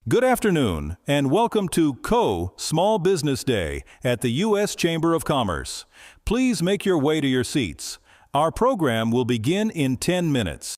Good afternoon, and welcome to Small Business Day at the U.S. Chamber of Commerce. Please make your way to your seats. Our program will begin in 10 minutes.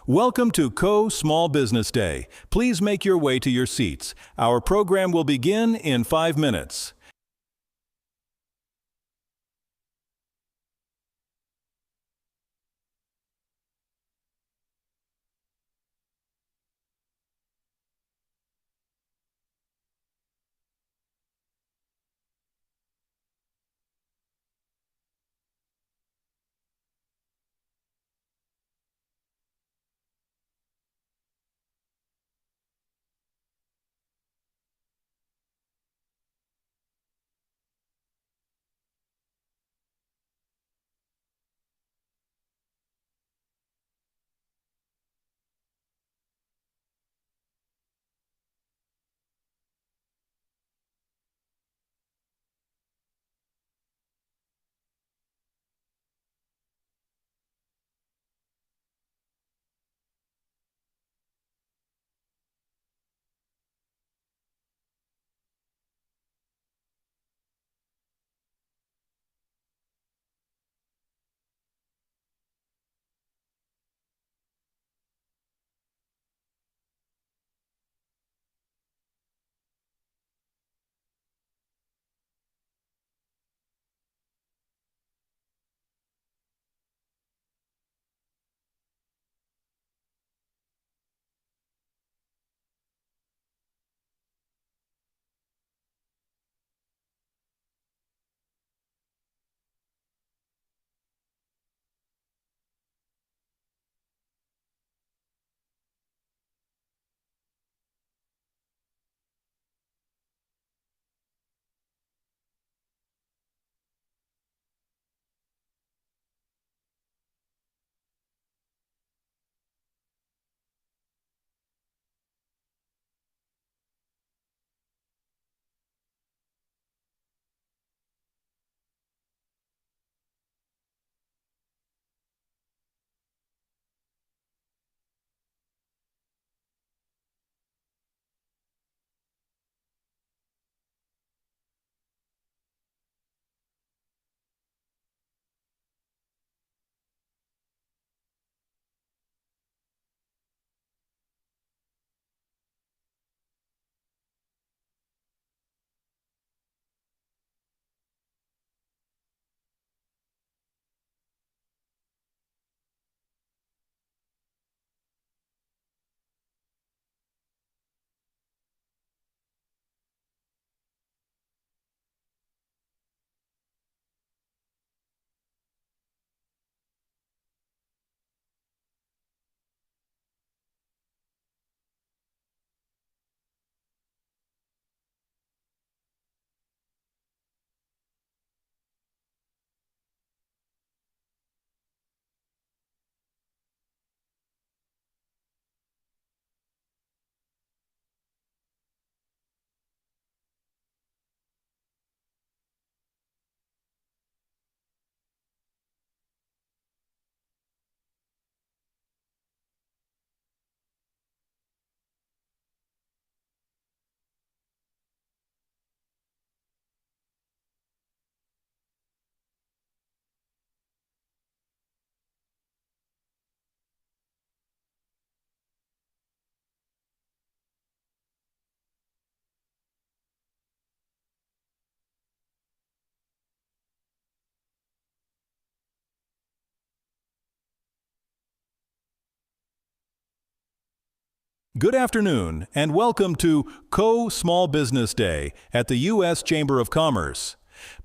Welcome to Small Business Day. Please make your way to your seats. Our program will begin in 5 minutes. Good afternoon, and welcome to Small Business Day at the U.S. Chamber of Commerce.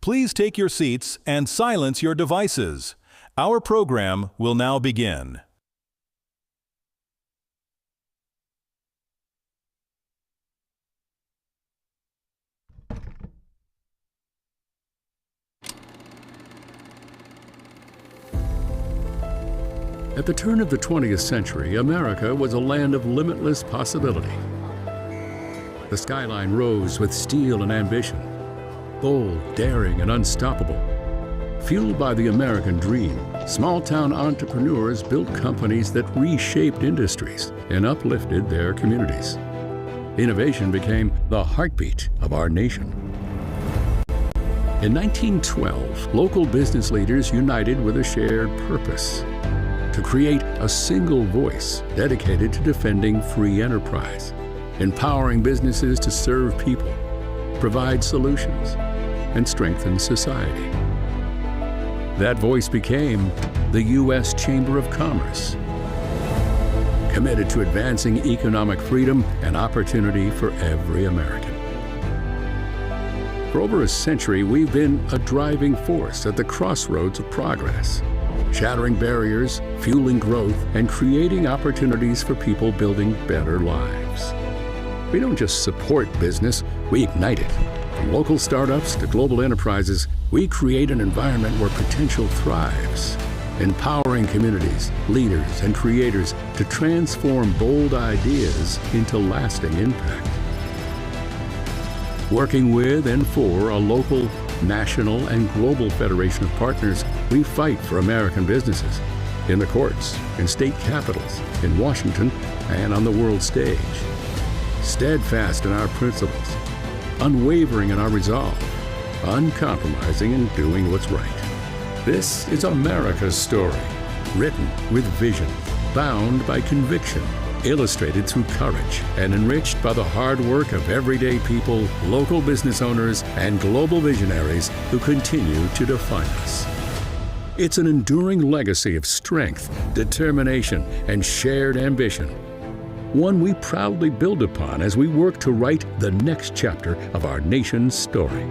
Please take your seats and silence your devices. Our program will now begin. At the turn of the 20th century, America was a land of limitless possibility. The skyline rose with steel and ambition, bold, daring, and unstoppable. Fueled by the American dream, small-town entrepreneurs built companies that reshaped industries and uplifted their communities. Innovation became the heartbeat of our nation. In 1912, local business leaders united with a shared purpose: to create a single voice dedicated to defending free enterprise, empowering businesses to serve people, provide solutions, and strengthen society. That voice became the U.S. Chamber of Commerce, committed to advancing economic freedom and opportunity for every American. For over a century, we've been a driving force at the crossroads of progress, shattering barriers, fueling growth, and creating opportunities for people building better lives. We don't just support business, we ignite it. From local startups to global enterprises, we create an environment where potential thrives, empowering communities, leaders, and creators to transform bold ideas into lasting impact. Working with and for a local, national, and global federation of partners, we fight for American businesses in the courts, in state capitals, in Washington, and on the world stage. Steadfast in our principles, unwavering in our resolve, uncompromising in doing what's right. This is America's story, written with vision, bound by conviction, illustrated through courage, and enriched by the hard work of everyday people, local business owners, and global visionaries who continue to define us. It's an enduring legacy of strength, determination, and shared ambition. One we proudly build upon as we work to write the next chapter of our nation's story.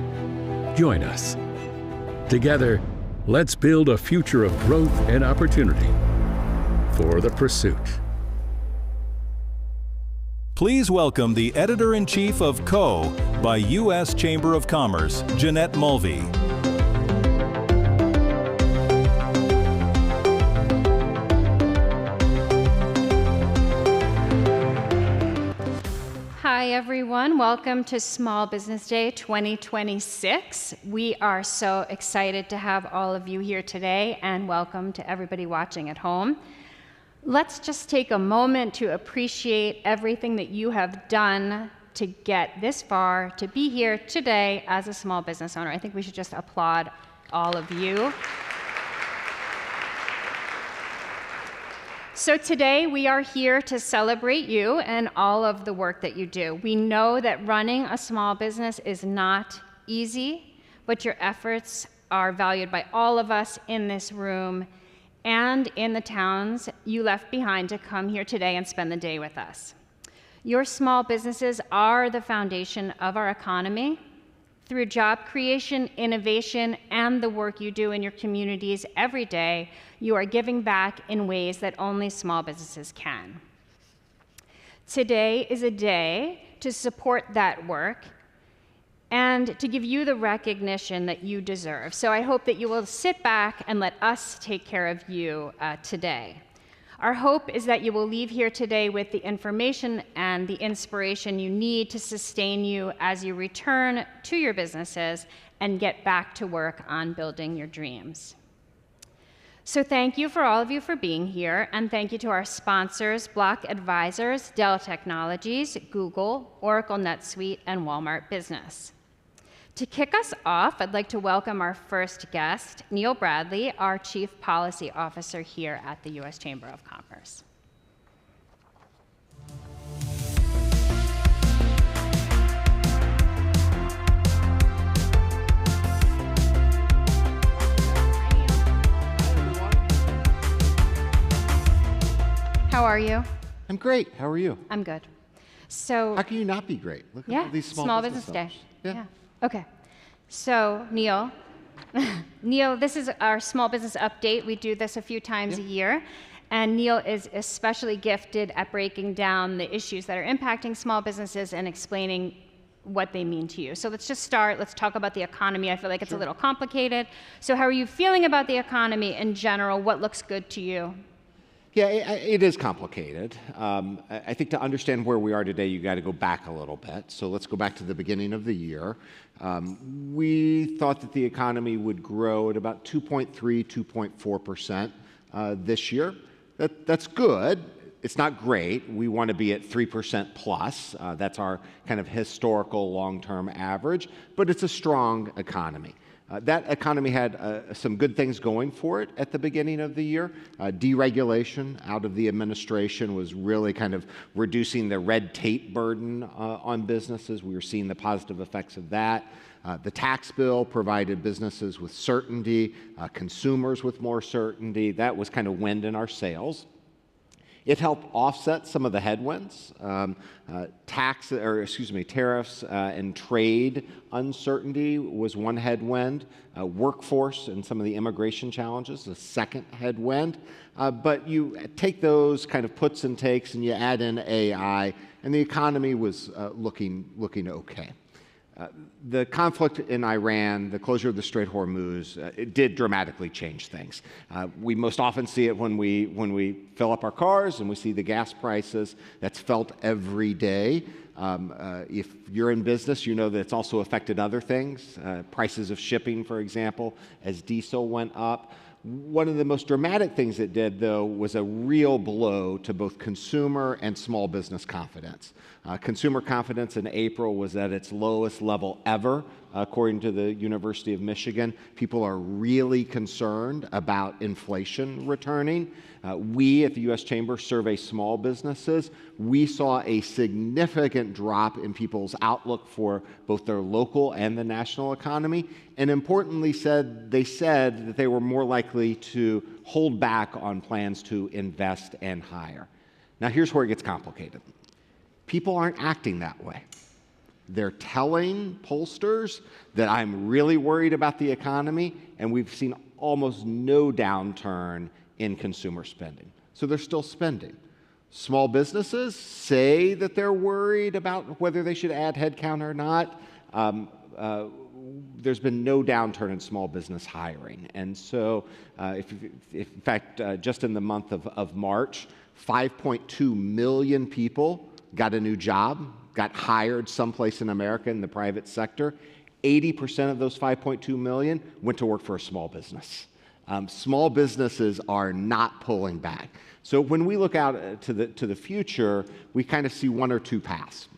Join us. Together, let's build a future of growth and opportunity for the pursuit. Please welcome the Editor-in-Chief of Co. by U.S. Chamber of Commerce, Jeanette Mulvey. Hi everyone, welcome to Small Business Day 2026. We are so excited to have all of you here today, and welcome to everybody watching at home. Let's just take a moment to appreciate everything that you have done to get this far, to be here today as a small business owner. I think we should just applaud all of you. So today we are here to celebrate you and all of the work that you do. We know that running a small business is not easy, but your efforts are valued by all of us in this room and in the towns you left behind to come here today and spend the day with us. Your small businesses are the foundation of our economy. Through job creation, innovation, and the work you do in your communities every day, you are giving back in ways that only small businesses can. Today is a day to support that work and to give you the recognition that you deserve. So I hope that you will sit back and let us take care of you today. Our hope is that you will leave here today with the information and the inspiration you need to sustain you as you return to your businesses and get back to work on building your dreams. So thank you for all of you for being here, and thank you to our sponsors, Block Advisors, Dell Technologies, Google, Oracle NetSuite, and Walmart Business. To kick us off, I'd like to welcome our first guest, Neil Bradley, our Chief Policy Officer here at the U.S. Chamber of Commerce. How are you? I'm great. How are you? I'm good. So, how can you not be great? Look at all these small business day. owners. Yeah. Okay. So, Neil, this is our small business update. We do this a few times a year. And Neil is especially gifted at breaking down the issues that are impacting small businesses and explaining what they mean to you. So let's just start. Let's talk about the economy. I feel like it's a little complicated. So how are you feeling about the economy in general? What looks good to you? Yeah, it is complicated. I think to understand where we are today, you got to go back a little bit. So let's go back to the beginning of the year. We thought that the economy would grow at about 2.3, 2.4% this year. That's good. It's not great. We want to be at 3% plus. That's our kind of historical long-term average, but it's a strong economy. That economy had some good things going for it at the beginning of the year. Deregulation out of the administration was really kind of reducing the red tape burden on businesses. We were seeing the positive effects of that. The tax bill provided businesses with certainty, consumers with more certainty. That was kind of wind in our sails. It helped offset some of the headwinds. Tariffs and trade uncertainty was one headwind. Workforce and some of the immigration challenges, the second headwind. But you take those kind of puts and takes and you add in AI, and the economy was looking okay. The conflict in Iran, the closure of the Strait of Hormuz, it did dramatically change things. We most often see it when we fill up our cars and we see the gas prices. That's felt every day. If you're in business, you know that it's also affected other things. Prices of shipping, for example, as diesel went up. One of the most dramatic things it did, though, was a real blow to both consumer and small business confidence. Consumer confidence in April was at its lowest level ever, according to the University of Michigan. People are really concerned about inflation returning. We at the U.S. Chamber survey small businesses. We saw a significant drop in people's outlook for both their local and the national economy, and importantly they said that they were more likely to hold back on plans to invest and hire. Now here's where it gets complicated. People aren't acting that way. They're telling pollsters that I'm really worried about the economy, and we've seen almost no downturn in consumer spending. So they're still spending. Small businesses say that they're worried about whether they should add headcount or not. There's been no downturn in small business hiring. And so, in fact, just in the month of March, 5.2 million people got a new job, got hired someplace in America in the private sector. 80% of those 5.2 million went to work for a small business. Small businesses are not pulling back. So when we look out to the future, we kind of see one or two paths.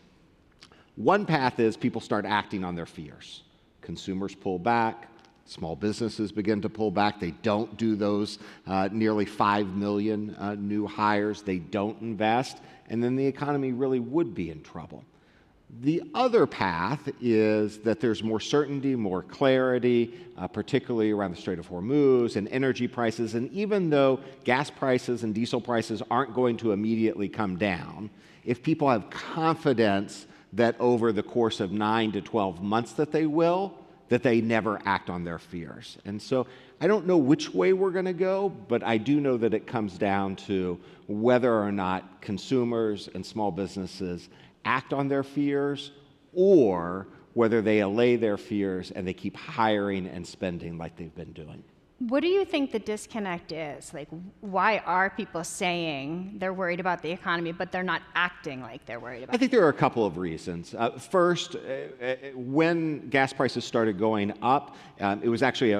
One path is people start acting on their fears. Consumers pull back. Small businesses begin to pull back. They don't do those nearly 5 million new hires. They don't invest. And then the economy really would be in trouble. The other path is that there's more certainty, more clarity, particularly around the Strait of Hormuz and energy prices. And even though gas prices and diesel prices aren't going to immediately come down, if people have confidence that over the course of 9 to 12 months that they never act on their fears. And so I don't know which way we're going to go, but I do know that it comes down to whether or not consumers and small businesses act on their fears, or whether they allay their fears and they keep hiring and spending like they've been doing. What do you think the disconnect is? Like, why are people saying they're worried about the economy, but they're not acting like they're worried about it? I think there are a couple of reasons. First, when gas prices started going up, it was actually,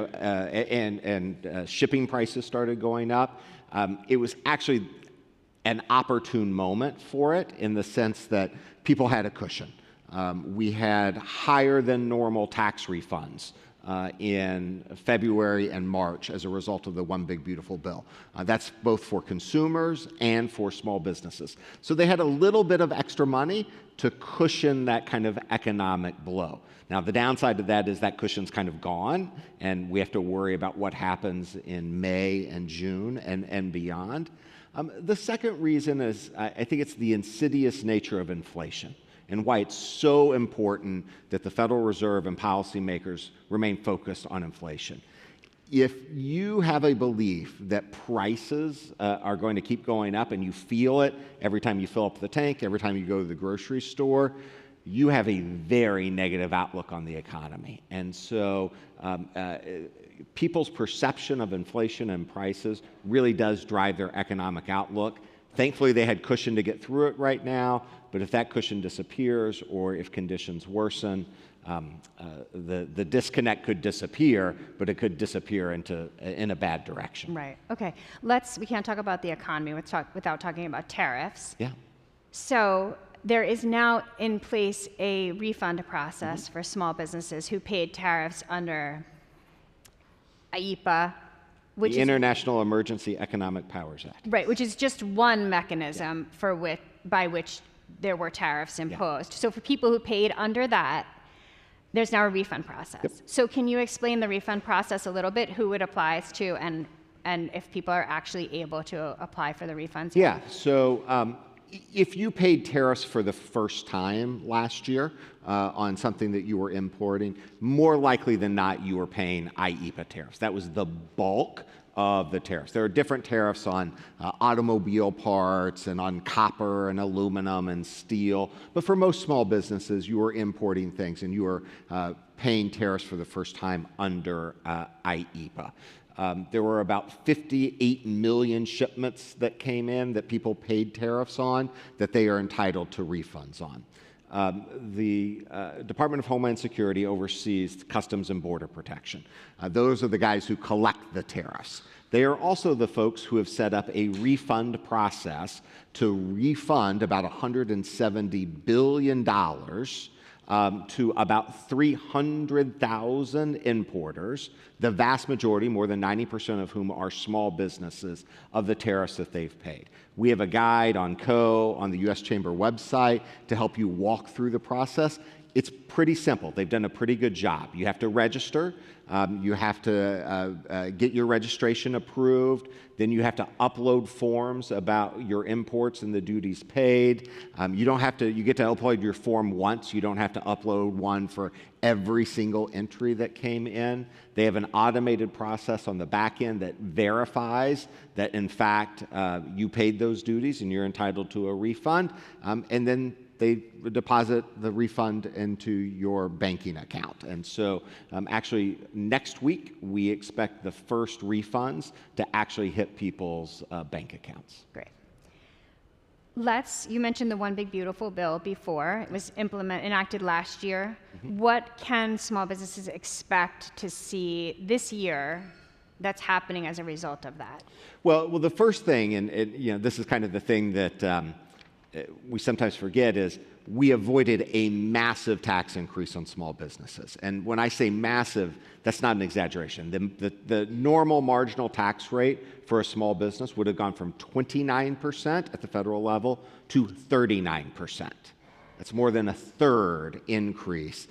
shipping prices started going up, it was actually an opportune moment for it in the sense that people had a cushion. We had higher than normal tax refunds in February and March as a result of the One Big Beautiful Bill. That's both for consumers and for small businesses. So they had a little bit of extra money to cushion that kind of economic blow. Now, the downside to that is that cushion's kind of gone, and we have to worry about what happens in May and June and beyond. The second reason is I think it's the insidious nature of inflation and why it's so important that the Federal Reserve and policymakers remain focused on inflation. If you have a belief that prices are going to keep going up and you feel it every time you fill up the tank, every time you go to the grocery store, you have a very negative outlook on the economy. And so people's perception of inflation and prices really does drive their economic outlook. Thankfully, they had cushion to get through it right now, but if that cushion disappears or if conditions worsen, the disconnect could disappear, but it could disappear in a bad direction. Right. Okay. We can't talk about the economy without talking about tariffs. Yeah. So there is now in place a refund process for small businesses who paid tariffs under IEPA, which The is International Emergency Economic Powers Act. right, which is just one mechanism by which there were tariffs imposed. So for people who paid under that, there's now a refund process. Yep. So can you explain the refund process a little bit, who it applies to, and if people are actually able to apply for the refunds? Yeah, so if you paid tariffs for the first time last year on something that you were importing, more likely than not you were paying IEPA tariffs. That was the bulk of the tariffs. There are different tariffs on automobile parts and on copper and aluminum and steel, but for most small businesses, you were importing things and you were paying tariffs for the first time under IEPA. There were about 58 million shipments that came in that people paid tariffs on that they are entitled to refunds on. The Department of Homeland Security oversees Customs and Border Protection. Those are the guys who collect the tariffs. They are also the folks who have set up a refund process to refund about $170 billion to about 300,000 importers, the vast majority, more than 90% of whom are small businesses, of the tariffs that they've paid. We have a guide on on the U.S. Chamber website to help you walk through the process. It's pretty simple. They've done a pretty good job. You have to register. You have to get your registration approved. Then you have to upload forms about your imports and the duties paid. You get to upload your form once. You don't have to upload one for every single entry that came in. They have an automated process on the back end that verifies that, in fact, you paid those duties and you're entitled to a refund. And then they deposit the refund into your banking account. And so actually next week, we expect the first refunds to actually hit people's bank accounts. Great. You mentioned the One Big Beautiful Bill before. It was enacted last year. Mm-hmm. What can small businesses expect to see this year that's happening as a result of that? Well, the first thing, and this is kind of the thing that we sometimes forget, is we avoided a massive tax increase on small businesses. And when I say massive, that's not an exaggeration. The normal marginal tax rate for a small business would have gone from 29% at the federal level to 39%. That's more than a third increase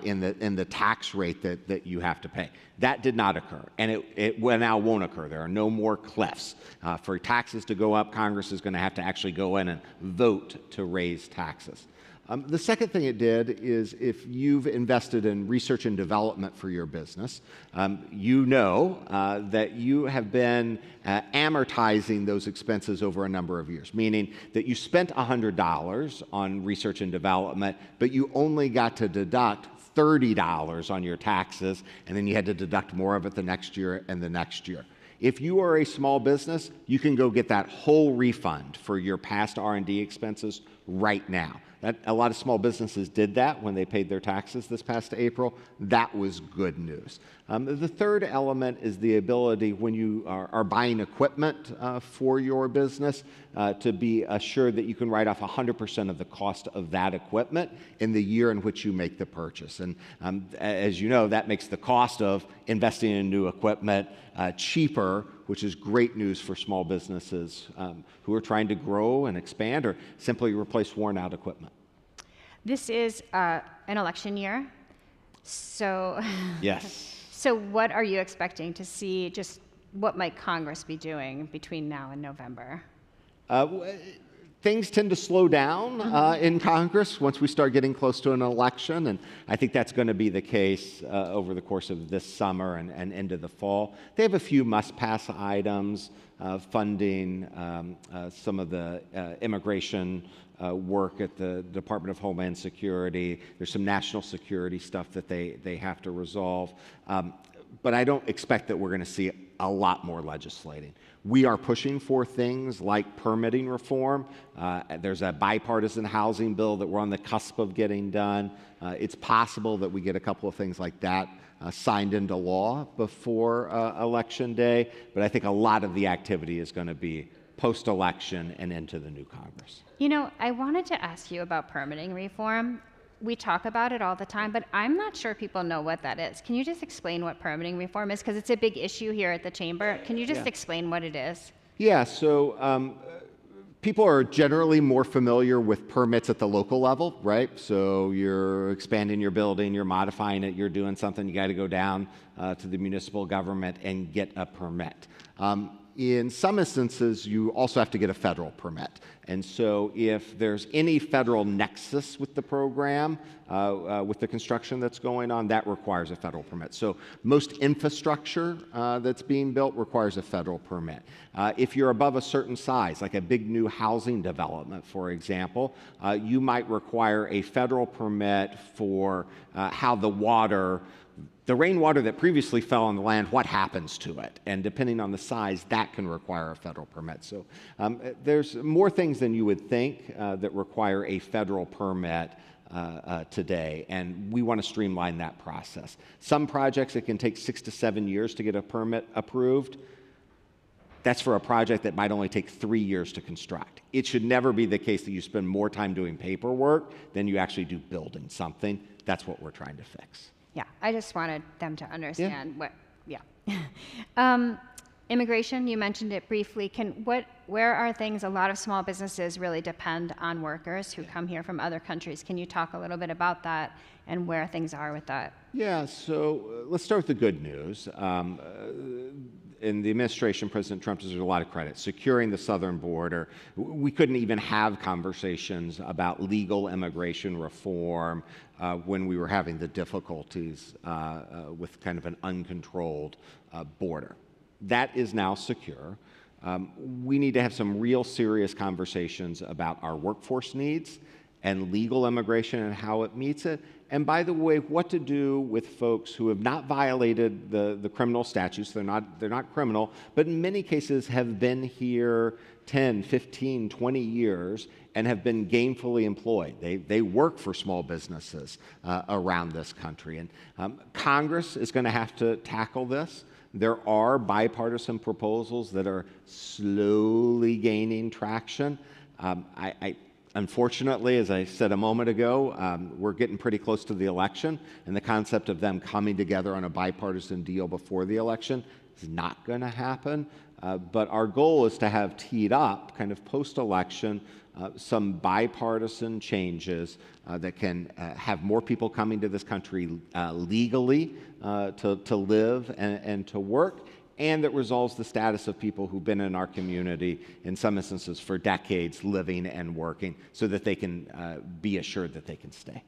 in the tax rate that you have to pay. That did not occur, and it now won't occur. There are no more cliffs. For taxes to go up, Congress is going to have to actually go in and vote to raise taxes. The second thing it did is, if you've invested in research and development for your business, you know that you have been amortizing those expenses over a number of years, meaning that you spent $100 on research and development, but you only got to deduct $30 on your taxes, and then you had to deduct more of it the next year and the next year. If you are a small business, you can go get that whole refund for your past R&D expenses right now. A lot of small businesses did that when they paid their taxes this past April. That was good news. The third element is the ability, when you are buying equipment for your business, to be assured that you can write off 100% of the cost of that equipment in the year in which you make the purchase. And as you know, that makes the cost of investing in new equipment cheaper, which is great news for small businesses who are trying to grow and expand or simply replace worn-out equipment. This is an election year, so yes. So what are you expecting to see? Just what might Congress be doing between now and November? Things tend to slow down in Congress once we start getting close to an election, and I think that's going to be the case over the course of this summer and into the fall. They have a few must-pass items, funding some of the immigration work at the Department of Homeland Security. There's some national security stuff that they have to resolve. But I don't expect that we're going to see a lot more legislating. We are pushing for things like permitting reform. There's a bipartisan housing bill that we're on the cusp of getting done. It's possible that we get a couple of things like that signed into law before Election Day, but I think a lot of the activity is going to be post-election and into the new Congress. You know, I wanted to ask you about permitting reform. we talk about it all the time, but I'm not sure people know what that is. Can you just explain what permitting reform is? Because it's a big issue here at the Chamber. Can you just explain what it is? Yeah, so people are generally more familiar with permits at the local level, right? So you're expanding your building, you're modifying it, you're doing something, you got to go down to the municipal government and get a permit. In some instances, you also have to get a federal permit. And so if there's any federal nexus with the program, with the construction that's going on, that requires a federal permit. So most infrastructure that's being built requires a federal permit. If you're above a certain size, like a big new housing development, for example, you might require a federal permit for how the rainwater that previously fell on the land, what happens to it? And depending on the size, that can require a federal permit. So there's more things than you would think that require a federal permit today, and we want to streamline that process. Some projects, it can take 6 to 7 years to get a permit approved. That's for a project that might only take 3 years to construct. It should never be the case that you spend more time doing paperwork than you actually do building something. That's what we're trying to fix. Yeah, I just wanted them to understand immigration, you mentioned it briefly. Where are things, a lot of small businesses really depend on workers who come here from other countries. Can you talk a little bit about that and where things are with that? Yeah, so let's start with the good news. In the administration, President Trump deserves a lot of credit. Securing the southern border, we couldn't even have conversations about legal immigration reform when we were having the difficulties with kind of an uncontrolled border. That is now secure. We need to have some real serious conversations about our workforce needs and legal immigration and how it meets it. And by the way, what to do with folks who have not violated the criminal statutes. They're not criminal, but in many cases have been here 10, 15, 20 years and have been gainfully employed. They work for small businesses around this country. And Congress is going to have to tackle this. There are bipartisan proposals that are slowly gaining traction. Unfortunately, as I said a moment ago, we're getting pretty close to the election, and the concept of them coming together on a bipartisan deal before the election is not going to happen. But our goal is to have teed up, kind of post-election, some bipartisan changes that can have more people coming to this country legally to live and to work, and that resolves the status of people who've been in our community, in some instances for decades, living and working, so that they can be assured that they can stay.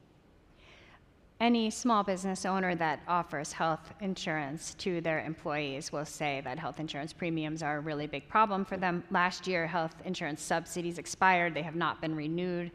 Any small business owner that offers health insurance to their employees will say that health insurance premiums are a really big problem for them. Last year, health insurance subsidies expired. They have not been renewed.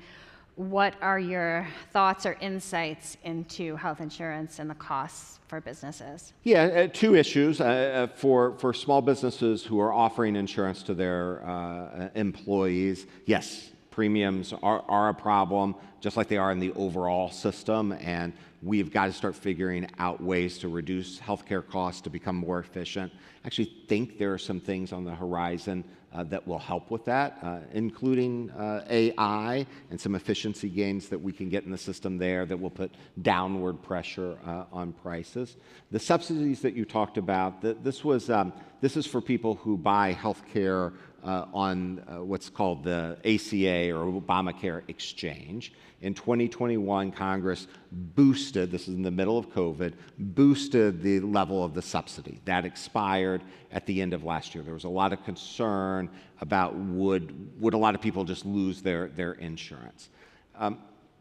What are your thoughts or insights into health insurance and the costs for businesses? Yeah, two issues. For small businesses who are offering insurance to their employees, yes, premiums are a problem, just like they are in the overall system, and we've got to start figuring out ways to reduce healthcare costs to become more efficient. I actually think there are some things on the horizon that will help with that, including AI and some efficiency gains that we can get in the system there that will put downward pressure on prices. The subsidies that you talked about, this is for people who buy health care on what's called the ACA or Obamacare exchange. In 2021, Congress boosted, this is in the middle of COVID, boosted the level of the subsidy. That expired at the end of last year. There was a lot of concern about would a lot of people just lose their insurance.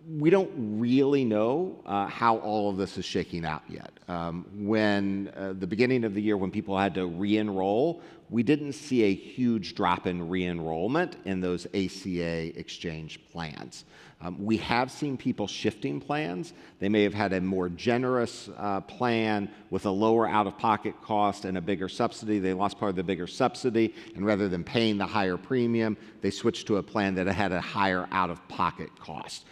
We don't really know how all of this is shaking out yet. When the beginning of the year, when people had to re-enroll, we didn't see a huge drop in re-enrollment in those ACA exchange plans. We have seen people shifting plans. They may have had a more generous plan with a lower out-of-pocket cost and a bigger subsidy. They lost part of the bigger subsidy, and rather than paying the higher premium, they switched to a plan that had a higher out-of-pocket cost.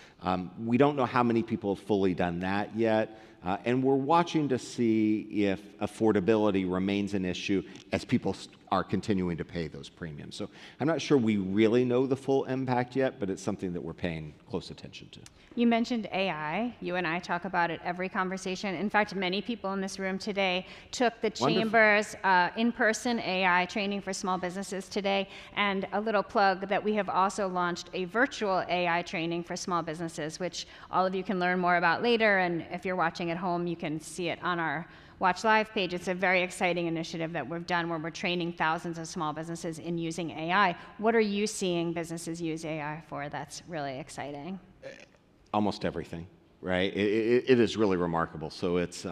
We don't know how many people have fully done that yet. And we're watching to see if affordability remains an issue as people are continuing to pay those premiums. So I'm not sure we really know the full impact yet, but it's something that we're paying close attention to. You mentioned AI. You and I talk about it every conversation. In fact, many people in this room today took the Chamber's in-person AI training for small businesses today. And a little plug that we have also launched a virtual AI training for small businesses, which all of you can learn more about later. And if you're watching at home, you can see it on our Watch Live page. It's a very exciting initiative that we've done where we're training thousands of small businesses in using AI. What are you seeing businesses use AI for that's really exciting? Almost everything, right? It is really remarkable. So it's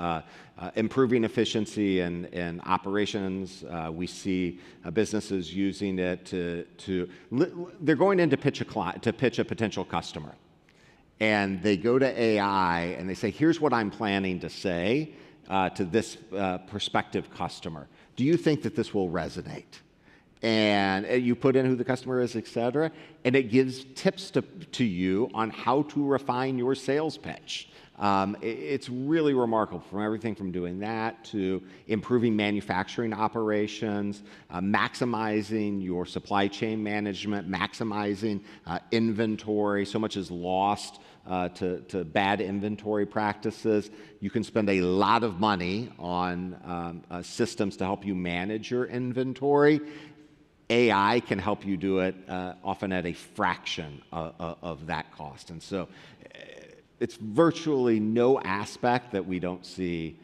improving efficiency and operations. We see businesses using it they're going in to pitch a potential customer. And they go to AI and they say, here's what I'm planning to say to this prospective customer. Do you think that this will resonate? And you put in who the customer is, et cetera, and it gives tips to you on how to refine your sales pitch. It's really remarkable, from everything from doing that to improving manufacturing operations, maximizing your supply chain management, maximizing inventory. So much is lost to bad inventory practices. You can spend a lot of money on systems to help you manage your inventory. AI can help you do it often at a fraction of that cost. And so it's virtually no aspect that we don't see,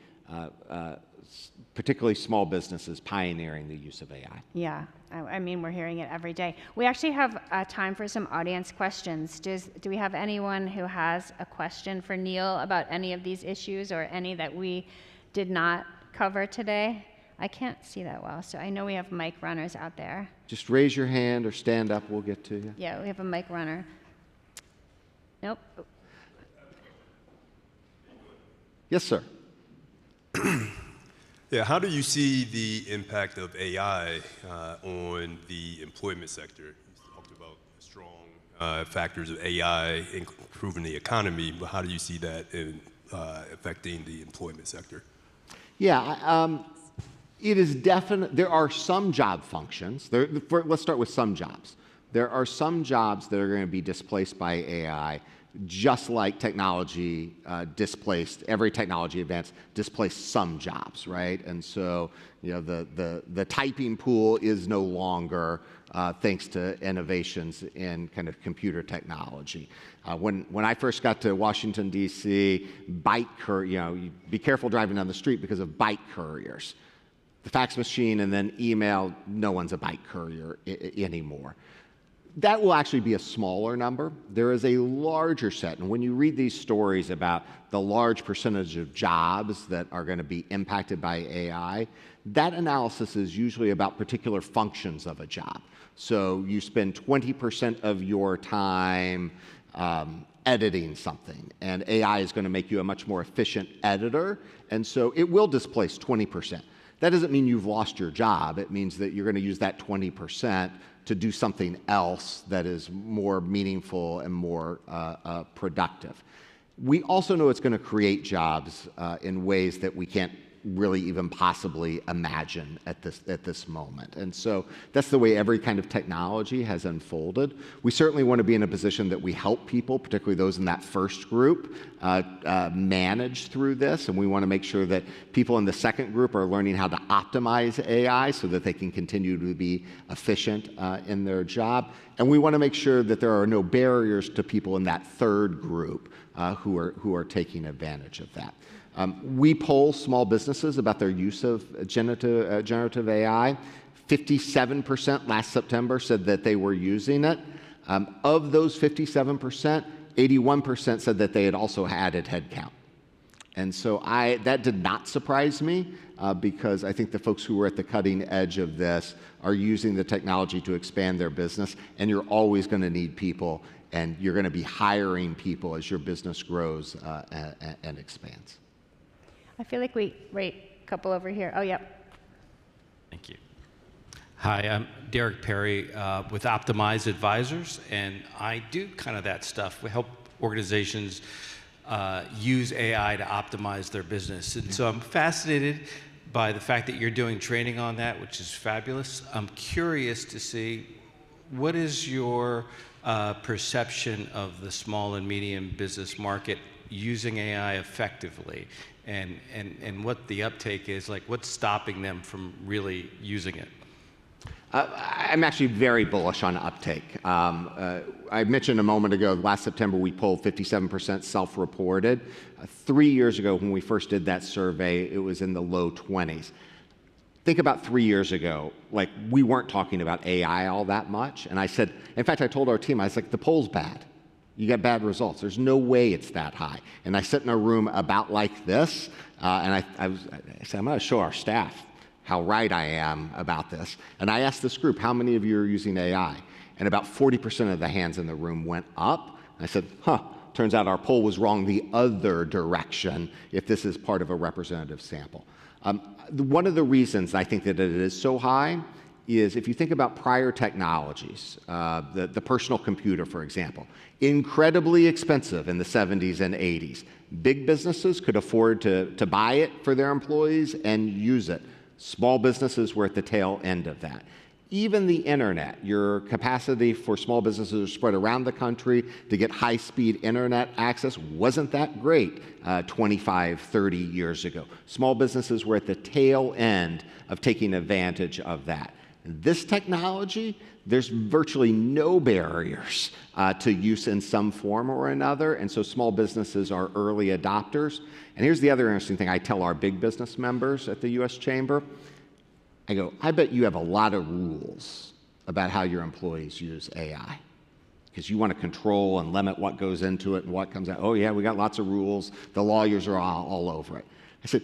particularly small businesses pioneering the use of AI. Yeah, I mean, we're hearing it every day. We actually have time for some audience questions. Do we have anyone who has a question for Neil about any of these issues or any that we did not cover today? I can't see that well, so I know we have mic runners out there. Just raise your hand or stand up, we'll get to you. Yeah, we have a mic runner. Nope. Yes, sir. Yeah, how do you see the impact of AI on the employment sector? You talked about strong factors of AI improving the economy, but how do you see that affecting the employment sector? Yeah, it is definite. There are some job functions. Let's start with some jobs. There are some jobs that are going to be displaced by AI, just like technology every technology advance displaced some jobs, right? And so, the typing pool is no longer thanks to innovations in kind of computer technology. When I first got to Washington, D.C., you be careful driving down the street because of bike couriers. The fax machine and then email, no one's a bike courier anymore. That will actually be a smaller number. There is a larger set, and when you read these stories about the large percentage of jobs that are going to be impacted by AI, that analysis is usually about particular functions of a job. So you spend 20% of your time editing something, and AI is going to make you a much more efficient editor, and so it will displace 20%. That doesn't mean you've lost your job. It means that you're going to use that 20% to do something else that is more meaningful and more productive. We also know it's going to create jobs in ways that we can't really even possibly imagine at this moment. And so that's the way every kind of technology has unfolded. We certainly want to be in a position that we help people, particularly those in that first group, manage through this. And we want to make sure that people in the second group are learning how to optimize AI so that they can continue to be efficient in their job. And we want to make sure that there are no barriers to people in that third group who are taking advantage of that. We poll small businesses about their use of generative AI. 57% last September said that they were using it. Of those 57%, 81% said that they had also added headcount. And so that did not surprise me because I think the folks who are at the cutting edge of this are using the technology to expand their business, and you're always going to need people, and you're going to be hiring people as your business grows and expands. I feel like wait, a couple over here. Oh, yep. Thank you. Hi, I'm Derek Perry with Optimize Advisors, and I do kind of that stuff. We help organizations use AI to optimize their business. And so I'm fascinated by the fact that you're doing training on that, which is fabulous. I'm curious to see, what is your perception of the small and medium business market using AI effectively, and what the uptake is, like what's stopping them from really using it? I'm actually very bullish on uptake. I mentioned a moment ago, last September we polled 57% self-reported. 3 years ago when we first did that survey, it was in the low 20s. Think about 3 years ago, like we weren't talking about AI all that much. And I said, in fact, I told our team, I was like, the poll's bad. You got bad results. There's no way it's that high. And I sit in a room about like this, and I said, I'm going to show our staff how right I am about this. And I asked this group, how many of you are using AI? And about 40% of the hands in the room went up. I said, turns out our poll was wrong the other direction if this is part of a representative sample. One of the reasons I think that it is so high is if you think about prior technologies, the personal computer, for example, incredibly expensive in the 70s and 80s. Big businesses could afford to buy it for their employees and use it. Small businesses were at the tail end of that. Even the internet, your capacity for small businesses spread around the country to get high-speed internet access wasn't that great 25, 30 years ago. Small businesses were at the tail end of taking advantage of that. This technology, there's virtually no barriers to use in some form or another, and so small businesses are early adopters. And here's the other interesting thing I tell our big business members at the U.S. Chamber. I go, I bet you have a lot of rules about how your employees use AI, because you want to control and limit what goes into it and what comes out. Oh yeah, we got lots of rules. The lawyers are all over it. I said,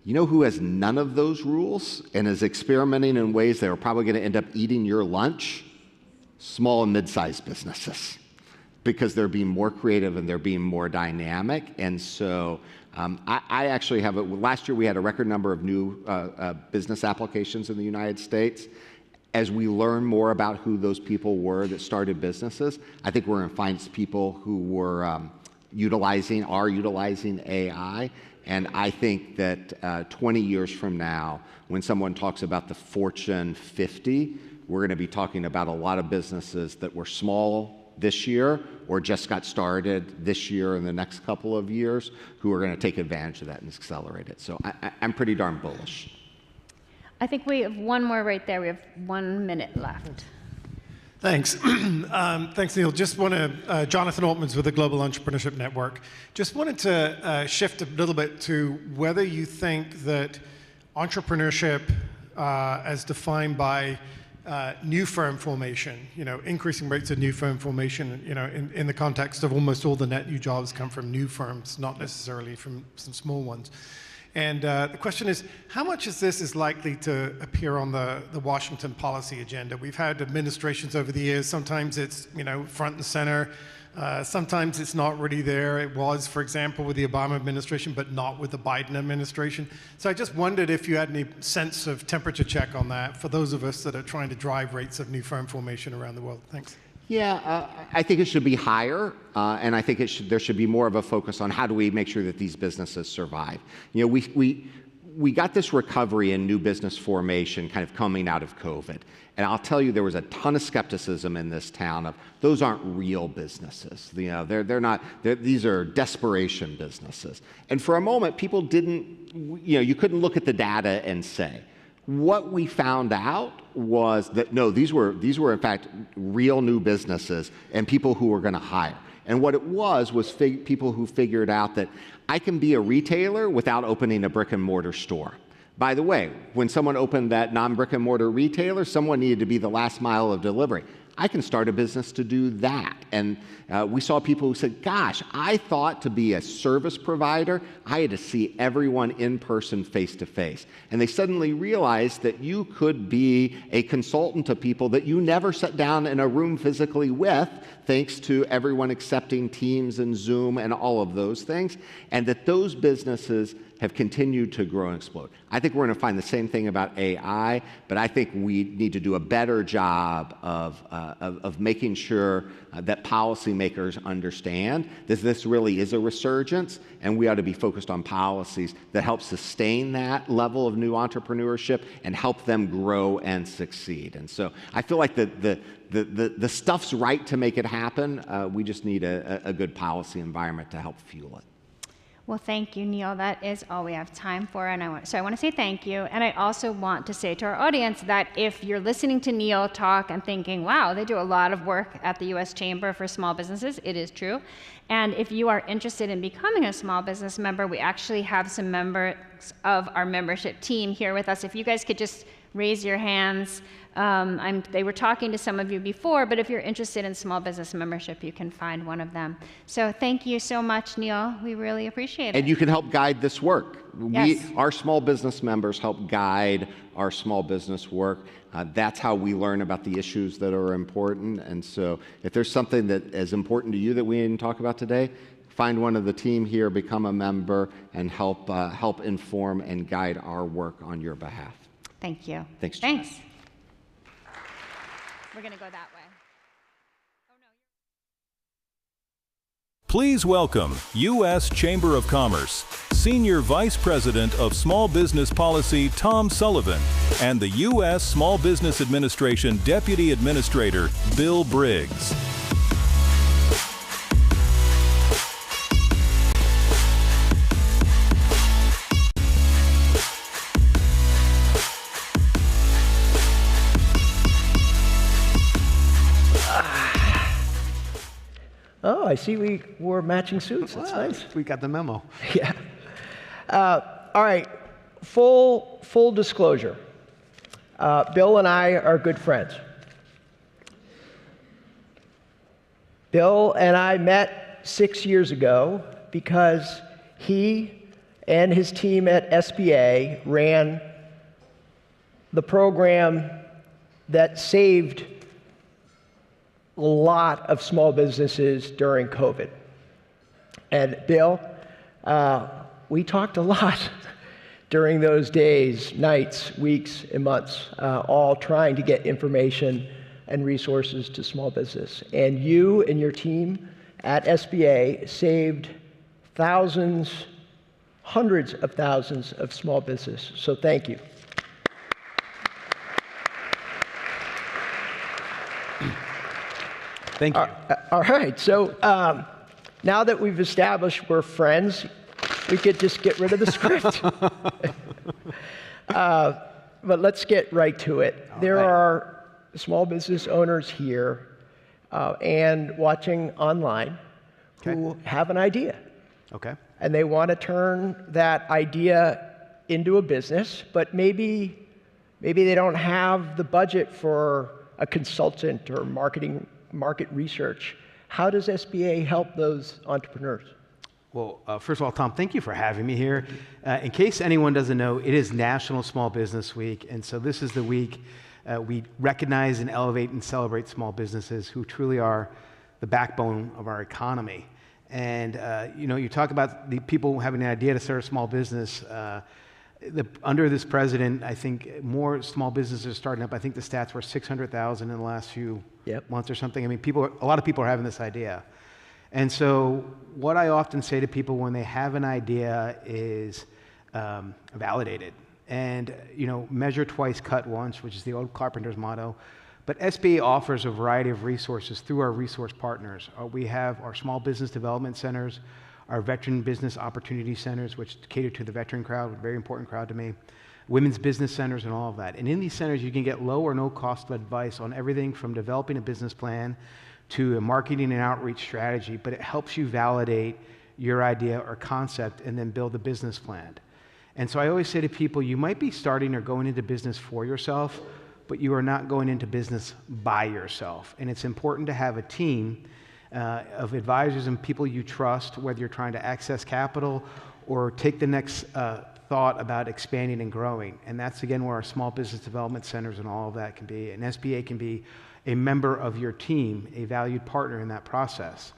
you know who has none of those rules and is experimenting in ways that are probably going to end up eating your lunch? Small and mid-sized businesses, because they're being more creative and they're being more dynamic. And so I actually have last year we had a record number of new business applications in the United States. As we learn more about who those people were that started businesses, I think we're going to find people who were utilizing AI. And I think that 20 years from now, when someone talks about the Fortune 50, we're going to be talking about a lot of businesses that were small this year or just got started this year and the next couple of years who are going to take advantage of that and accelerate it. So I'm pretty darn bullish. I think we have one more right there. We have 1 minute left. Thanks. Thanks, Neil. Just want to, Jonathan Altman's with the Global Entrepreneurship Network. Just wanted to shift a little bit to whether you think that entrepreneurship, as defined by new firm formation, increasing rates of new firm formation, in the context of almost all the net new jobs come from new firms, not necessarily from some small ones. And the question is, how much of this is likely to appear on the Washington policy agenda? We've had administrations over the years. Sometimes it's front and center. Sometimes it's not really there. It was, for example, with the Obama administration, but not with the Biden administration. So I just wondered if you had any sense of temperature check on that for those of us that are trying to drive rates of new firm formation around the world. Thanks. Yeah, I think it should be higher, and I think there should be more of a focus on how do we make sure that these businesses survive. We got this recovery in new business formation kind of coming out of COVID, and I'll tell you there was a ton of skepticism in this town of those aren't real businesses. They're not. These are desperation businesses, and for a moment people didn't. You couldn't look at the data and say. What we found out was that, no, these were in fact real new businesses and people who were going to hire. And what it was people who figured out that I can be a retailer without opening a brick and mortar store. By the way, when someone opened that non-brick and mortar retailer, someone needed to be the last mile of delivery. I can start a business to do that. And we saw people who said, gosh, I thought to be a service provider, I had to see everyone in person, face to face. And they suddenly realized that you could be a consultant to people that you never sat down in a room physically with, thanks to everyone accepting Teams and Zoom and all of those things, and that those businesses have continued to grow and explode. I think we're going to find the same thing about AI, but I think we need to do a better job of of making sure that policymakers understand that this really is a resurgence, and we ought to be focused on policies that help sustain that level of new entrepreneurship and help them grow and succeed. And so I feel like the stuff's right to make it happen. We just need a good policy environment to help fuel it. Well, thank you, Neil. That is all we have time for, and I want to say thank you. And I also want to say to our audience that if you're listening to Neil talk and thinking, wow, they do a lot of work at the U.S. Chamber for Small Businesses, it is true. And if you are interested in becoming a small business member, we actually have some members of our membership team here with us. If you guys could just raise your hands. They were talking to some of you before, but if you're interested in small business membership, you can find one of them. So thank you so much, Neil. We really appreciate it. And you can help guide this work. Yes. Our small business members help guide our small business work. That's how we learn about the issues that are important. And so if there's something that is important to you that we didn't talk about today, find one of the team here, become a member, and help inform and guide our work on your behalf. Thank you. Thanks, John. Thanks. We're going to go that way. Please welcome U.S. Chamber of Commerce, Senior Vice President of Small Business Policy Tom Sullivan, and the U.S. Small Business Administration Deputy Administrator Bill Briggs. Oh, I see we wore matching suits. That's nice. We got the memo. Yeah. All right. Full disclosure. Bill and I are good friends. Bill and I met 6 years ago because he and his team at SBA ran the program that saved a lot of small businesses during COVID. And Bill, we talked a lot during those days, nights, weeks, and months, all trying to get information and resources to small business. And you and your team at SBA saved thousands, hundreds of thousands of small businesses. So thank you. Thank you. All right, so now that we've established we're friends, we could just get rid of the script. But let's get right to it. There are small business owners here and watching online who have an idea. Okay. And they want to turn that idea into a business, but maybe they don't have the budget for a consultant or market research. How does SBA help those entrepreneurs? Well, first of all, Tom, thank you for having me here. In case anyone doesn't know, it is National Small Business Week, and so this is the week we recognize and elevate and celebrate small businesses who truly are the backbone of our economy. And you talk about the people having an idea to start a small business. Under this president, I think more small businesses are starting up. I think the stats were 600,000 in the last few months or something. I mean, a lot of people are having this idea. And so what I often say to people when they have an idea is validate it. And, measure twice, cut once, which is the old carpenter's motto. But SBA offers a variety of resources through our resource partners. We have our small business development centers, our veteran business opportunity centers, which cater to the veteran crowd, a very important crowd to me, women's business centers, and all of that. And in these centers, you can get low or no cost advice on everything from developing a business plan to a marketing and outreach strategy, but it helps you validate your idea or concept and then build a business plan. And so I always say to people, you might be starting or going into business for yourself, but you are not going into business by yourself. And it's important to have a team of advisors and people you trust, whether you're trying to access capital or take the next thought about expanding and growing. And that's, again, where our small business development centers and all of that can be. And SBA can be a member of your team, a valued partner in that process.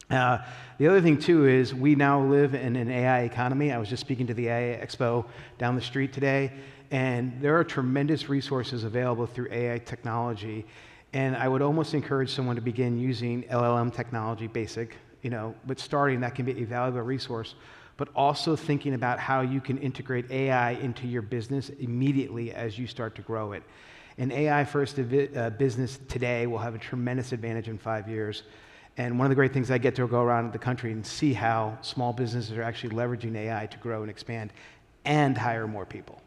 The other thing, too, is we now live in an AI economy. I was just speaking to the AI Expo down the street today, and there are tremendous resources available through AI technology. And I would almost encourage someone to begin using LLM technology, basic, but starting, that can be a valuable resource, but also thinking about how you can integrate AI into your business immediately as you start to grow it. An AI-first business today will have a tremendous advantage in 5 years. And one of the great things, I get to go around the country and see how small businesses are actually leveraging AI to grow and expand and hire more people.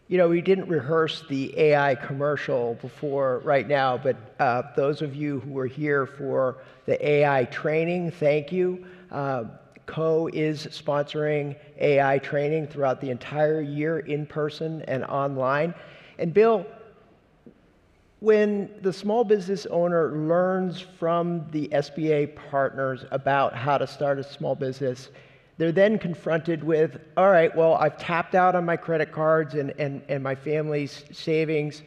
We didn't rehearse the AI commercial before right now, but those of you who were here for the AI training, thank you. Co is sponsoring AI training throughout the entire year, in person and online. And Bill, when the small business owner learns from the SBA partners about how to start a small business, they're then confronted with, all right, well, I've tapped out on my credit cards and my family's savings.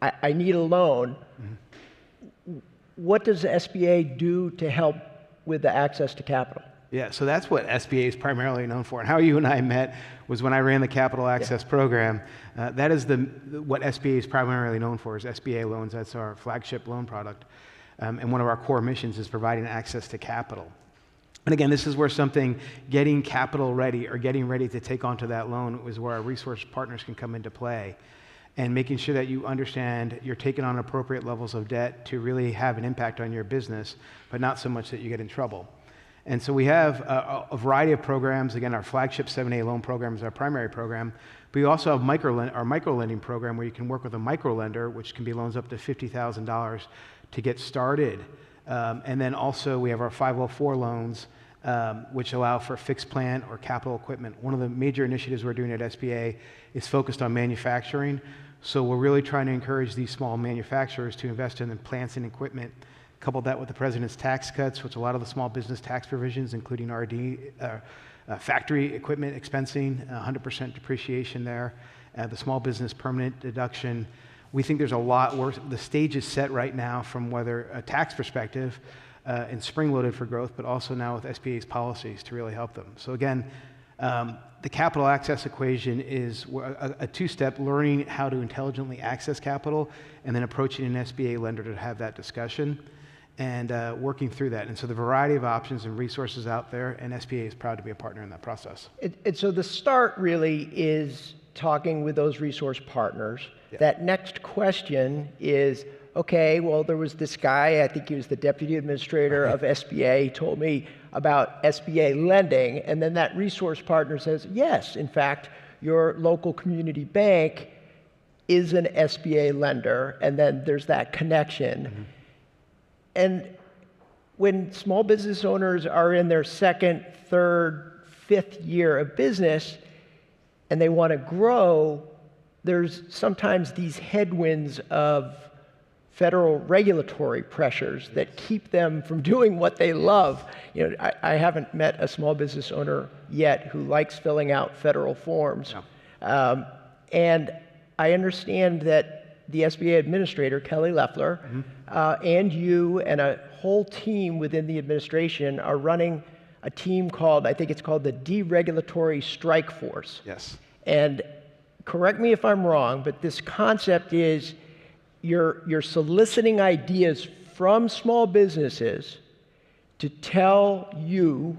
I need a loan. Mm-hmm. What does the SBA do to help with the access to capital? Yeah, so that's what SBA is primarily known for. And how you and I met was when I ran the Capital Access Program. That is what SBA is primarily known for, is SBA loans. That's our flagship loan product. And one of our core missions is providing access to capital. And again, this is where getting capital ready or getting ready to take onto that loan is where our resource partners can come into play. And making sure that you understand you're taking on appropriate levels of debt to really have an impact on your business, but not so much that you get in trouble. And so we have a variety of programs. Again, our flagship 7A loan program is our primary program. But we also have our micro-lending program, where you can work with a micro-lender, which can be loans up to $50,000 to get started. And then also we have our 504 loans, which allow for fixed plant or capital equipment. One of the major initiatives we're doing at SBA is focused on manufacturing. So we're really trying to encourage these small manufacturers to invest in the plants and equipment. Couple that with the president's tax cuts, which a lot of the small business tax provisions, including factory equipment expensing, 100% depreciation there, the small business permanent deduction. We think there's a lot worse. The stage is set right now from whether a tax perspective and spring-loaded for growth, but also now with SBA's policies to really help them. So again, the capital access equation is a two-step: learning how to intelligently access capital, and then approaching an SBA lender to have that discussion, and working through that. And so the variety of options and resources out there, and SBA is proud to be a partner in that process. And so the start really is talking with those resource partners. Yeah. That next question is, okay, well, there was this guy, I think he was the deputy administrator of SBA, he told me about SBA lending, and then that resource partner says, yes, in fact, your local community bank is an SBA lender, and then there's that connection. Mm-hmm. And when small business owners are in their second, third, fifth year of business and they want to grow, there's sometimes these headwinds of federal regulatory pressures that keep them from doing what they love. I haven't met a small business owner yet who likes filling out federal forms. No. And I understand that the SBA administrator, Kelly Loeffler, mm-hmm. And you and a whole team within the administration are running a team called, I think it's called the Deregulatory Strike Force. Yes. And correct me if I'm wrong, but this concept is you're soliciting ideas from small businesses to tell you,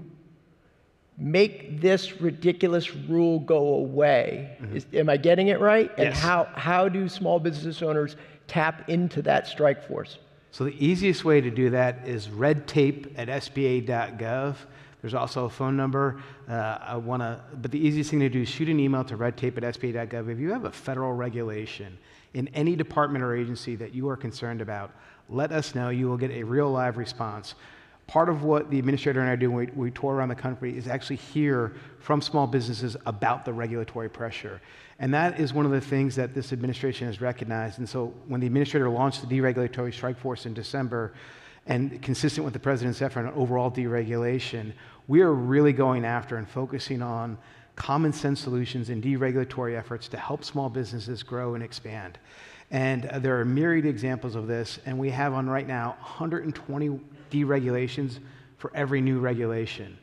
make this ridiculous rule go away. Mm-hmm. Am I getting it right? Yes. And how do small business owners tap into that strike force? So the easiest way to do that is redtape@sba.gov. There's also a phone number. But the easiest thing to do is shoot an email to redtape@sba.gov. If you have a federal regulation in any department or agency that you are concerned about, let us know. You will get a real live response. Part of what the administrator and I do when we tour around the country is actually hear from small businesses about the regulatory pressure. And that is one of the things that this administration has recognized. And so when the administrator launched the Deregulatory Strike Force in December, and consistent with the president's effort on overall deregulation, we are really going after and focusing on common sense solutions and deregulatory efforts to help small businesses grow and expand. And there are myriad examples of this, and we have on right now 120 deregulations for every new regulation.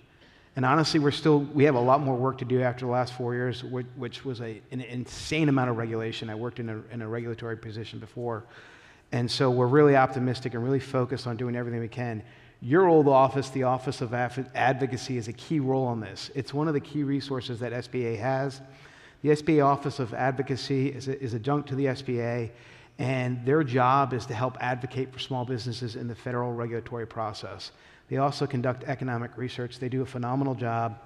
And honestly, we have a lot more work to do after the last 4 years, which was an insane amount of regulation. I worked in a regulatory position before. And so we're really optimistic and really focused on doing everything we can. Your old office, the Office of Advocacy, is a key role in this. It's one of the key resources that SBA has. The SBA Office of Advocacy is adjunct to the SBA, and their job is to help advocate for small businesses in the federal regulatory process. They also conduct economic research. They do a phenomenal job,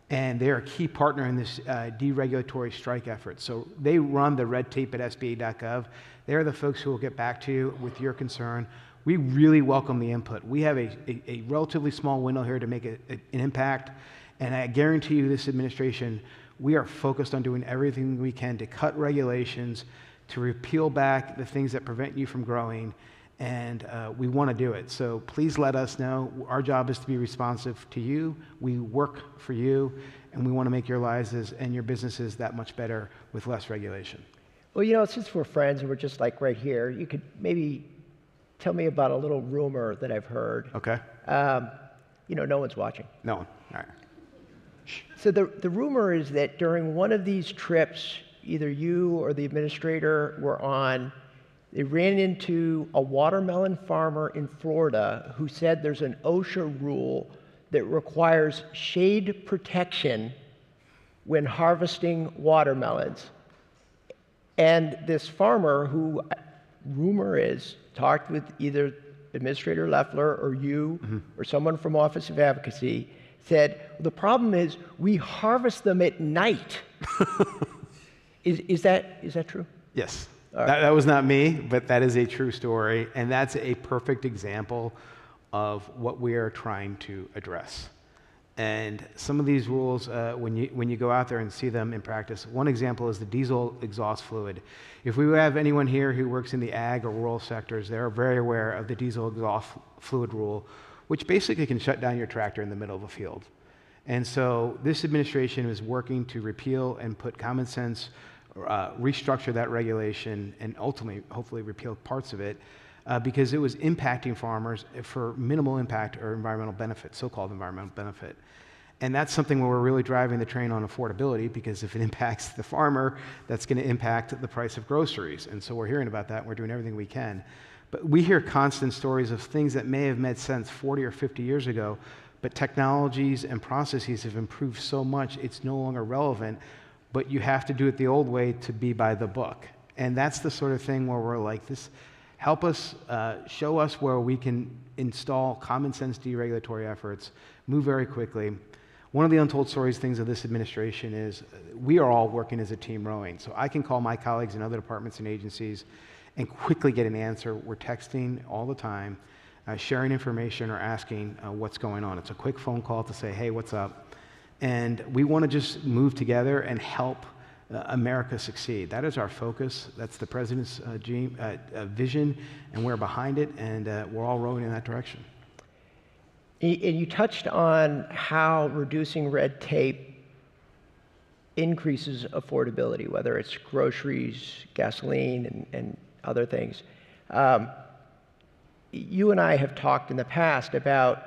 and they're a key partner in this deregulatory strike effort. So they run the red tape at SBA.gov. They're the folks who will get back to you with your concern. We really welcome the input. We have a relatively small window here to make an impact, and I guarantee you this administration, we are focused on doing everything we can to cut regulations, to repeal back the things that prevent you from growing, and we want to do it. So please let us know. Our job is to be responsive to you. We work for you, and we want to make your lives and your businesses that much better with less regulation. Well, you know, since we're friends and we're just like right here, you could maybe tell me about a little rumor that I've heard. Okay. You know, no one's watching. No one. All right. So the rumor is that during one of these trips, either you or the administrator were on, they ran into a watermelon farmer in Florida who said there's an OSHA rule that requires shade protection when harvesting watermelons. And this farmer, who, rumor is, talked with either Administrator Loeffler or you or someone from Office of Advocacy, said, the problem is we harvest them at night. Is that true? Yes. Right. That was not me, but that is a true story, and that's a perfect example of what we are trying to address. And some of these rules, when you go out there and see them in practice, one example is the diesel exhaust fluid. If we have anyone here who works in the ag or rural sectors, they're very aware of the diesel exhaust fluid rule, which basically can shut down your tractor in the middle of a field. And so this administration is working to repeal and put common sense, restructure that regulation, and ultimately, hopefully, repeal parts of it, because it was impacting farmers for minimal impact or environmental benefit, so-called environmental benefit. And that's something where we're really driving the train on affordability, because if it impacts the farmer, that's going to impact the price of groceries. And so we're hearing about that, and we're doing everything we can. But we hear constant stories of things that may have made sense 40 or 50 years ago, but technologies and processes have improved so much, it's no longer relevant, but you have to do it the old way to be by the book. And that's the sort of thing where we're like, this, help us, show us where we can install common sense deregulatory efforts, move very quickly. One of the untold stories things of this administration is we are all working as a team rowing. So I can call my colleagues in other departments and agencies and quickly get an answer. We're texting all the time, sharing information or asking what's going on. It's a quick phone call to say, hey, what's up? And we want to just move together and help America succeed. That is our focus. That's the president's vision, and we're behind it, and we're all rowing in that direction. And you touched on how reducing red tape increases affordability, whether it's groceries, gasoline, and other things. You and I have talked in the past about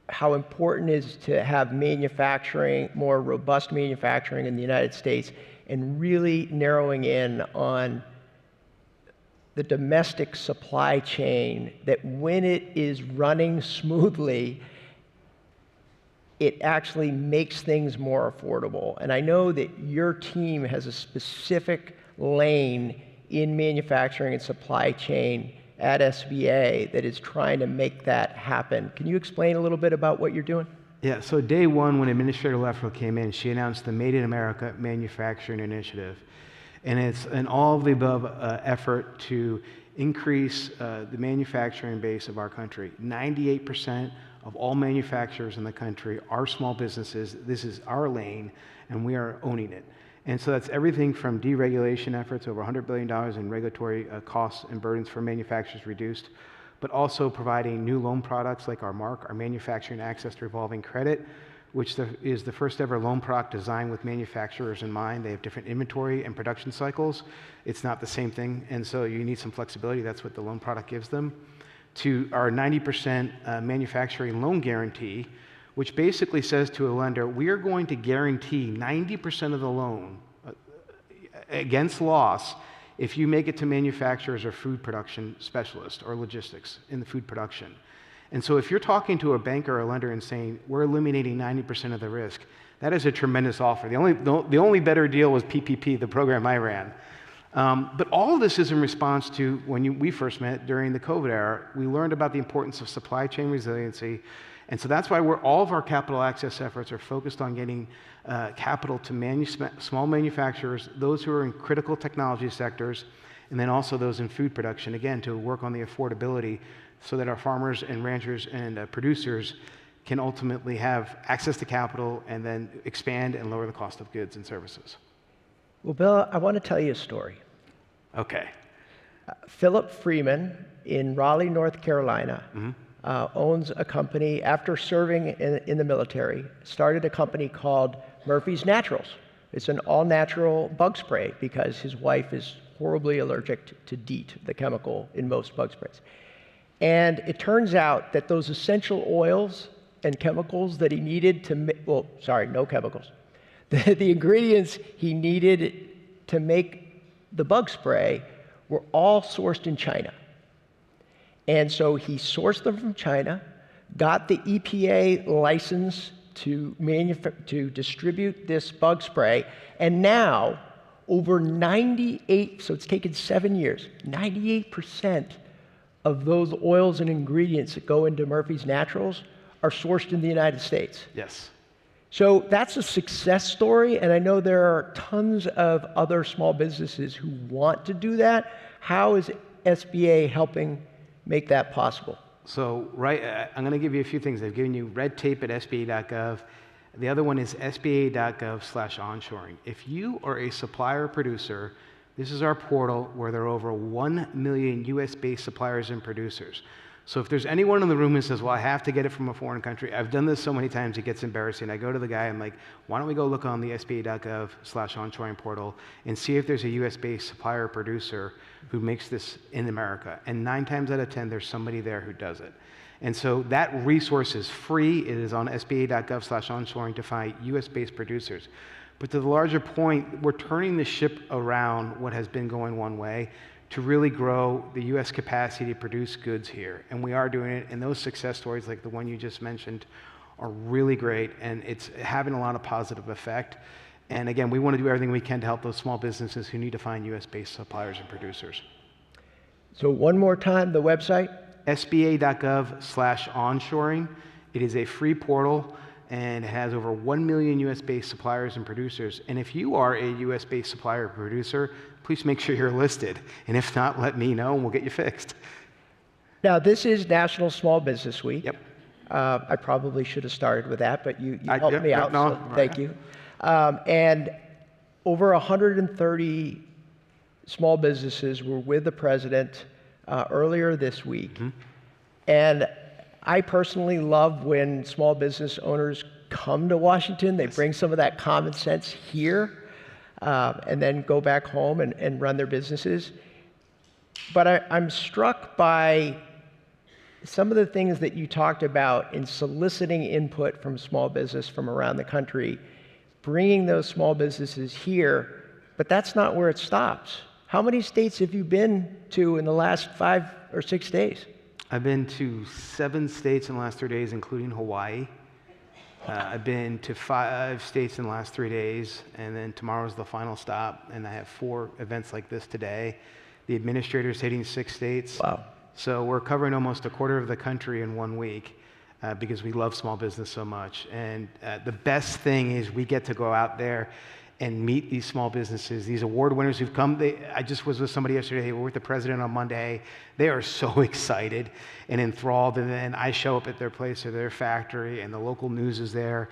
how important it is to have manufacturing, more robust manufacturing in the United States, and really narrowing in on the domestic supply chain, that when it is running smoothly, it actually makes things more affordable. And I know that your team has a specific lane in manufacturing and supply chain at SBA that is trying to make that happen. Can you explain a little bit about what you're doing? Yeah, so day one, when Administrator Loeffler came in, she announced the Made in America Manufacturing Initiative. And it's an all-of-the-above effort to increase the manufacturing base of our country. 98% of all manufacturers in the country are small businesses. This is our lane, and we are owning it. And so that's everything from deregulation efforts, over $100 billion in regulatory costs and burdens for manufacturers reduced, but also providing new loan products like our MARC, our Manufacturing Access to Revolving Credit, which is the first ever loan product designed with manufacturers in mind. They have different inventory and production cycles. It's not the same thing, and so you need some flexibility. That's what the loan product gives them. To our 90% manufacturing loan guarantee, which basically says to a lender, we are going to guarantee 90% of the loan against loss if you make it to manufacturers or food production specialists or logistics in the food production. And so if you're talking to a banker or a lender and saying, we're eliminating 90% of the risk, that is a tremendous offer. The only better deal was PPP, the program I ran. But all of this is in response to when we first met during the COVID era. We learned about the importance of supply chain resiliency. And so that's why all of our capital access efforts are focused on getting capital to small manufacturers, those who are in critical technology sectors, and then also those in food production, again, to work on the affordability so that our farmers and ranchers and producers can ultimately have access to capital and then expand and lower the cost of goods and services. Well, Bill, I want to tell you a story. Okay. Philip Freeman in Raleigh, North Carolina, owns a company, after serving in the military, started a company called Murphy's Naturals. It's an all-natural bug spray because his wife is horribly allergic to DEET, the chemical in most bug sprays. And it turns out that those essential oils and chemicals that he needed to no chemicals. The ingredients he needed to make the bug spray were all sourced in China. And so he sourced them from China, got the EPA license to distribute this bug spray, and now over 98, so it's taken 7 years, 98% of those oils and ingredients that go into Murphy's Naturals are sourced in the United States. Yes. So that's a success story, and I know there are tons of other small businesses who want to do that. How is SBA helping make that possible? So, I'm going to give you a few things. They've given you red tape at SBA.gov. The other one is SBA.gov/onshoring. If you are a supplier or producer, this is our portal where there are over 1 million US-based suppliers and producers. So if there's anyone in the room who says, well, I have to get it from a foreign country, I've done this so many times it gets embarrassing. I go to the guy, I'm like, why don't we go look on the SBA.gov/onshoring portal and see if there's a US-based supplier or producer who makes this in America. And 9 times out of 10, there's somebody there who does it. And so that resource is free. It is on SBA.gov/onshoring to find US-based producers. But to the larger point, we're turning the ship around what has been going one way to really grow the US capacity to produce goods here. And we are doing it, and those success stories like the one you just mentioned are really great, and it's having a lot of positive effect. And again, we want to do everything we can to help those small businesses who need to find US-based suppliers and producers. So one more time, the website? SBA.gov/onshoring. It is a free portal and has over 1 million US-based suppliers and producers. And if you are a US-based supplier or producer, please make sure you're listed. And if not, let me know and we'll get you fixed. Now, this is National Small Business Week. Yep. I probably should have started with that, but you helped me out, no, so thank you. And over 130 small businesses were with the president earlier this week. And I personally love when small business owners come to Washington. They bring some of that common sense here and then go back home and run their businesses. But I'm struck by some of the things that you talked about in soliciting input from small business from around the country, bringing those small businesses here, but that's not where it stops. How many states have you been to in the last 5 or 6 days? I've been to 7 states in the last 3 days, including Hawaii. I've been to 5 states in the last 3 days, and then tomorrow's the final stop, and I have 4 events like this today. The administrator's hitting 6 states. Wow. So we're covering almost a quarter of the country in 1 week because we love small business so much. And the best thing is we get to go out there and meet these small businesses, these award winners who've come. I just was with somebody yesterday. They were with the president on Monday. They are so excited and enthralled. And then I show up at their place or their factory, and the local news is there.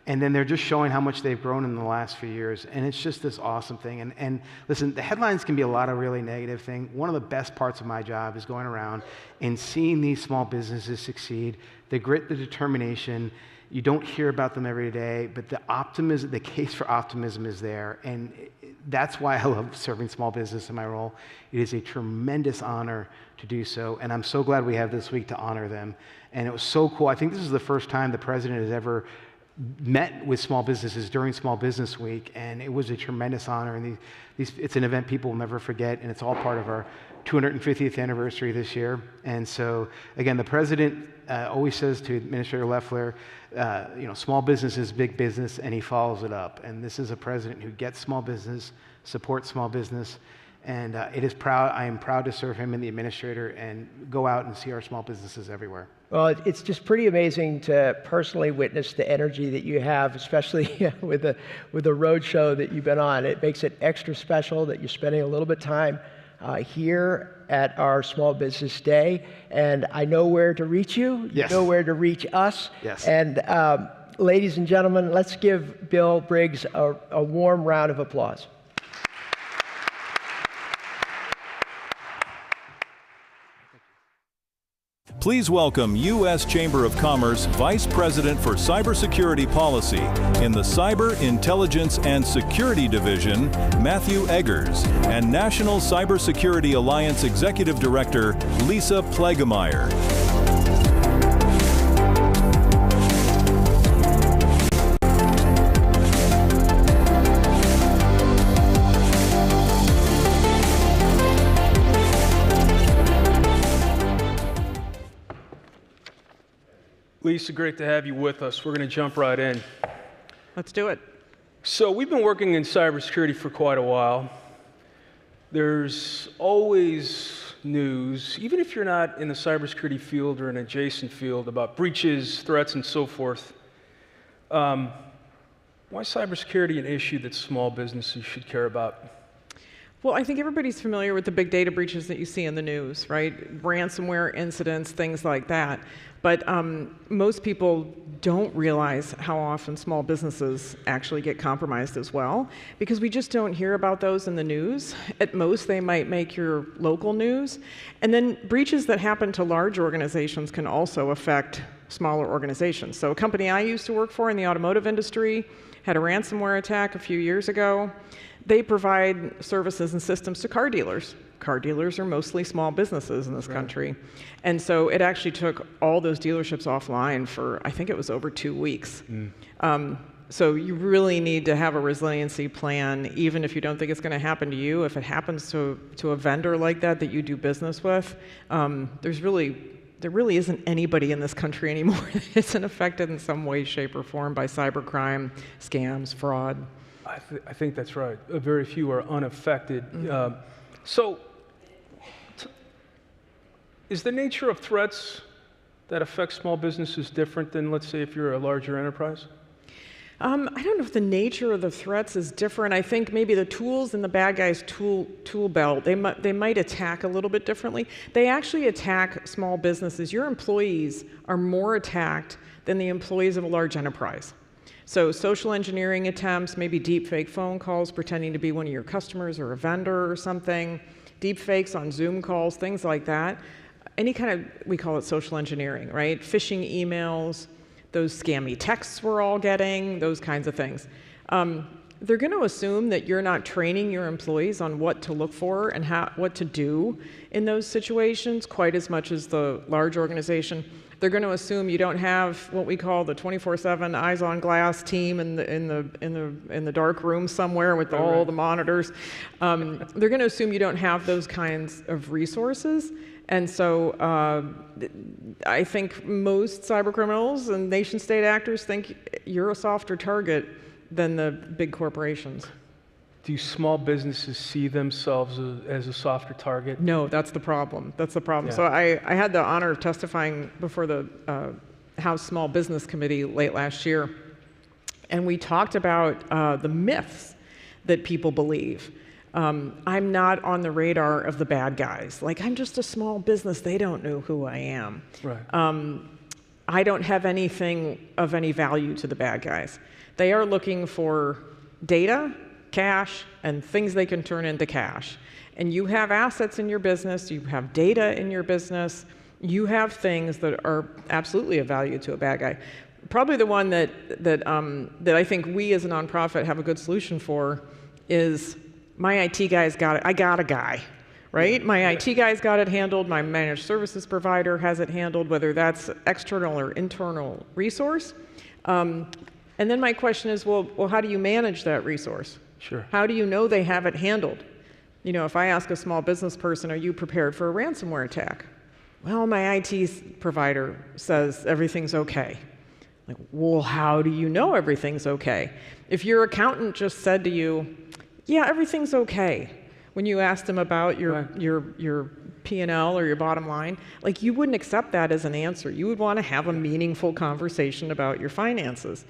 And then they're just showing how much they've grown in the last few years. And it's just this awesome thing. And listen, the headlines can be a lot of really negative things. One of the best parts of my job is going around and seeing these small businesses succeed, the grit, the determination. You don't hear about them every day, but the optimism, the case for optimism is there. And that's why I love serving small business in my role. It is a tremendous honor to do so. And I'm so glad we have this week to honor them. And it was so cool. I think this is the first time the president has ever met with small businesses during Small Business Week, and it was a tremendous honor. And it's an event people will never forget, and it's all part of our 250th anniversary this year. And so, again, the president always says to Administrator Loeffler, small business is big business, and he follows it up. And this is a president who gets small business, supports small business, and I am proud to serve him and the administrator and go out and see our small businesses everywhere. Well, it's just pretty amazing to personally witness the energy that you have, especially with the road show that you've been on. It makes it extra special that you're spending a little bit of time here at our Small Business Day. And I know where to reach you. Yes. You know where to reach us. Yes. And ladies and gentlemen, let's give Bill Briggs a warm round of applause. Please welcome U.S. Chamber of Commerce Vice President for Cybersecurity Policy in the Cyber Intelligence and Security Division, Matthew Eggers, and National Cybersecurity Alliance Executive Director, Lisa Plegemeyer. Lisa, great to have you with us. We're going to jump right in. Let's do it. So we've been working in cybersecurity for quite a while. There's always news, even if you're not in the cybersecurity field or an adjacent field, about breaches, threats, and so forth. Why is cybersecurity an issue that small businesses should care about? Well, I think everybody's familiar with the big data breaches that you see in the news, right? Ransomware incidents, things like that. But most people don't realize how often small businesses actually get compromised as well, because we just don't hear about those in the news. At most, they might make your local news. And then breaches that happen to large organizations can also affect smaller organizations. So a company I used to work for in the automotive industry had a ransomware attack a few years ago. They provide services and systems to car dealers. Car dealers are mostly small businesses in this country. And so it actually took all those dealerships offline for, I think it was over 2 weeks. So you really need to have a resiliency plan, even if you don't think it's going to happen to you. If it happens to a vendor like that you do business with, there really isn't anybody in this country anymore that isn't affected in some way, shape, or form by cybercrime, scams, fraud. I think that's right. Very few are unaffected. So, is the nature of threats that affect small businesses different than, let's say, if you're a larger enterprise? I don't know if the nature of the threats is different. I think maybe the tools in the bad guys' tool belt, they might attack a little bit differently. They actually attack small businesses. Your employees are more attacked than the employees of a large enterprise. So social engineering attempts, maybe deep fake phone calls pretending to be one of your customers or a vendor or something, deep fakes on Zoom calls, things like that. Any kind of, we call it social engineering, right? Phishing emails, those scammy texts we're all getting, those kinds of things. They're going to assume that you're not training your employees on what to look for and what to do in those situations quite as much as the large organization. They're going to assume you don't have what we call the 24/7 eyes on glass team in the dark room somewhere with all the monitors. They're going to assume you don't have those kinds of resources. And so I think most cyber criminals and nation state actors think you're a softer target than the big corporations. Do small businesses see themselves as a softer target? No, that's the problem. That's the problem. Yeah. So I had the honor of testifying before the House Small Business Committee late last year, and we talked about the myths that people believe. I'm not on the radar of the bad guys. Like, I'm just a small business. They don't know who I am. Right. I don't have anything of any value to the bad guys. They are looking for data, cash, and things they can turn into cash. And you have assets in your business, you have data in your business, you have things that are absolutely of value to a bad guy. Probably the one that I think we as a nonprofit have a good solution for is my IT guy's got it. I got a guy, right? My IT guy's got it handled, my managed services provider has it handled, whether that's external or internal resource. And then my question is, well, how do you manage that resource? Sure. How do you know they have it handled? You know, if I ask a small business person, are you prepared for a ransomware attack? Well, my IT provider says everything's okay. Like, well, how do you know everything's okay? If your accountant just said to you, yeah, everything's okay, when you asked them about your P&L or your bottom line, like, you wouldn't accept that as an answer. You would want to have a meaningful conversation about your finances.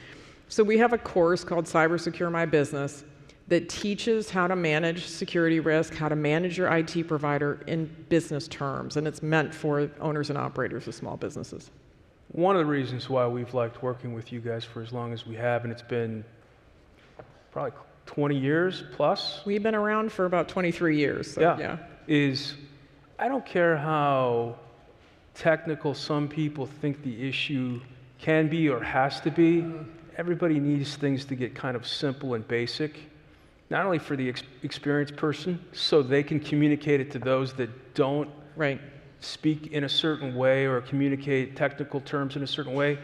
So we have a course called Cybersecure My Business that teaches how to manage security risk, how to manage your IT provider in business terms, and it's meant for owners and operators of small businesses. One of the reasons why we've liked working with you guys for as long as we have, and it's been probably 20 years plus. We've been around for about 23 years. So yeah. Is I don't care how technical some people think the issue can be or has to be. Everybody needs things to get kind of simple and basic. Not only for the experienced person, so they can communicate it to those that don't speak in a certain way or communicate technical terms in a certain way,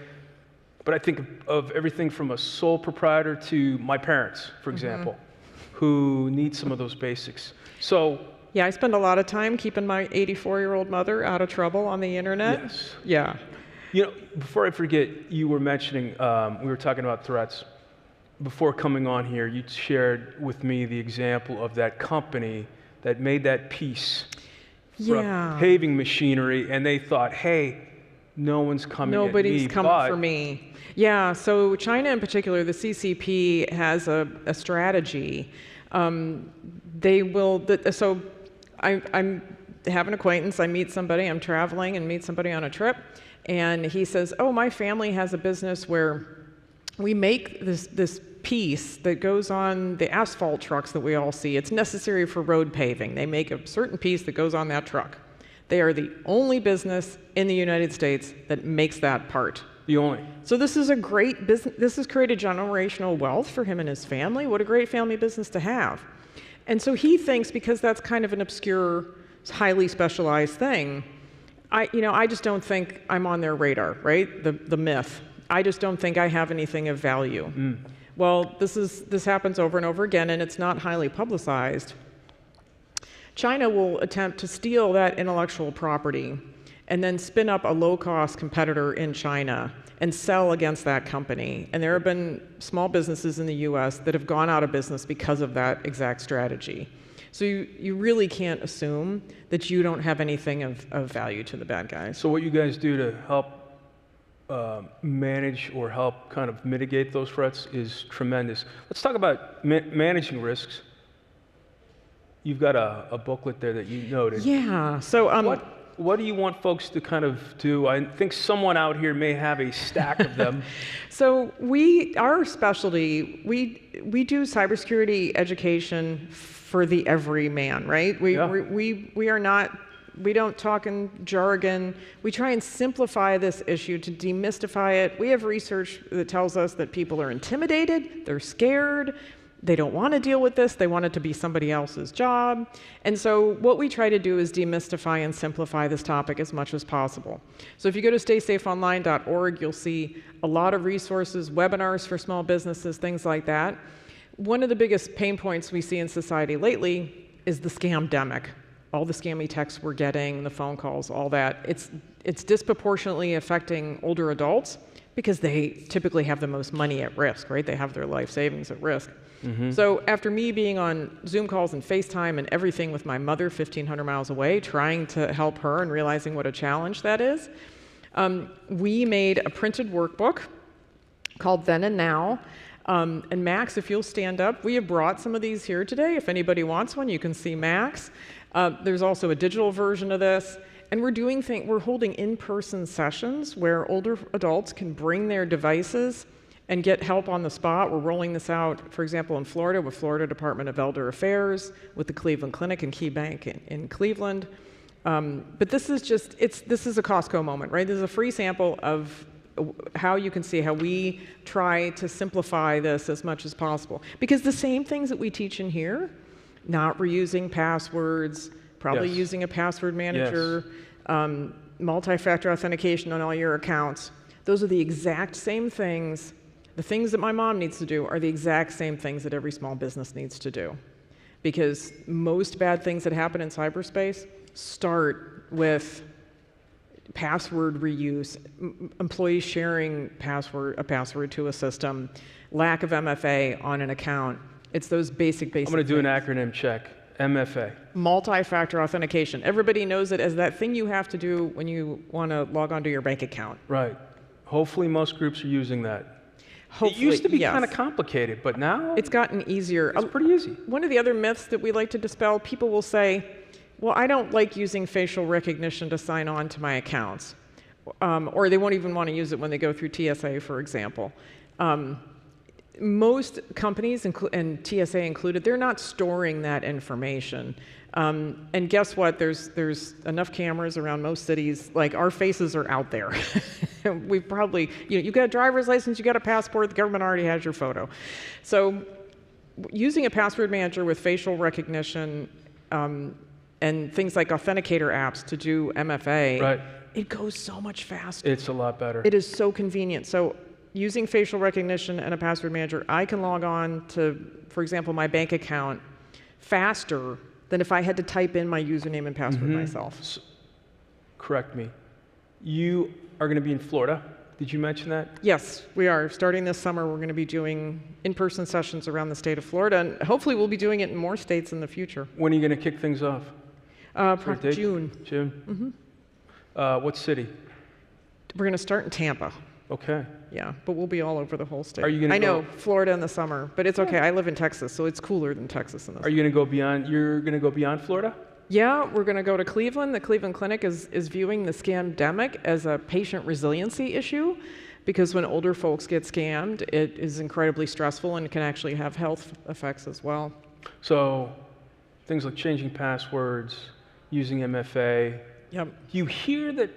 but I think of everything from a sole proprietor to my parents, for example, who need some of those basics. So yeah, I spend a lot of time keeping my 84-year-old mother out of trouble on the internet. Yes. Yeah. You know, before I forget, you were mentioning, we were talking about threats. Before coming on here, you shared with me the example of that company that made that piece for paving machinery, and they thought, hey, no one's coming at me. Nobody's coming for me. Yeah, so China in particular, the CCP has a strategy. They will, so I have an acquaintance, I meet somebody, I'm traveling and meet somebody on a trip, and he says, oh, my family has a business where we make this piece that goes on the asphalt trucks that we all see. It's necessary for road paving. They make a certain piece that goes on that truck. They are the only business in the United States that makes that part. The only. So this is a great business. This has created generational wealth for him and his family. What a great family business to have. And so he thinks, because that's kind of an obscure, highly specialized thing, I just don't think I'm on their radar, right? The myth. I just don't think I have anything of value. Well, this happens over and over again, and it's not highly publicized. China will attempt to steal that intellectual property and then spin up a low-cost competitor in China and sell against that company. And there have been small businesses in the US that have gone out of business because of that exact strategy. So you really can't assume that you don't have anything of value to the bad guys. So what you guys do to help manage or help kind of mitigate those threats is tremendous. Let's talk about managing risks. You've got a booklet there that you noted. Yeah. So what do you want folks to kind of do? I think someone out here may have a stack of them. So our specialty, we do cybersecurity education for the everyman, right? We don't talk in jargon. We try and simplify this issue to demystify it. We have research that tells us that people are intimidated, they're scared, they don't want to deal with this, they want it to be somebody else's job. And so what we try to do is demystify and simplify this topic as much as possible. So if you go to staysafeonline.org, you'll see a lot of resources, webinars for small businesses, things like that. One of the biggest pain points we see in society lately is the scamdemic. All the scammy texts we're getting, the phone calls, all that. It's disproportionately affecting older adults because they typically have the most money at risk, right? They have their life savings at risk. So after me being on Zoom calls and FaceTime and everything with my mother 1,500 miles away, trying to help her and realizing what a challenge that is, we made a printed workbook called Then and Now. And Max, if you'll stand up, we have brought some of these here today. If anybody wants one, you can see Max. There's also a digital version of this. And we're holding in-person sessions where older adults can bring their devices and get help on the spot. We're rolling this out, for example, in Florida with Florida Department of Elder Affairs, with the Cleveland Clinic and Key Bank in Cleveland. But this is a Costco moment, right? This is a free sample of how you can see how we try to simplify this as much as possible. Because the same things that we teach in here, not reusing passwords, probably using a password manager, multi-factor authentication on all your accounts, those are the exact same things the things that my mom needs to do are the exact same things that every small business needs to do. Because most bad things that happen in cyberspace start with password reuse, employees sharing a password to a system, lack of MFA on an account. It's those basic I'm going to do an things. acronym check. MFA. Multi-factor authentication. Everybody knows it as that thing you have to do when you want to log onto your bank account. Right. Hopefully most groups are using that. Hopefully, it used to be yes. kind of complicated, but now It's gotten easier. it's pretty easy. One of the other myths that we like to dispel, people will say, well, I don't like using facial recognition to sign on to my accounts. Or they won't even want to use it when they go through TSA, for example. Most companies, and TSA included, they're not storing that information. And guess what? There's enough cameras around most cities. Like, our faces are out there. We've probably, you've got a driver's license, you got a passport, the government already has your photo. So using a password manager with facial recognition and things like authenticator apps to do MFA, Right. it goes so much faster. It's a lot better. It is so convenient. So using facial recognition and a password manager, I can log on to, for example, my bank account faster than if I had to type in my username and password myself. Correct me. You are going to be in Florida. Did you mention that? Yes, we are. Starting this summer, we're going to be doing in-person sessions around the state of Florida, and hopefully we'll be doing it in more states in the future. When are you going to kick things off? Probably date? June. June? What city? We're going to start in Tampa. Okay. Yeah, but we'll be all over the whole state. Are you gonna I know, go- Florida in the summer, but it's okay. I live in Texas, so it's cooler than Texas in the Are you going to go beyond? You're going to go beyond Florida? Yeah, we're going to go to Cleveland. The Cleveland Clinic is viewing the scamdemic as a patient resiliency issue, because when older folks get scammed, it is incredibly stressful and can actually have health effects as well. So things like changing passwords, using MFA. Yep. Do you hear that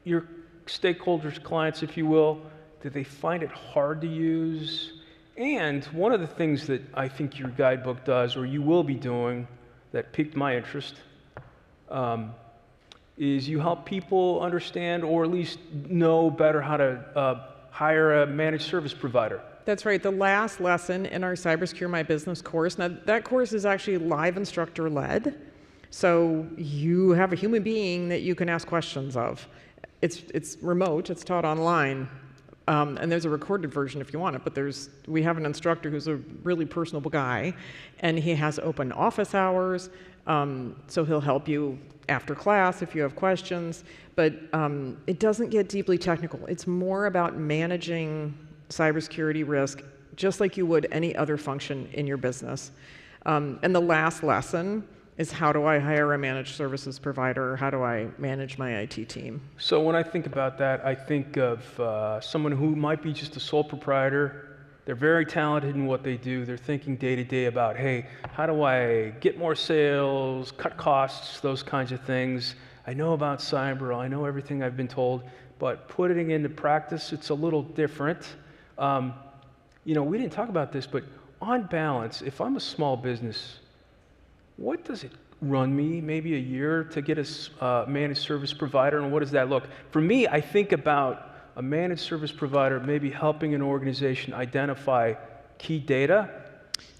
your stakeholders, clients, if you will, that they find it hard to use? And one of the things that I think your guidebook does, or you will be doing, that piqued my interest, is you help people understand, or at least know better how to hire a managed service provider. That's right. The last lesson in our Cybersecure My Business course, now that course is actually live instructor led. So you have a human being that you can ask questions of. It's remote, it's taught online. And there's a recorded version if you want it, but we have an instructor who's a really personable guy, and he has open office hours, so he'll help you after class if you have questions, but it doesn't get deeply technical. It's more about managing cybersecurity risk just like you would any other function in your business. And the last lesson is, how do I hire a managed services provider? How do I manage my IT team? So when I think about that, I think of someone who might be just a sole proprietor. They're very talented in what they do. They're thinking day to day about, hey, how do I get more sales, cut costs, those kinds of things. I know about cyber, I know everything I've been told, but putting it into practice, it's a little different. We didn't talk about this, but on balance, if I'm a small business, what does it run me, maybe a year, to get a managed service provider, and what does that look? For me, I think about a managed service provider maybe helping an organization identify key data,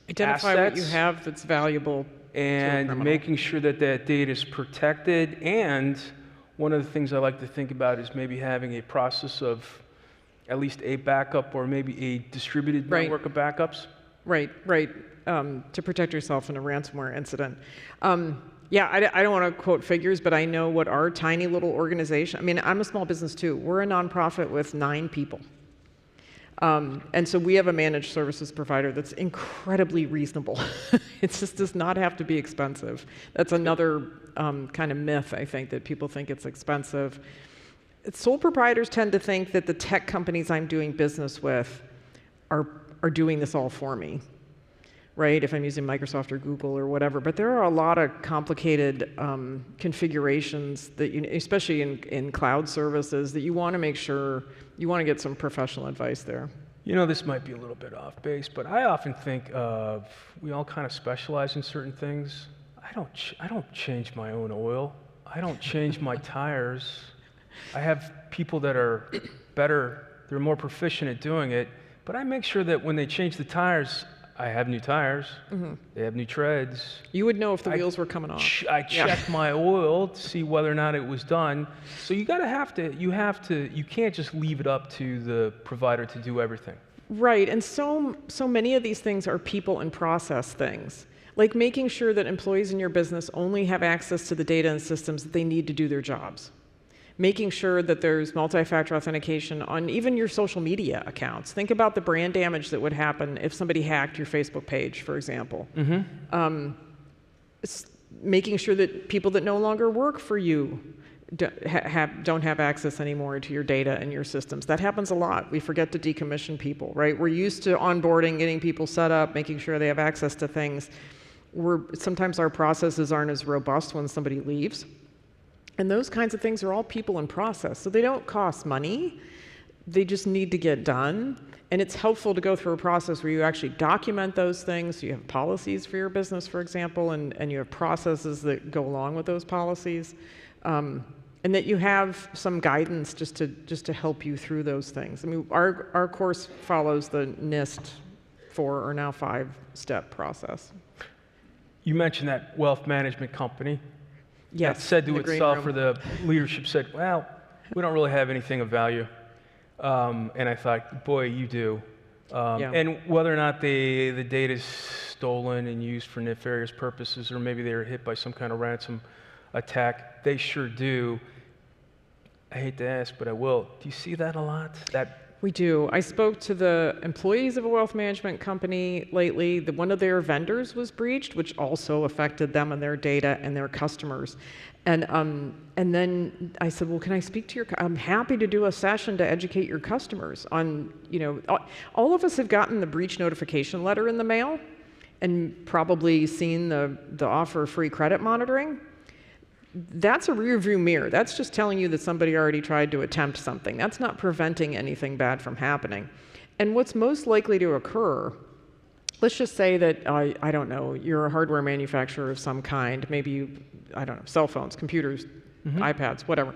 Identify assets, what you have that's valuable to a and criminal. making sure that that data is protected. And one of the things I like to think about is maybe having a process of at least a backup, or maybe a distributed Right. network of backups. Right. To protect yourself in a ransomware incident. I don't want to quote figures, but I know what our tiny little organization, I'm a small business too. We're a nonprofit with 9 people. And so we have a managed services provider that's incredibly reasonable. It just does not have to be expensive. That's another kind of myth, I think, that people think it's expensive. Sole proprietors tend to think that the tech companies I'm doing business with are doing this all for me, right? If I'm using Microsoft or Google or whatever. But there are a lot of complicated configurations that, especially in cloud services, that you want to make sure you want to get some professional advice there. This might be a little bit off base, but I often think of, we all kind of specialize in certain things. I don't change my own oil. I don't change my tires. I have people that are better, they're more proficient at doing it, but I make sure that when they change the tires, I have new tires, they have new treads. You would know if the wheels were coming off. I check my oil to see whether or not it was done. So you can't just leave it up to the provider to do everything. Right, and so many of these things are people and process things. Like making sure that employees in your business only have access to the data and systems that they need to do their jobs. Making sure that there's multi-factor authentication on even your social media accounts. Think about the brand damage that would happen if somebody hacked your Facebook page, for example. Making sure that people that no longer work for you don't have access anymore to your data and your systems. That happens a lot. We forget to decommission people, right? We're used to onboarding, getting people set up, making sure they have access to things. Sometimes our processes aren't as robust when somebody leaves. And those kinds of things are all people and process. So they don't cost money. They just need to get done. And it's helpful to go through a process where you actually document those things. So you have policies for your business, for example, and you have processes that go along with those policies. And that you have some guidance just to help you through those things. I mean, our course follows the NIST 4 or now 5-step process. You mentioned that wealth management company. Yes, that said to itself, room. or the leadership said, well, we don't really have anything of value. And I thought, boy, you do. And whether or not the data is stolen and used for nefarious purposes, or maybe they were hit by some kind of ransom attack, they sure do. I hate to ask, but I will. Do you see that a lot? We do. I spoke to the employees of a wealth management company lately. One of their vendors was breached, which also affected them and their data and their customers. And then I said, well, can I speak to I'm happy to do a session to educate your customers on, all of us have gotten the breach notification letter in the mail and probably seen the offer of free credit monitoring. That's a rear view mirror. That's just telling you that somebody already tried to attempt something. That's not preventing anything bad from happening. And what's most likely to occur, let's just say that, I don't know, you're a hardware manufacturer of some kind, maybe cell phones, computers, iPads, whatever.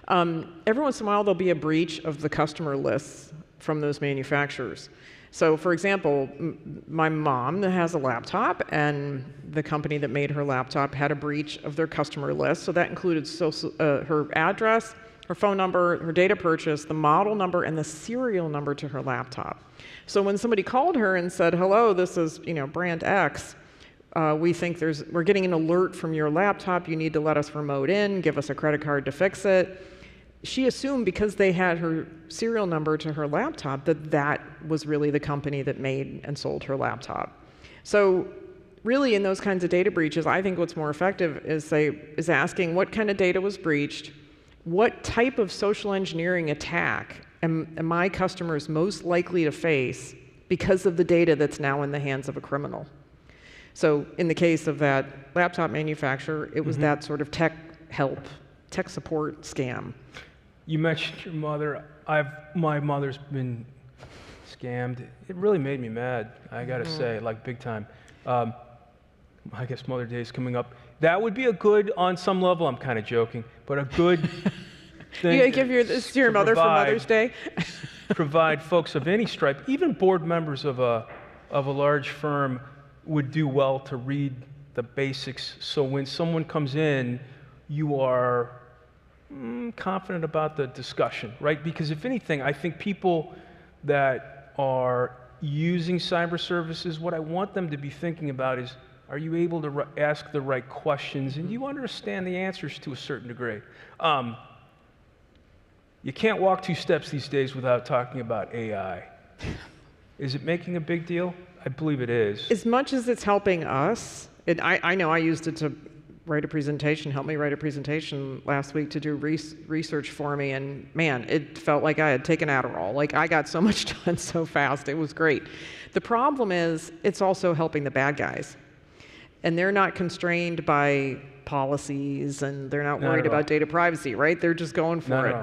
Every once in a while there'll be a breach of the customer lists from those manufacturers. So for example, my mom has a laptop, and the company that made her laptop had a breach of their customer list. So that included her address, her phone number, her date of purchase, the model number, and the serial number to her laptop. So when somebody called her and said, hello, this is brand X, we think we're getting an alert from your laptop, you need to let us remote in, give us a credit card to fix it. She assumed because they had her serial number to her laptop that was really the company that made and sold her laptop. So really in those kinds of data breaches, I think what's more effective is asking what kind of data was breached, what type of social engineering attack am my customers most likely to face because of the data that's now in the hands of a criminal. So in the case of that laptop manufacturer, it was that sort of tech support scam. You mentioned your mother. My mother's been scammed. It really made me mad, I gotta say, like big time. I guess Mother Day is coming up. That would be a good, on some level, I'm kind of joking, but a good thing. You gotta give this to your mother for Mother's Day? Provide folks of any stripe, even board members of a large firm, would do well to read the basics. So when someone comes in, you are confident about the discussion, right? Because if anything, I think people that are using cyber services, what I want them to be thinking about is, are you able to ask the right questions, and do you understand the answers to a certain degree? You can't walk 2 steps these days without talking about AI. Is it making a big deal? I believe it is. As much as it's helping us, I know I used it to write a presentation, helped me write a presentation last week to do research for me, and man, it felt like I had taken Adderall. Like I got so much done so fast, it was great. The problem is, it's also helping the bad guys. And they're not constrained by policies, and they're not worried about data privacy, right? They're just going for it.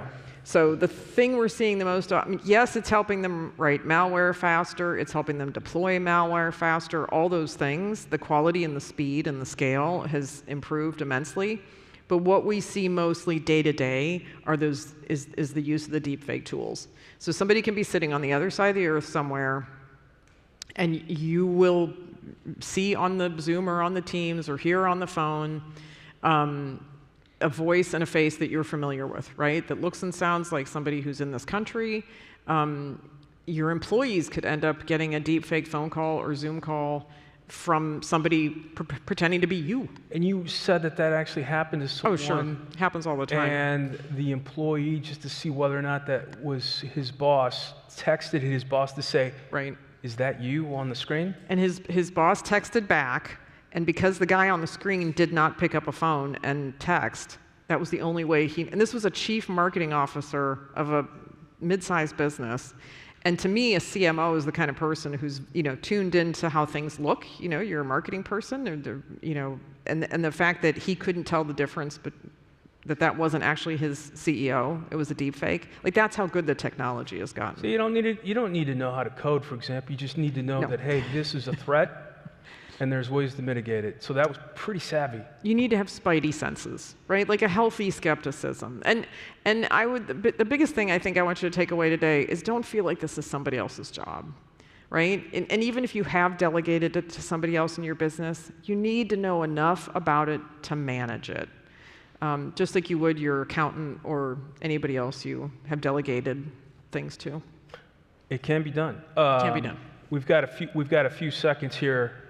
So the thing we're seeing the most, yes, it's helping them write malware faster, it's helping them deploy malware faster, all those things. The quality and the speed and the scale has improved immensely. But what we see mostly day to day are is the use of the deepfake tools. So somebody can be sitting on the other side of the earth somewhere, and you will see on the Zoom or on the Teams or hear on the phone a voice and a face that you're familiar with, right? That looks and sounds like somebody who's in this country. Your employees could end up getting a deepfake phone call or Zoom call from somebody pretending to be you. And you said that actually happened to someone. Oh, sure. Happens all the time. And the employee, just to see whether or not that was his boss, texted his boss to say, right, is that you on the screen? And his boss texted back, and because the guy on the screen did not pick up a phone and text, that was the only way and this was a chief marketing officer of a mid-sized business. And to me, a CMO is the kind of person who's, tuned into how things look. You're a marketing person, and the fact that he couldn't tell the difference, but that wasn't actually his CEO, it was a deep fake. Like, that's how good the technology has gotten. So you don't need to know how to code, for example. You just need to know that, hey, this is a threat, and there's ways to mitigate it. So that was pretty savvy. You need to have spidey senses, right? Like a healthy skepticism. And the biggest thing I think I want you to take away today is don't feel like this is somebody else's job, right? And even if you have delegated it to somebody else in your business, you need to know enough about it to manage it. Just like you would your accountant or anybody else you have delegated things to. It can be done. It can be done. We've got a few seconds here.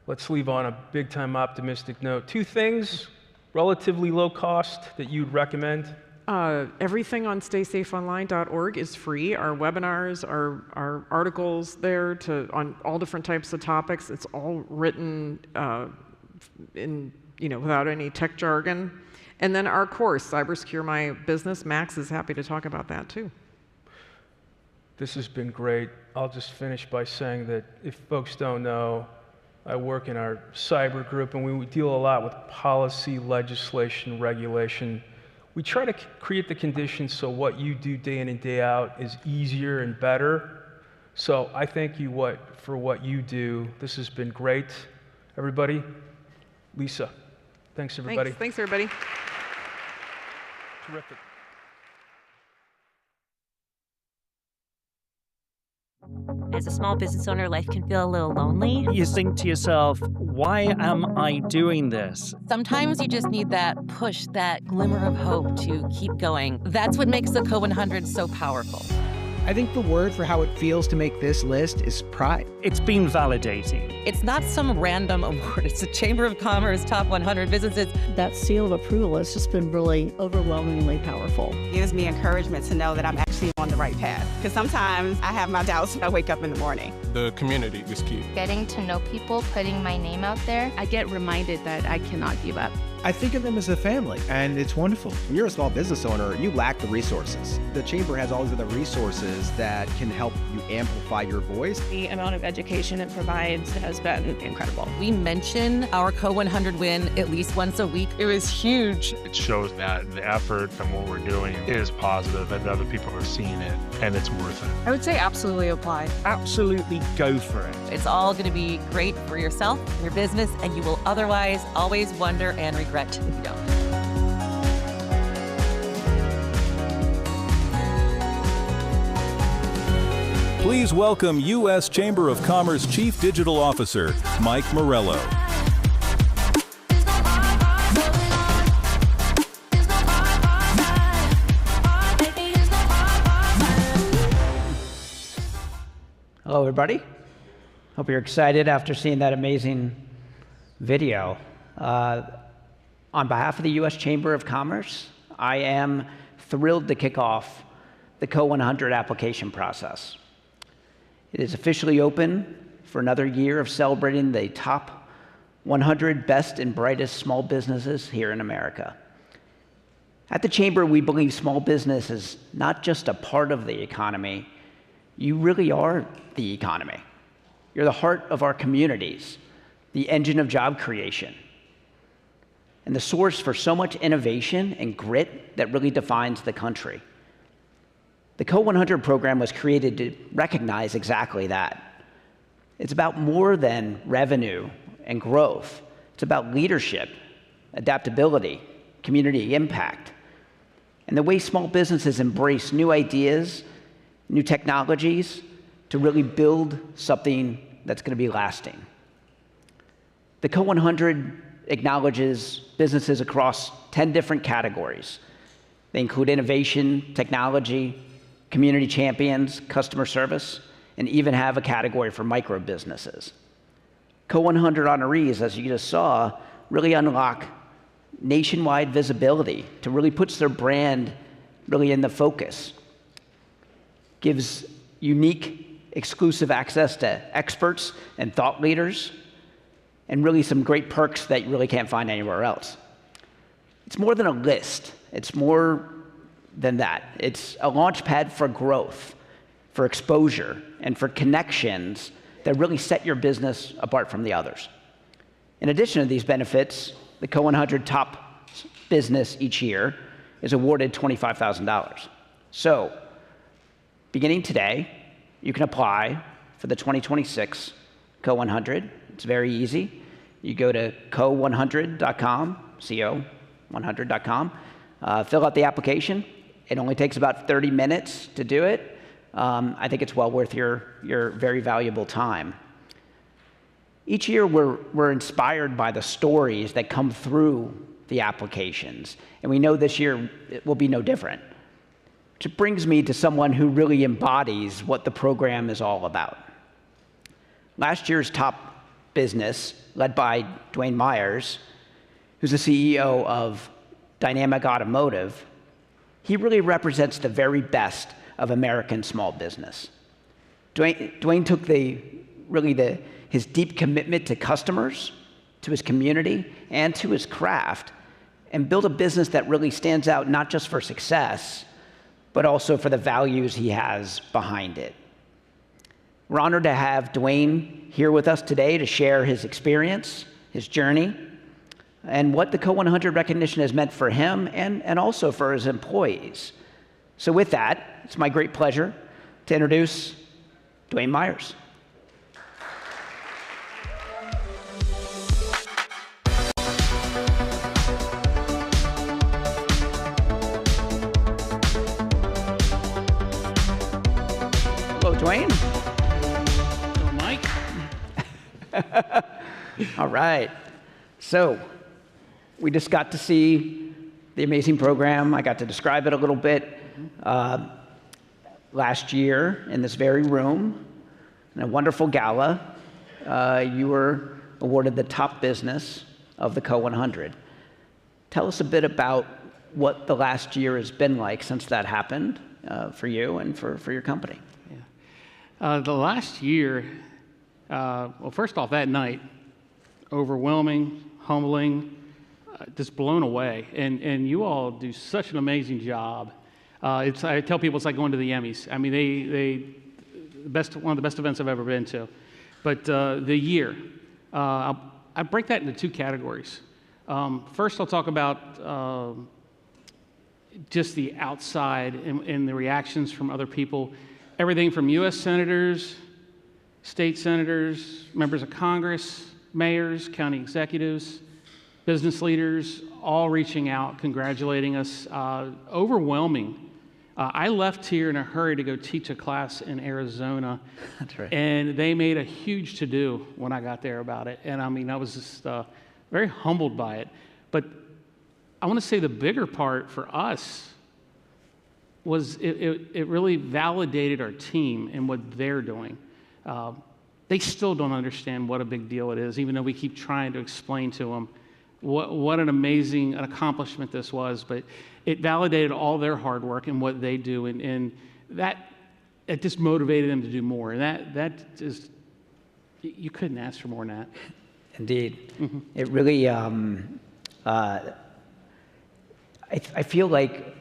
Let's leave on a big-time optimistic note. 2 things, relatively low cost, that you'd recommend? Everything on staysafeonline.org is free. Our webinars, our articles there on all different types of topics. It's all written without any tech jargon. And then our course, Cybersecure My Business, Max is happy to talk about that too. This has been great. I'll just finish by saying that if folks don't know, I work in our cyber group, and we deal a lot with policy, legislation, regulation. We try to create the conditions so what you do day in and day out is easier and better. So I thank you for what you do. This has been great. Everybody, Lisa, thanks everybody. Thanks everybody. Terrific. As a small business owner, life can feel a little lonely. You think to yourself, why am I doing this? Sometimes you just need that push, that glimmer of hope to keep going. That's what makes the Co 100 so powerful. I think the word for how it feels to make this list is pride. It's been validating. It's not some random award. It's the Chamber of Commerce Top 100 Businesses. That seal of approval has just been really overwhelmingly powerful. It gives me encouragement to know that I'm actually on the right path. Because sometimes I have my doubts when I wake up in the morning. The community is key. Getting to know people, putting my name out there, I get reminded that I cannot give up. I think of them as a family, and it's wonderful. When you're a small business owner, you lack the resources. The Chamber has all these other resources that can help you amplify your voice. The amount of education it provides has been incredible. We mention our Co 100 win at least once a week. It was huge. It shows that the effort and what we're doing is positive and other people are seeing it, and it's worth it. I would say absolutely apply. Absolutely go for it. It's all going to be great for yourself, your business, and you will otherwise always wonder and regret if you don't. Please welcome U.S. Chamber of Commerce Chief Digital Officer, Mike Morello. Hello, everybody. Hope you're excited after seeing that amazing video. On behalf of the U.S. Chamber of Commerce, I am thrilled to kick off the Co 100 application process. It is officially open for another year of celebrating the top 100 best and brightest small businesses here in America. At the Chamber, we believe small business is not just a part of the economy. You really are the economy. You're the heart of our communities, the engine of job creation, and the source for so much innovation and grit that really defines the country. The Co 100 program was created to recognize exactly that. It's about more than revenue and growth. It's about leadership, adaptability, community impact. And the way small businesses embrace new ideas, new technologies to really build something that's going to be lasting. The Co 100 acknowledges businesses across 10 different categories. They include innovation, technology, community champions, customer service, and even have a category for micro businesses. Co 100 honorees, as you just saw, really unlock nationwide visibility to really puts their brand really in the focus. Gives unique, exclusive access to experts and thought leaders, and really some great perks that you really can't find anywhere else. It's more than a list. It's more than that. It's a launch pad for growth, for exposure, and for connections that really set your business apart from the others. In addition to these benefits, the Co 100 top business each year is awarded $25,000. So, beginning today, you can apply for the 2026 Co 100. It's very easy. You go to co100.com, co100.com, fill out the application. It only takes about 30 minutes to do it. I think it's well worth your very valuable time. Each year, we're inspired by the stories that come through the applications, and we know this year it will be no different. Which brings me to someone who really embodies what the program is all about. Last year's top business, led by Dwayne Myers, who's the CEO of Dynamic Automotive, he really represents the very best of American small business. Dwayne took his deep commitment to customers, to his community, and to his craft, and built a business that really stands out not just for success, but also for the values he has behind it. We're honored to have Dwayne here with us today to share his experience, his journey, and what the Co 100 recognition has meant for him and also for his employees. So with that, it's my great pleasure to introduce Dwayne Myers. Hello, Dwayne. Mike. All right. So we just got to see the amazing program. I got to describe it a little bit last year in this very room, in a wonderful gala. You were awarded the top business of the Co 100. Tell us a bit about what the last year has been like since that happened for you and for your company. The last year, well, first off, that night, overwhelming, humbling, just blown away. And you all do such an amazing job. I tell people it's like going to the Emmys. I mean, one of the best events I've ever been to. But the year, I break that into two categories. First, I'll talk about just the outside and the reactions from other people. Everything from U.S. senators, state senators, members of Congress, mayors, county executives, business leaders, all reaching out, congratulating us. Overwhelming. I left here in a hurry to go teach a class in Arizona. That's right. And they made a huge to-do when I got there about it. And I mean, I was just very humbled by it. But I want to say the bigger part for us was it really validated our team and what they're doing. They still don't understand what a big deal it is, even though we keep trying to explain to them what an amazing accomplishment this was. But it validated all their hard work and what they do, and that it just motivated them to do more. And that just, you couldn't ask for more than that. Indeed. Mm-hmm. It really, I feel like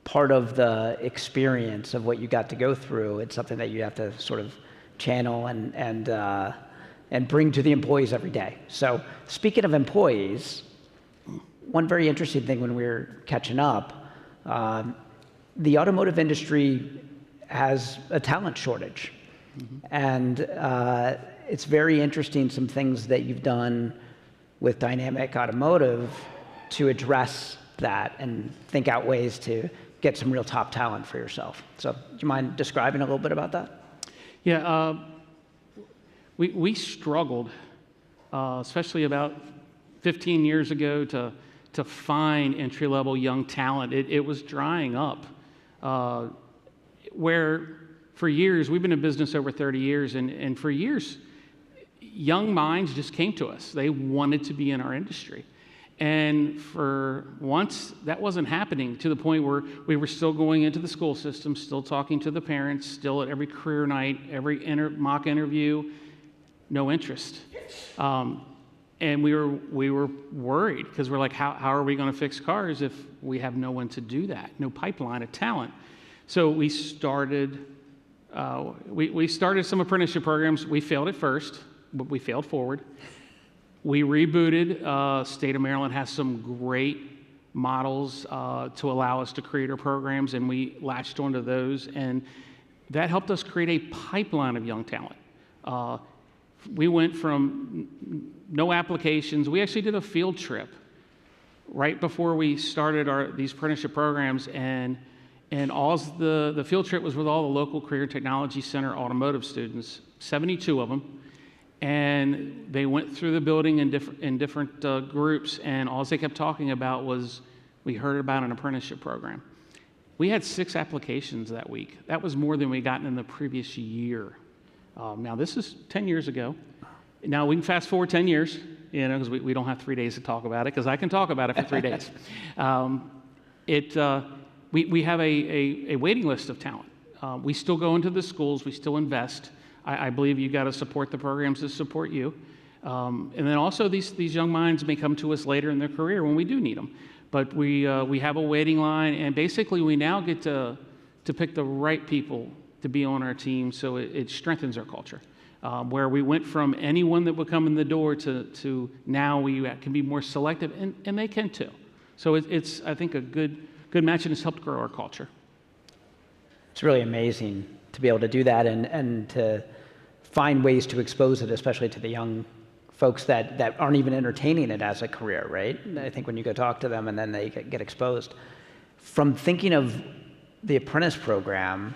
part of the experience of what you got to go through, it's something that you have to sort of channel and bring to the employees every day. So speaking of employees, one very interesting thing when we were catching up, the automotive industry has a talent shortage. Mm-hmm. And it's very interesting, some things that you've done with Dynamic Automotive to address that and think out ways to get some real top talent for yourself. So do you mind describing a little bit about that? Yeah, we struggled, especially about 15 years ago, to find entry-level young talent. It was drying up. Where for years, we've been in business over 30 years, and for years, young minds just came to us. They wanted to be in our industry. And for once, that wasn't happening, to the point where we were still going into the school system, still talking to the parents, still at every career night, every mock interview, no interest. And we were worried, because we're like, how are we going to fix cars if we have no one to do that, no pipeline of talent? So we started some apprenticeship programs. We failed at first, but we failed forward. We rebooted. State of Maryland has some great models to allow us to create our programs, and we latched onto those, and that helped us create a pipeline of young talent. We went from no applications. We actually did a field trip right before we started these apprenticeship programs, and all the field trip was with all the local Career Technology Center automotive students, 72 of them. And they went through the building in different groups, and all they kept talking about was, we heard about an apprenticeship program. We had 6 applications that week. That was more than we gotten in the previous year. Now, this is 10 years ago. Now, we can fast forward 10 years, because we don't have 3 days to talk about it, because I can talk about it for 3 days. We have a waiting list of talent. We still go into the schools. We still invest. I believe you got to support the programs that support you. And then also these young minds may come to us later in their career when we do need them. But we have a waiting line, and basically we now get to pick the right people to be on our team, so it strengthens our culture. Where we went from anyone that would come in the door to now we can be more selective, and they can too. So it's I think, a good match, and it's helped grow our culture. It's really amazing to be able to do that and to find ways to expose it, especially to the young folks that aren't even entertaining it as a career, right? I think when you go talk to them and then they get exposed. From thinking of the apprentice program,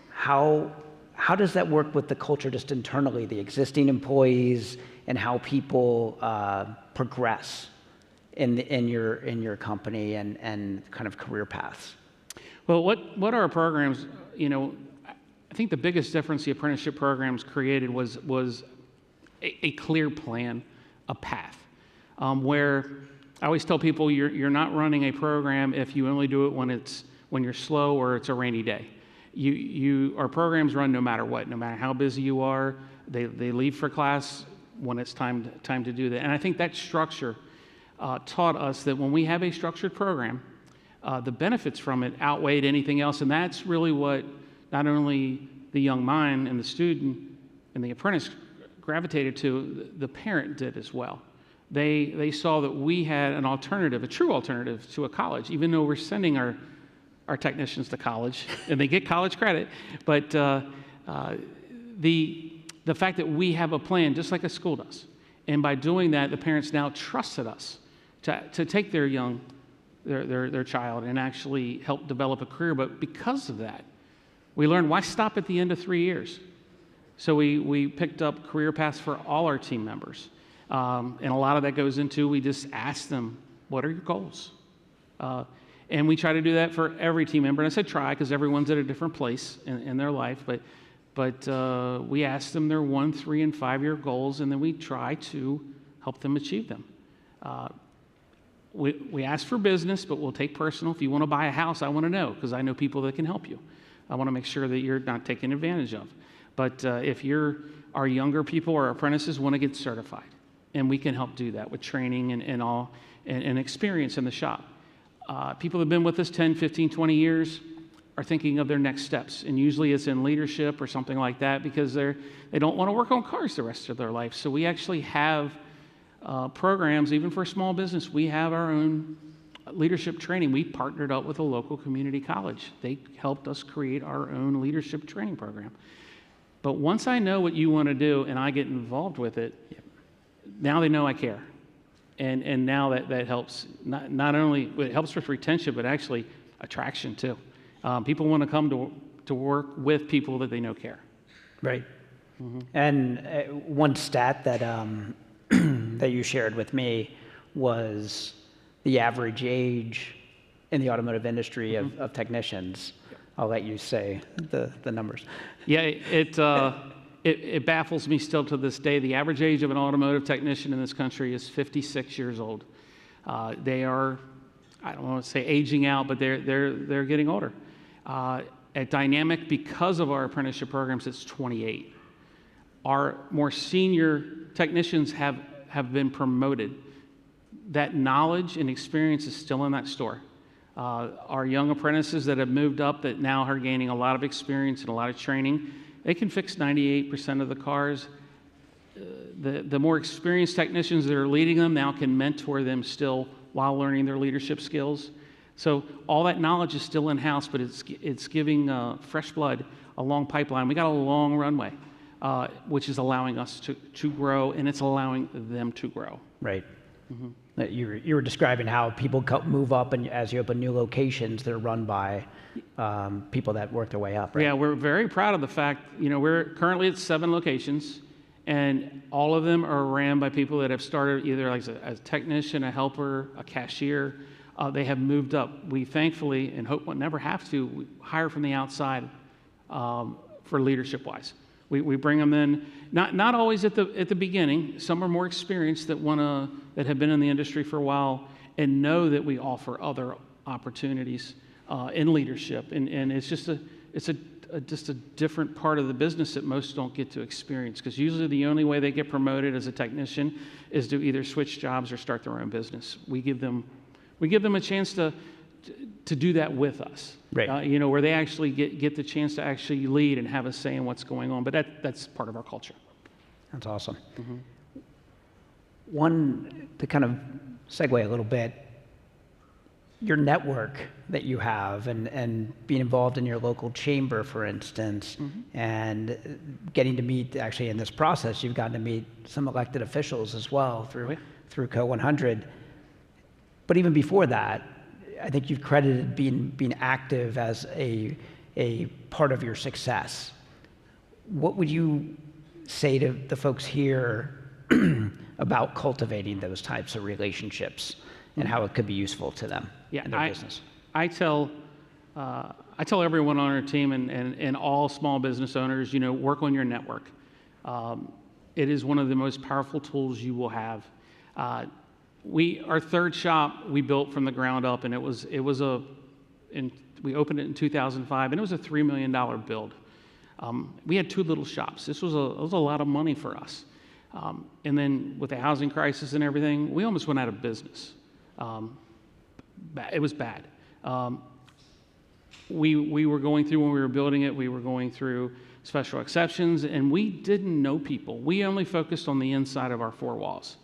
how does that work with the culture just internally, the existing employees, and how people progress in your company and kind of career paths? Well, what our programs, I think the biggest difference the apprenticeship programs created was a clear plan, a path, where I always tell people you're not running a program if you only do it when you're slow or it's a rainy day. Our programs run no matter what, no matter how busy you are. They leave for class when it's time to do that. And I think that structure taught us that when we have a structured program, the benefits from it outweighed anything else, and that's really what not only the young mind and the student and the apprentice gravitated to, the parent did as well. They saw that we had an alternative, a true alternative to a college, even though we're sending our technicians to college, and they get college credit, but the fact that we have a plan, just like a school does, and by doing that, the parents now trusted us to take their child and actually help develop a career. But because of that, we learned, why stop at the end of 3 years? So we picked up career paths for all our team members. And a lot of that goes into, we just ask them, what are your goals? And we try to do that for every team member. And I said try, because everyone's at a different place in their life. But we ask them their 1, 3, and 5-year goals, and then we try to help them achieve them. We ask for business, but we'll take personal. If you want to buy a house, I want to know, because I know people that can help you. I want to make sure that you're not taken advantage of. But if our younger people or apprentices want to get certified, and we can help do that with training and all, and experience in the shop. People that have been with us 10, 15, 20 years are thinking of their next steps, and usually it's in leadership or something like that, because they don't want to work on cars the rest of their life. So we actually have programs, even for small business. We have our own leadership training. We partnered up with a local community college. They helped us create our own leadership training program. But once I know what you want to do and I get involved with it, now they know I care. And now that helps, not only, it helps with retention, but actually attraction too. People want to come to work with people that they know care. Right. And one stat that, that you shared with me was the average age in the automotive industry of technicians. I'll let you say the numbers. Yeah, it baffles me still to this day. The average age of an automotive technician in this country is 56 years old. They are, I don't want to say aging out, but they're getting older. At Dynamic, because of our apprenticeship programs, it's 28. Our more senior technicians have been promoted. That knowledge and experience is still in that store. Our young apprentices that have moved up that now are gaining a lot of experience and a lot of training, they can fix 98% of the cars. The more experienced technicians that are leading them now can mentor them still while learning their leadership skills. So all that knowledge is still in-house, but it's giving fresh blood a long pipeline. We got a long runway, which is allowing us to grow, and it's allowing them to grow. Right. You were describing how people move up, and as you open new locations, they're run by people that work their way up. Right? Yeah, we're very proud of the fact, we're currently at 7 locations, and all of them are ran by people that have started either as a technician, a helper, a cashier. They have moved up. We thankfully, and hope we'll never have to, hire from the outside for leadership-wise. We bring them in, not always at the beginning. Some are more experienced that have been in the industry for a while and know that we offer other opportunities in leadership. And it's just a different part of the business that most don't get to experience, because usually the only way they get promoted as a technician is to either switch jobs or start their own business. We give them a chance to do that with us, right? Where they actually get the chance to actually lead and have a say in what's going on. But that's part of our culture. That's awesome. One, to kind of segue a little bit, your network that you have and being involved in your local chamber, for instance, and getting to meet, actually in this process, you've gotten to meet some elected officials as well through Co 100. But even before that, I think you've credited being active as a part of your success. What would you say to the folks here about cultivating those types of relationships and how it could be useful to them in their business? I tell everyone on our team and all small business owners, work on your network. It is one of the most powerful tools you will have. Our third shop we built from the ground up, and we opened it in 2005, and it was a $3 million build. We had 2 little shops. This was a lot of money for us. And then with the housing crisis and everything, we almost went out of business. It was bad. We were going through, when we were building it, we were going through special exceptions, and we didn't know people. We only focused on the inside of our 4 walls.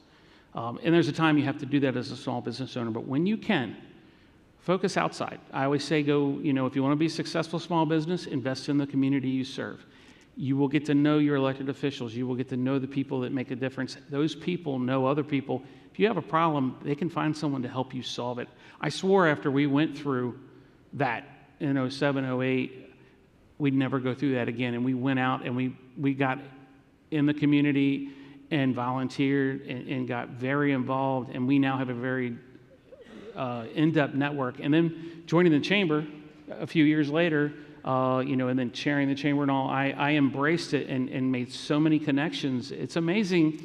And there's a time you have to do that as a small business owner, but when you can, focus outside. I always say if you want to be a successful small business, invest in the community you serve. You will get to know your elected officials. You will get to know the people that make a difference. Those people know other people. If you have a problem, they can find someone to help you solve it. I swore after we went through that in 07, 08, we'd never go through that again. And we went out and we got in the community and volunteered and got very involved, and we now have a very in-depth network. And then joining the chamber a few years later, and then chairing the chamber and all, I embraced it and made so many connections. It's amazing.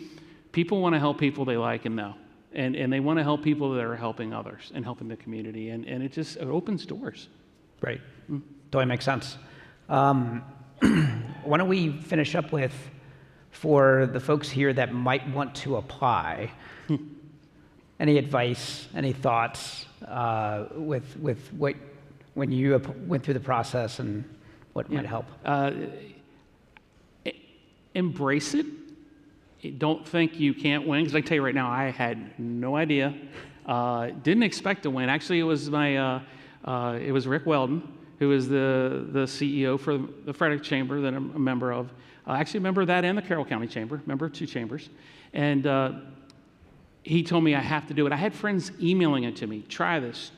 People want to help people they like and know, and they want to help people that are helping others and helping the community, and it opens doors. Right. Totally makes sense. Why don't we finish up with, for the folks here that might want to apply, any advice, any thoughts with what, when you went through the process, and what might help? Embrace it. Don't think you can't win, because I tell you right now, I had no idea. Didn't expect to win. Actually, it was it was Rick Weldon, who is the CEO for the Frederick Chamber that I'm a member of. Actually, a member of that and the Carroll County Chamber, member of 2 chambers. And he told me I have to do it. I had friends emailing it to me, try this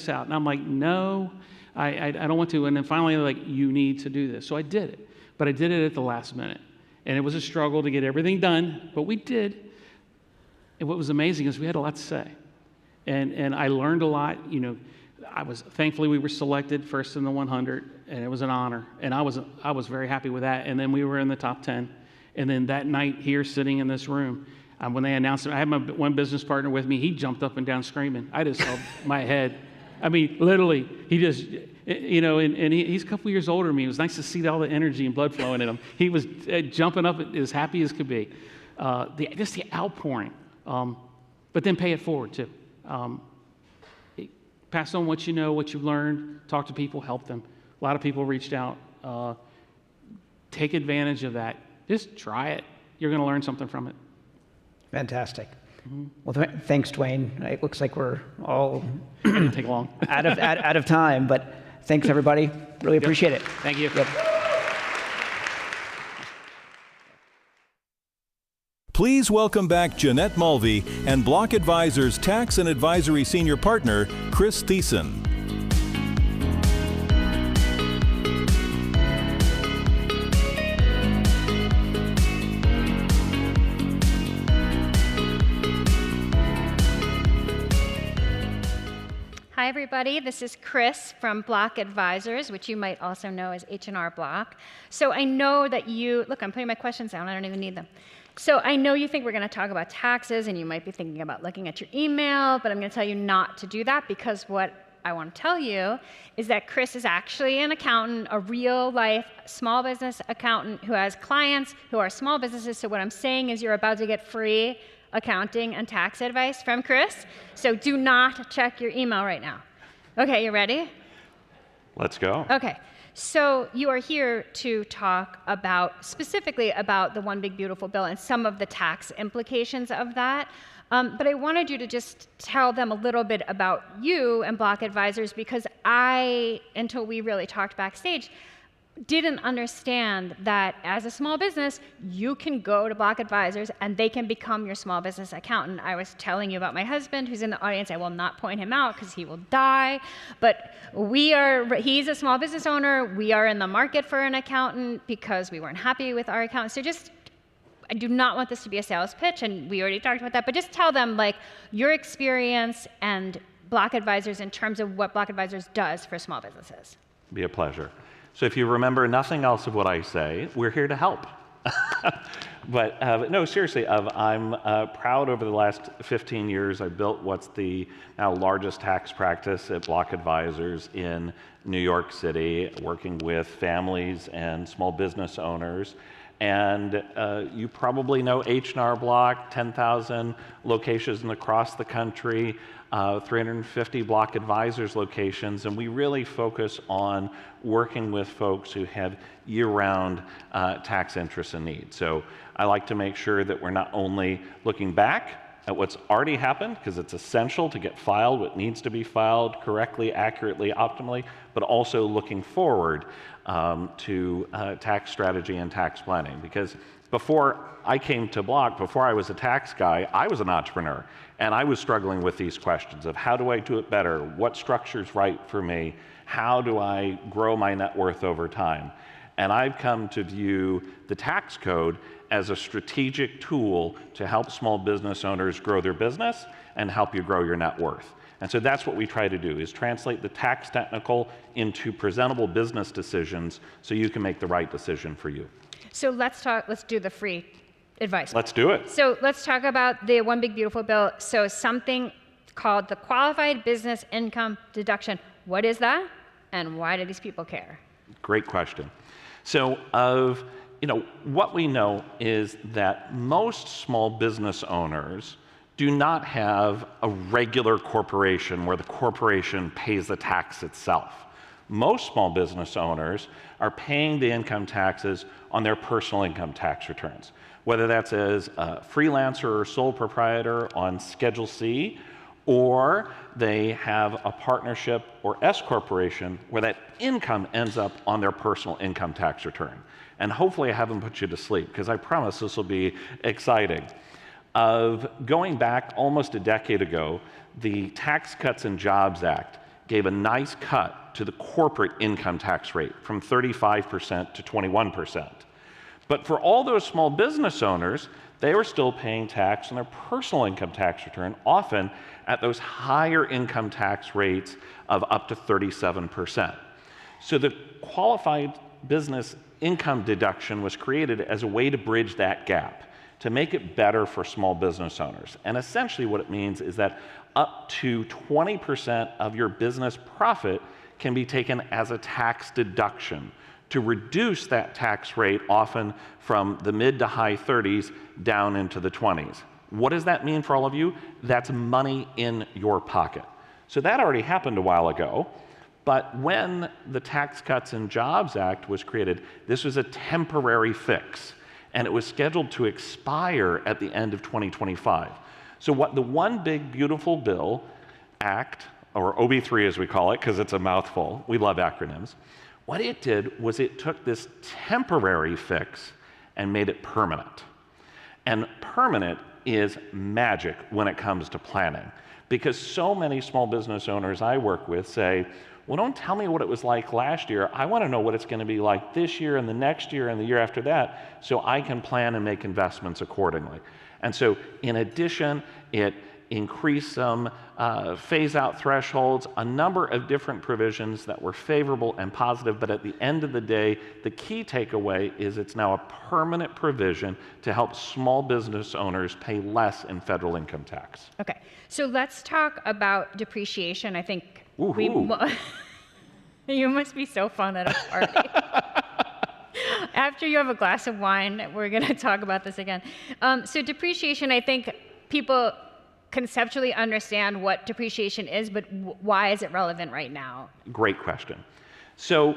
out. And I'm like, no, I don't want to. And then finally, they're like, you need to do this. So I did it, but I did it at the last minute. And it was a struggle to get everything done, but we did. And what was amazing is we had a lot to say. And I learned a lot. Thankfully we were selected first in the 100, and it was an honor. And I was very happy with that. And then we were in the top 10. And then that night here, sitting in this room, when they announced it, I had my one business partner with me. He jumped up and down screaming. I just held my head. I mean, literally, he just, and he's a couple years older than me. It was nice to see all the energy and blood flowing in him. He was jumping up as happy as could be. Just the outpouring. But then pay it forward, too. Pass on what you know, what you've learned, talk to people, help them. A lot of people reached out. Take advantage of that. Just try it. You're going to learn something from it. Fantastic. Well, thanks, Dwayne. It looks like we're all didn't take long. out of time, but thanks, everybody. Really appreciate it. Thank you. Yep. Please welcome back Jeanette Mulvey and Block Advisors Tax and Advisory Senior Partner, Chris Thiessen. Hi, everybody. This is Chris from Block Advisors, which you might also know as H&R Block. So I know that look, I'm putting my questions down. I don't even need them. So I know you think we're going to talk about taxes, and you might be thinking about looking at your email, but I'm going to tell you not to do that, because what I want to tell you is that Chris is actually an accountant, a real-life small business accountant who has clients who are small businesses. So what I'm saying is you're about to get free accounting and tax advice from Chris. So do not check your email right now. Okay, you ready? Let's go. Okay. So you are here to talk specifically about the One Big Beautiful Bill and some of the tax implications of that. But I wanted you to just tell them a little bit about you and Block Advisors, because until we really talked backstage, didn't understand that as a small business, you can go to Block Advisors and they can become your small business accountant. I was telling you about my husband who's in the audience. I will not point him out because he will die. But he's a small business owner. We are in the market for an accountant because we weren't happy with our accountant. So I do not want this to be a sales pitch, and we already talked about that, but just tell them your experience and Block Advisors in terms of what Block Advisors does for small businesses. Be a pleasure. So if you remember nothing else of what I say, we're here to help. But no, seriously, I'm proud over the last 15 years. I built what's the now largest tax practice at Block Advisors in New York City, working with families and small business owners. And you probably know H&R Block, 10,000 locations across the country, 350 Block Advisors locations, and we really focus on working with folks who have year-round tax interests and needs. So I like to make sure that we're not only looking back at what's already happened, because it's essential to get filed what needs to be filed correctly, accurately, optimally, but also looking forward to tax strategy and tax planning. Because before I came to Block, before I was a tax guy, I was an entrepreneur. And I was struggling with these questions of how do I do it better? What structure's right for me? How do I grow my net worth over time? And I've come to view the tax code as a strategic tool to help small business owners grow their business and help you grow your net worth. And so that's what we try to do, is translate the tax technical into presentable business decisions so you can make the right decision for you. So let's do the free advice. Let's do it. So let's talk about the One Big Beautiful Bill. So something called the Qualified Business Income Deduction. What is that, and why do these people care? Great question. So what we know is that most small business owners do not have a regular corporation where the corporation pays the tax itself. Most small business owners are paying the income taxes on their personal income tax returns, whether that's as a freelancer or sole proprietor on Schedule C, or they have a partnership or S corporation where that income ends up on their personal income tax return. And hopefully I haven't put you to sleep, because I promise this will be exciting. of going back almost a decade ago, the Tax Cuts and Jobs Act gave a nice cut to the corporate income tax rate from 35% to 21%. But for all those small business owners, they were still paying tax on their personal income tax return, often at those higher income tax rates of up to 37%. So the qualified business income deduction was created as a way to bridge that gap, to make it better for small business owners. And essentially what it means is that up to 20% of your business profit can be taken as a tax deduction to reduce that tax rate, often from the mid to high 30s down into the 20s. What does that mean for all of you? That's money in your pocket. So that already happened a while ago, but when the Tax Cuts and Jobs Act was created, this was a temporary fix, and it was scheduled to expire at the end of 2025. So what the One Big Beautiful Bill Act, or OB3 as we call it, because it's a mouthful, we love acronyms, what it did was it took this temporary fix and made it permanent. And permanent is magic when it comes to planning, because so many small business owners I work with say, well, don't tell me what it was like last year. I want to know what it's going to be like this year and the next year and the year after that, so I can plan and make investments accordingly. And so in addition, it increased some phase-out thresholds, a number of different provisions that were favorable and positive, but at the end of the day, the key takeaway is it's now a permanent provision to help small business owners pay less in federal income tax. Okay, so let's talk about depreciation. I think you must be so fun at a party. After you have a glass of wine, we're going to talk about this again. So depreciation, I think people conceptually understand what depreciation is, but why is it relevant right now? Great question. So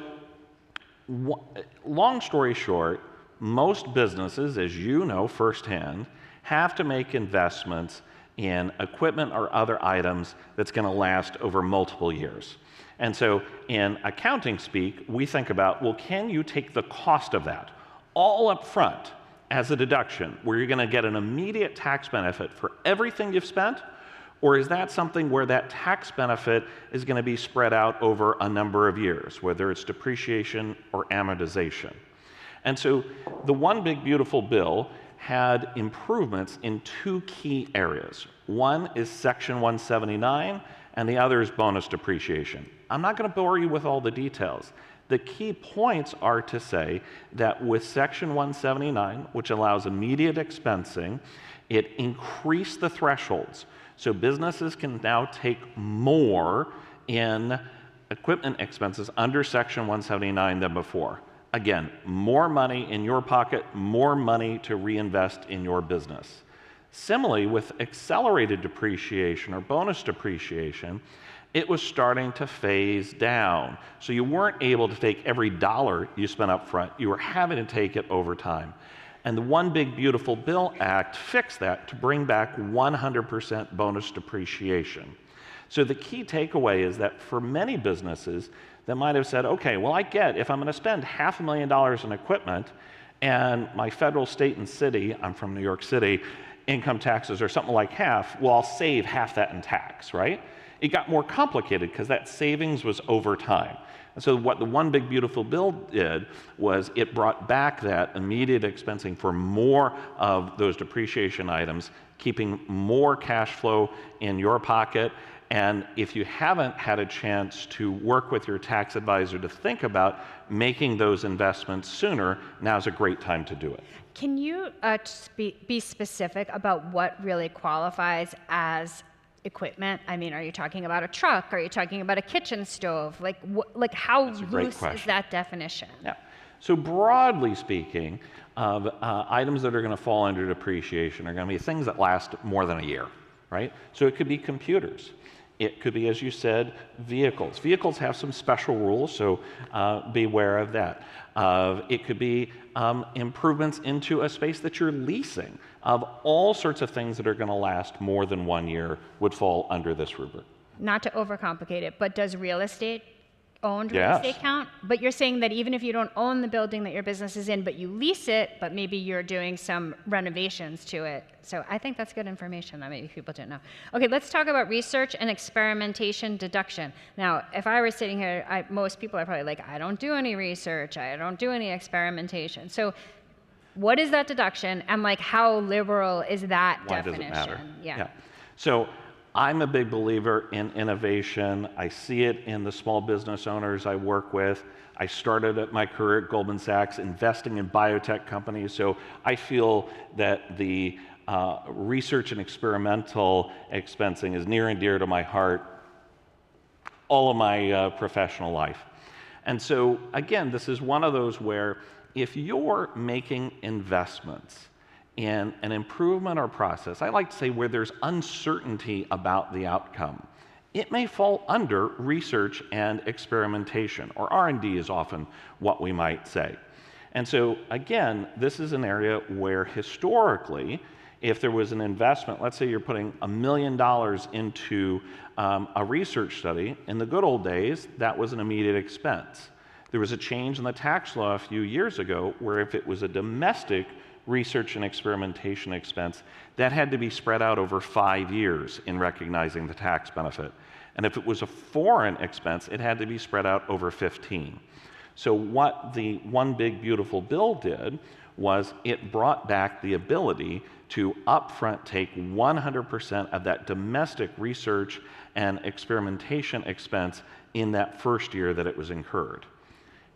long story short, most businesses, as you know firsthand, have to make investments in equipment or other items that's going to last over multiple years. And so in accounting speak, we think about, well, can you take the cost of that all up front as a deduction, where you're going to get an immediate tax benefit for everything you've spent? Or is that something where that tax benefit is going to be spread out over a number of years, whether it's depreciation or amortization? And so the One Big Beautiful Bill had improvements in two key areas. One is Section 179, and the other is bonus depreciation. I'm not going to bore you with all the details. The key points are to say that with Section 179, which allows immediate expensing, it increased the thresholds. So businesses can now take more in equipment expenses under Section 179 than before. Again, more money in your pocket, more money to reinvest in your business. Similarly, with accelerated depreciation or bonus depreciation, it was starting to phase down. So you weren't able to take every dollar you spent up front, you were having to take it over time. And the One Big Beautiful Bill Act fixed that to bring back 100% bonus depreciation. So the key takeaway is that for many businesses that might have said, okay, well, I get if I'm going to spend $500,000 in equipment and my federal, state, and city, I'm from New York City, income taxes are something like half, well, I'll save half that in tax, right? It got more complicated because that savings was over time. And so what the One Big Beautiful Bill did was it brought back that immediate expensing for more of those depreciation items, keeping more cash flow in your pocket. And if you haven't had a chance to work with your tax advisor to think about making those investments sooner, now's a great time to do it. Can you be specific about what really qualifies as equipment? I mean, are you talking about a truck? Are you talking about a kitchen stove? Like how loose is that definition? Yeah. So broadly speaking, items that are going to fall under depreciation are going to be things that last more than a year, right? So it could be computers. It could be, as you said, vehicles. Vehicles have some special rules, so be aware of that. It could be improvements into a space that you're leasing. All sorts of things that are going to last more than 1 year would fall under this rubric. Not to overcomplicate it, but does real estate owned real estate count, but you're saying that even if you don't own the building that your business is in, but you lease it, but maybe you're doing some renovations to it. So I think that's good information that maybe people didn't know. Okay, let's talk about research and experimentation deduction. Now, if I were sitting here, most people are probably like, I don't do any research, I don't do any experimentation. So what is that deduction, and like how liberal is that definition? Why does it matter? Yeah. So I'm a big believer in innovation. I see it in the small business owners I work with. I started my career at Goldman Sachs investing in biotech companies, so I feel that the research and experimental expensing is near and dear to my heart all of my professional life. And so, again, this is one of those where if you're making investments in an improvement or process, I like to say where there's uncertainty about the outcome, it may fall under research and experimentation, or R&D is often what we might say. And so, again, this is an area where historically, if there was an investment, let's say you're putting $1 million into a research study, in the good old days, that was an immediate expense. There was a change in the tax law a few years ago where if it was a domestic research and experimentation expense, that had to be spread out over 5 years in recognizing the tax benefit. And if it was a foreign expense, it had to be spread out over 15. So what the One Big Beautiful Bill did was it brought back the ability to upfront take 100% of that domestic research and experimentation expense in that first year that it was incurred.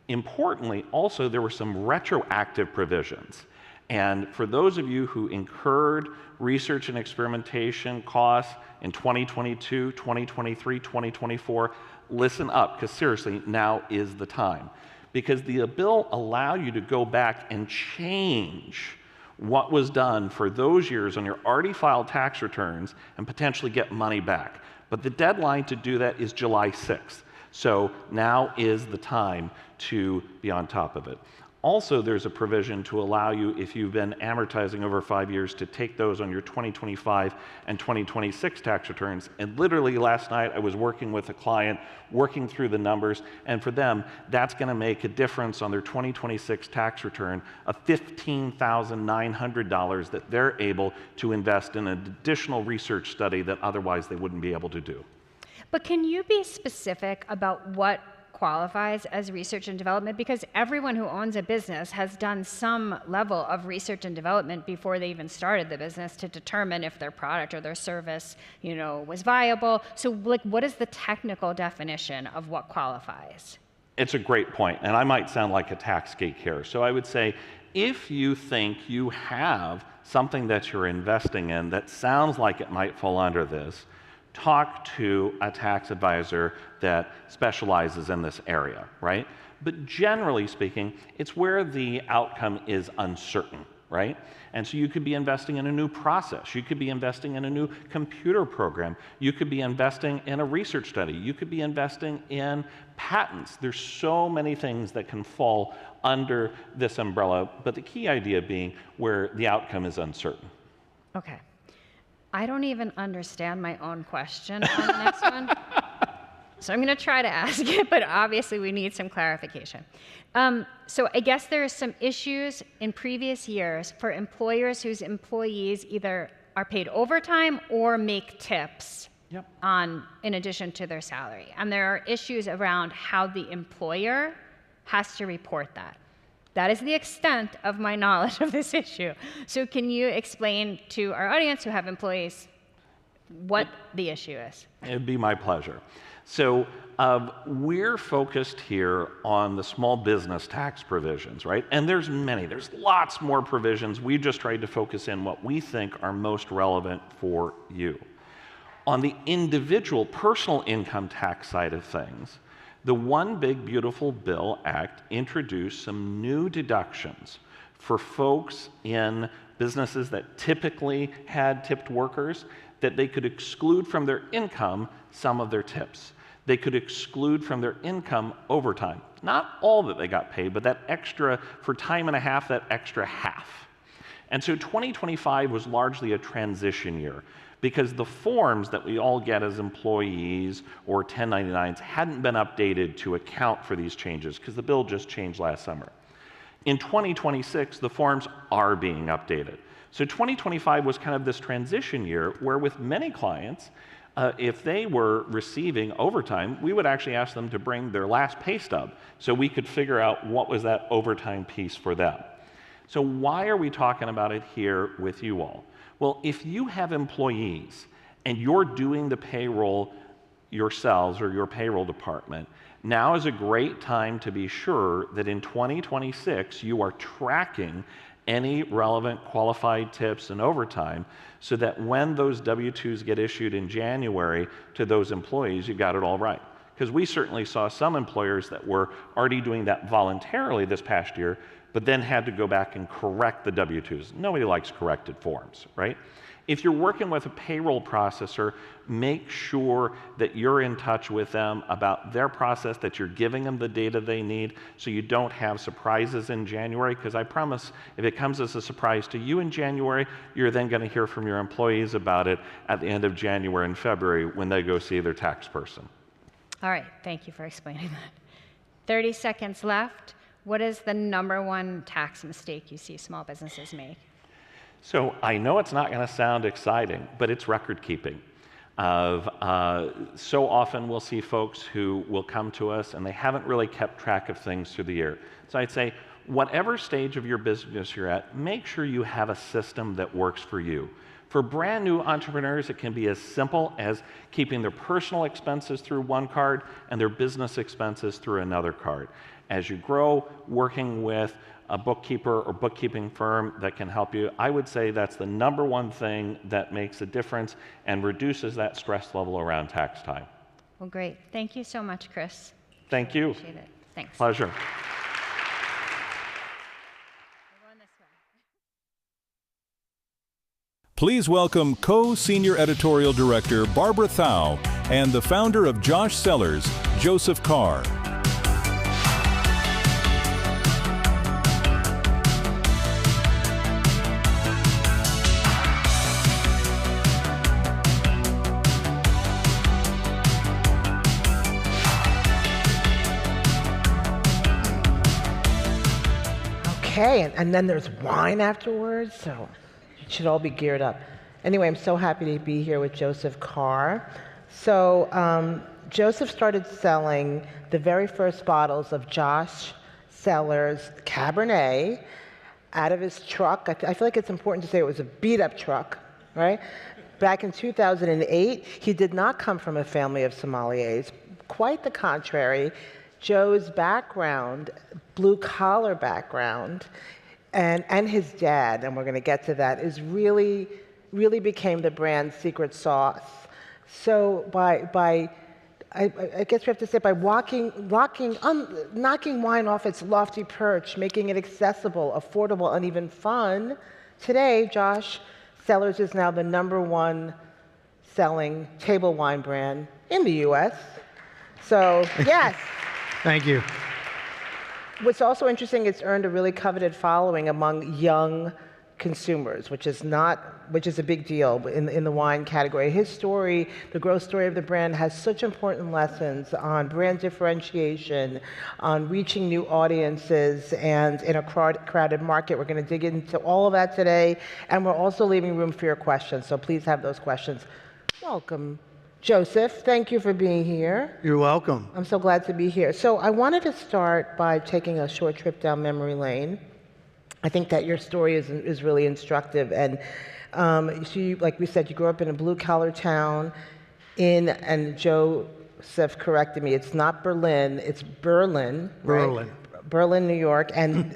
Importantly, also, there were some retroactive provisions. And for those of you who incurred research and experimentation costs in 2022, 2023, 2024, listen up, because seriously, now is the time. Because the bill allows you to go back and change what was done for those years on your already filed tax returns and potentially get money back. But the deadline to do that is July 6th. So now is the time to be on top of it. Also, there's a provision to allow you, if you've been amortizing over 5 years, to take those on your 2025 and 2026 tax returns. And literally last night, I was working with a client, working through the numbers, and for them, that's going to make a difference on their 2026 tax return of $15,900 that they're able to invest in an additional research study that otherwise they wouldn't be able to do. But can you be specific about what qualifies as research and development? Because everyone who owns a business has done some level of research and development before they even started the business to determine if their product or their service, was viable. So, what is the technical definition of what qualifies? It's a great point, and I might sound like a tax geek here. So I would say, if you think you have something that you're investing in that sounds like it might fall under this, talk to a tax advisor that specializes in this area, right? But generally speaking, it's where the outcome is uncertain, right? And so you could be investing in a new process. You could be investing in a new computer program. You could be investing in a research study. You could be investing in patents. There's so many things that can fall under this umbrella, but the key idea being where the outcome is uncertain. Okay. I don't even understand my own question on the next one. So I'm going to try to ask it, but obviously we need some clarification. So I guess there are some issues in previous years for employers whose employees either are paid overtime or make tips in addition to their salary. And there are issues around how the employer has to report that. That is the extent of my knowledge of this issue. So can you explain to our audience who have employees what the issue is? It'd be my pleasure. So we're focused here on the small business tax provisions, right? And there's lots more provisions. We just tried to focus in what we think are most relevant for you. On the individual personal income tax side of things, the One Big Beautiful Bill Act introduced some new deductions for folks in businesses that typically had tipped workers, that they could exclude from their income some of their tips. They could exclude from their income overtime. Not all that they got paid, but that extra, for time and a half, that extra half. And so 2025 was largely a transition year, because the forms that we all get as employees or 1099s hadn't been updated to account for these changes because the bill just changed last summer. In 2026, the forms are being updated. So 2025 was kind of this transition year where with many clients, if they were receiving overtime, we would actually ask them to bring their last pay stub so we could figure out what was that overtime piece for them. So why are we talking about it here with you all? Well, if you have employees and you're doing the payroll yourselves or your payroll department, now is a great time to be sure that in 2026 you are tracking any relevant qualified tips and overtime so that when those W-2s get issued in January to those employees, you got it all right. Because we certainly saw some employers that were already doing that voluntarily this past year, but then had to go back and correct the W-2s. Nobody likes corrected forms, right? If you're working with a payroll processor, make sure that you're in touch with them about their process, that you're giving them the data they need so you don't have surprises in January, because I promise if it comes as a surprise to you in January, you're then going to hear from your employees about it at the end of January and February when they go see their tax person. All right, thank you for explaining that. 30 seconds left. What is the #1 tax mistake you see small businesses make? So I know it's not going to sound exciting, but it's record keeping. So often we'll see folks who will come to us and they haven't really kept track of things through the year. So I'd say, whatever stage of your business you're at, make sure you have a system that works for you. For brand new entrepreneurs, it can be as simple as keeping their personal expenses through one card and their business expenses through another card. As you grow, working with a bookkeeper or bookkeeping firm that can help you, I would say that's the #1 thing that makes a difference and reduces that stress level around tax time. Well, great. Thank you so much, Chris. Thank you. Appreciate it. Thanks. Pleasure. Please welcome Co-Senior Editorial Director Barbara Thau and the founder of Josh Sellers, Joseph Carr. Okay, and then there's wine afterwards, so you should all be geared up. Anyway, I'm so happy to be here with Joseph Carr. So Joseph started selling the very first bottles of Josh Sellers Cabernet out of his truck. I feel like it's important to say it was a beat-up truck, right? Back in 2008, he did not come from a family of sommeliers. Quite the contrary. Joe's background, blue-collar background, and his dad, and we're going to get to that, is really became the brand's secret sauce. So I guess we have to say by knocking wine off its lofty perch, making it accessible, affordable, and even fun, today Josh Sellers is now the #1 selling table wine brand in the U.S. So yes. Thank you. What's also interesting, it's earned a really coveted following among young consumers, which is a big deal in the wine category. His story, the growth story of the brand, has such important lessons on brand differentiation, on reaching new audiences, and in a crowded market. We're going to dig into all of that today, and we're also leaving room for your questions, so please have those questions. Welcome, Joseph. Thank you for being here. You're welcome. I'm so glad to be here. So I wanted to start by taking a short trip down memory lane. I think that your story is really instructive. And so you, like we said, you grew up in a blue-collar town and Joseph corrected me, it's not Berlin, it's Berlin. Berlin. Right? Berlin, New York. And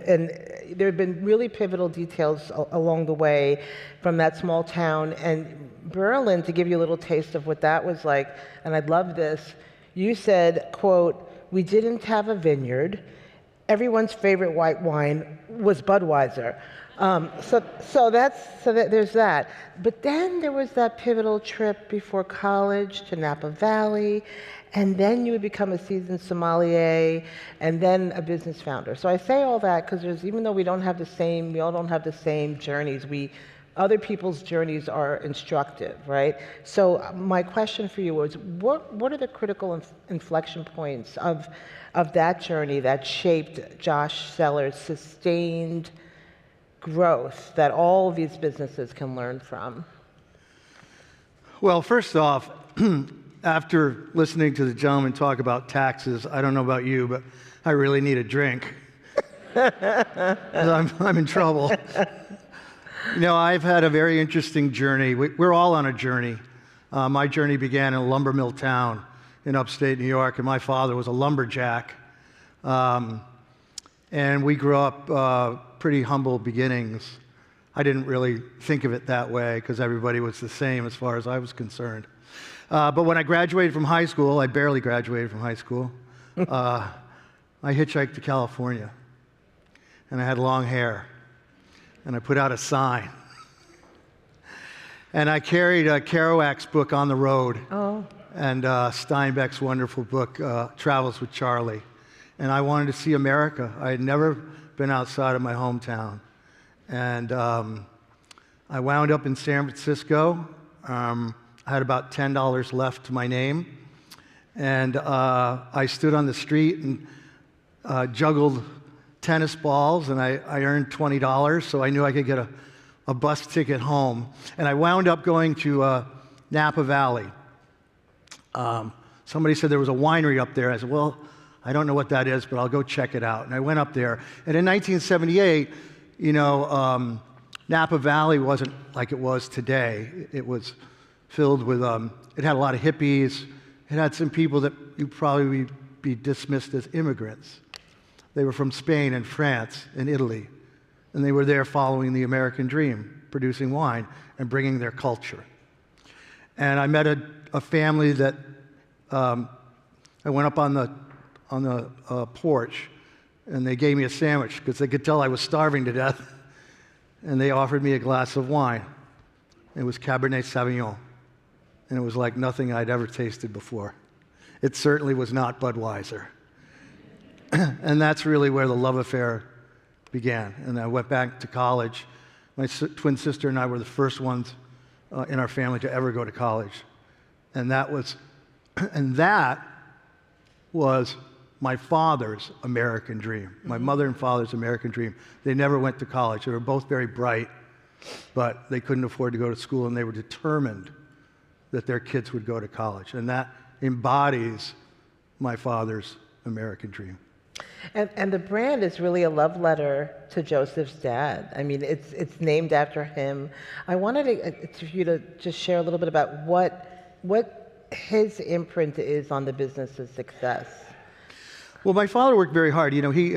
there have been really pivotal details along the way from that small town. And Berlin, to give you a little taste of what that was like, and I'd love this, you said, quote, "We didn't have a vineyard. Everyone's favorite white wine was Budweiser." So there's that. But then there was that pivotal trip before college to Napa Valley, and then you would become a seasoned sommelier, and then a business founder. So I say all that because even though we all don't have the same journeys, we other people's journeys are instructive, right? So my question for you was, what are the critical inflection points of that journey that shaped Josh Sellers' sustained growth that all of these businesses can learn from? Well, first off, after listening to the gentleman talk about taxes, I don't know about you, but I really need a drink. 'Cause I'm in trouble. You know, I've had a very interesting journey. We're all on a journey. My journey began in a lumber mill town in upstate New York, and my father was a lumberjack. And we grew up pretty humble beginnings. I didn't really think of it that way because everybody was the same as far as I was concerned. But when I graduated from high school, I barely graduated from high school, I hitchhiked to California. And I had long hair. And I put out a sign. And I carried a Kerouac's book On the Road. Oh. And Steinbeck's wonderful book, Travels with Charlie. And I wanted to see America. I had never been outside of my hometown. And I wound up in San Francisco. I had about $10 left to my name. And I stood on the street and juggled tennis balls, and I earned $20, so I knew I could get a bus ticket home. And I wound up going to Napa Valley. Somebody said there was a winery up there. I said, well, I don't know what that is, but I'll go check it out. And I went up there. And in 1978, you know, Napa Valley wasn't like it was today. It was filled with, it had a lot of hippies. It had some people that you'd probably be dismissed as immigrants. They were from Spain and France and Italy, and they were there following the American dream, producing wine and bringing their culture. And I met a family that I went up on the porch, and they gave me a sandwich because they could tell I was starving to death, and they offered me a glass of wine. It was Cabernet Sauvignon, and it was like nothing I'd ever tasted before. It certainly was not Budweiser. And that's really where the love affair began. And I went back to college. My twin sister and I were the first ones in our family to ever go to college. And that was my father's American dream, my mother and father's American dream. They never went to college. They were both very bright, but they couldn't afford to go to school, and they were determined that their kids would go to college. And that embodies my father's American dream. And the brand is really a love letter to Joseph's dad. I mean, it's named after him. I wanted for you to just share a little bit about what his imprint is on the business's success. Well, my father worked very hard. You know, he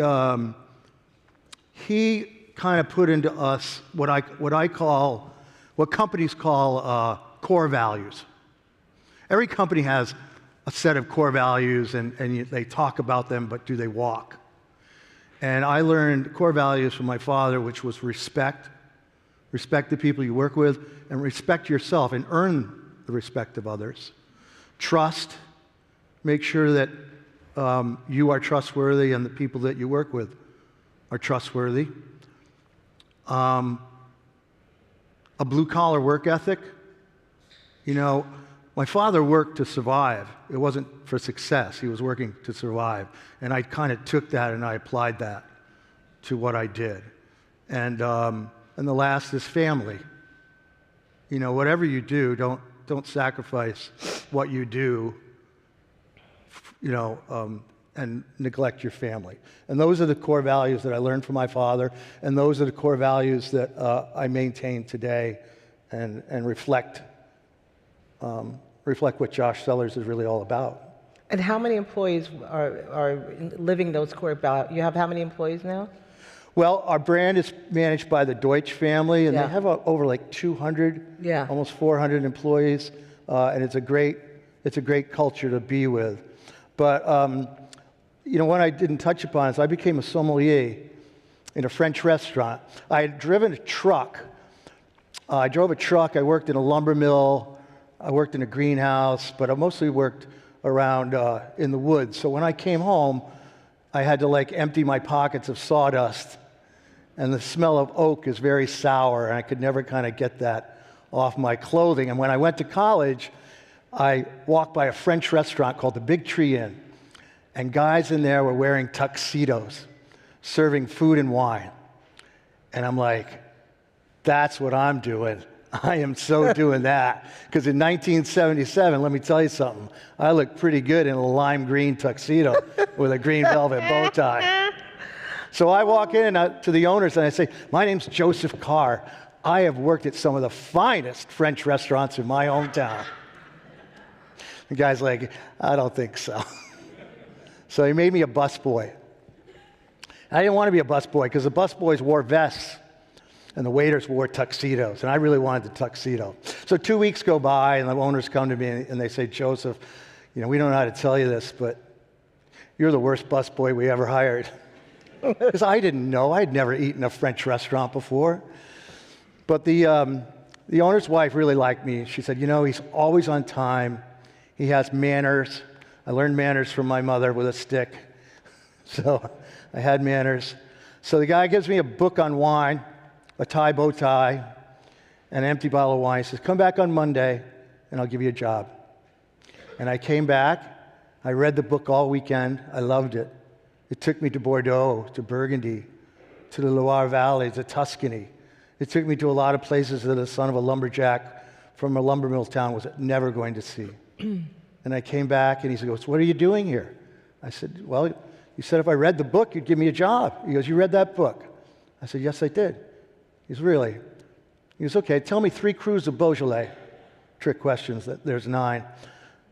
kind of put into us what companies call core values. Every company has a set of core values, and they talk about them, but do they walk? And I learned core values from my father, which was respect the people you work with, and respect yourself and earn the respect of others. Trust, make sure that you are trustworthy and the people that you work with are trustworthy. A blue-collar work ethic. You know, my father worked to survive. It wasn't for success. He was working to survive. And I kind of took that and I applied that to what I did. And the last is family. You know, whatever you do, don't sacrifice what you do, you know, and neglect your family. And those are the core values that I learned from my father, and those are the core values that I maintain today and reflect what Josh Sellers is really all about. And how many employees are living those core values? You have how many employees now? Well, our brand is managed by the Deutsch family, and they have over like 200, almost 400 employees, and it's a great culture to be with. But you know, what I didn't touch upon is I became a sommelier in a French restaurant. I had driven a truck. I drove a truck. I worked in a lumber mill. I worked in a greenhouse, but I mostly worked around in the woods. So when I came home, I had to like empty my pockets of sawdust and the smell of oak is very sour, and I could never kind of get that off my clothing. And when I went to college, I walked by a French restaurant called the Big Tree Inn, and guys in there were wearing tuxedos, serving food and wine. And I'm like, that's what I'm doing. I am so doing that. Because in 1977, let me tell you something, I looked pretty good in a lime green tuxedo with a green velvet bow tie. So I walk in to the owners and I say, my name's Joseph Carr. I have worked at some of the finest French restaurants in my hometown. The guy's like, I don't think so. So he made me a busboy. I didn't want to be a busboy because the busboys wore vests and the waiters wore tuxedos, and I really wanted the tuxedo. So 2 weeks go by, and the owners come to me and they say, Joseph, we don't know how to tell you this, but you're the worst busboy we ever hired. Because I didn't know. I'd never eaten a French restaurant before. But the owner's wife really liked me. She said, he's always on time. He has manners. I learned manners from my mother with a stick. So I had manners. So the guy gives me a book on wine, a tie bow tie, and an empty bottle of wine. He says, come back on Monday, and I'll give you a job. And I came back. I read the book all weekend. I loved it. It took me to Bordeaux, to Burgundy, to the Loire Valley, to Tuscany. It took me to a lot of places that the son of a lumberjack from a lumber mill town was never going to see. And I came back, and he goes, what are you doing here? I said, well, you said if I read the book, you'd give me a job. He goes, you read that book? I said, yes, I did. He goes, really? He goes, okay, tell me 3 crus of Beaujolais. Trick questions, there's 9.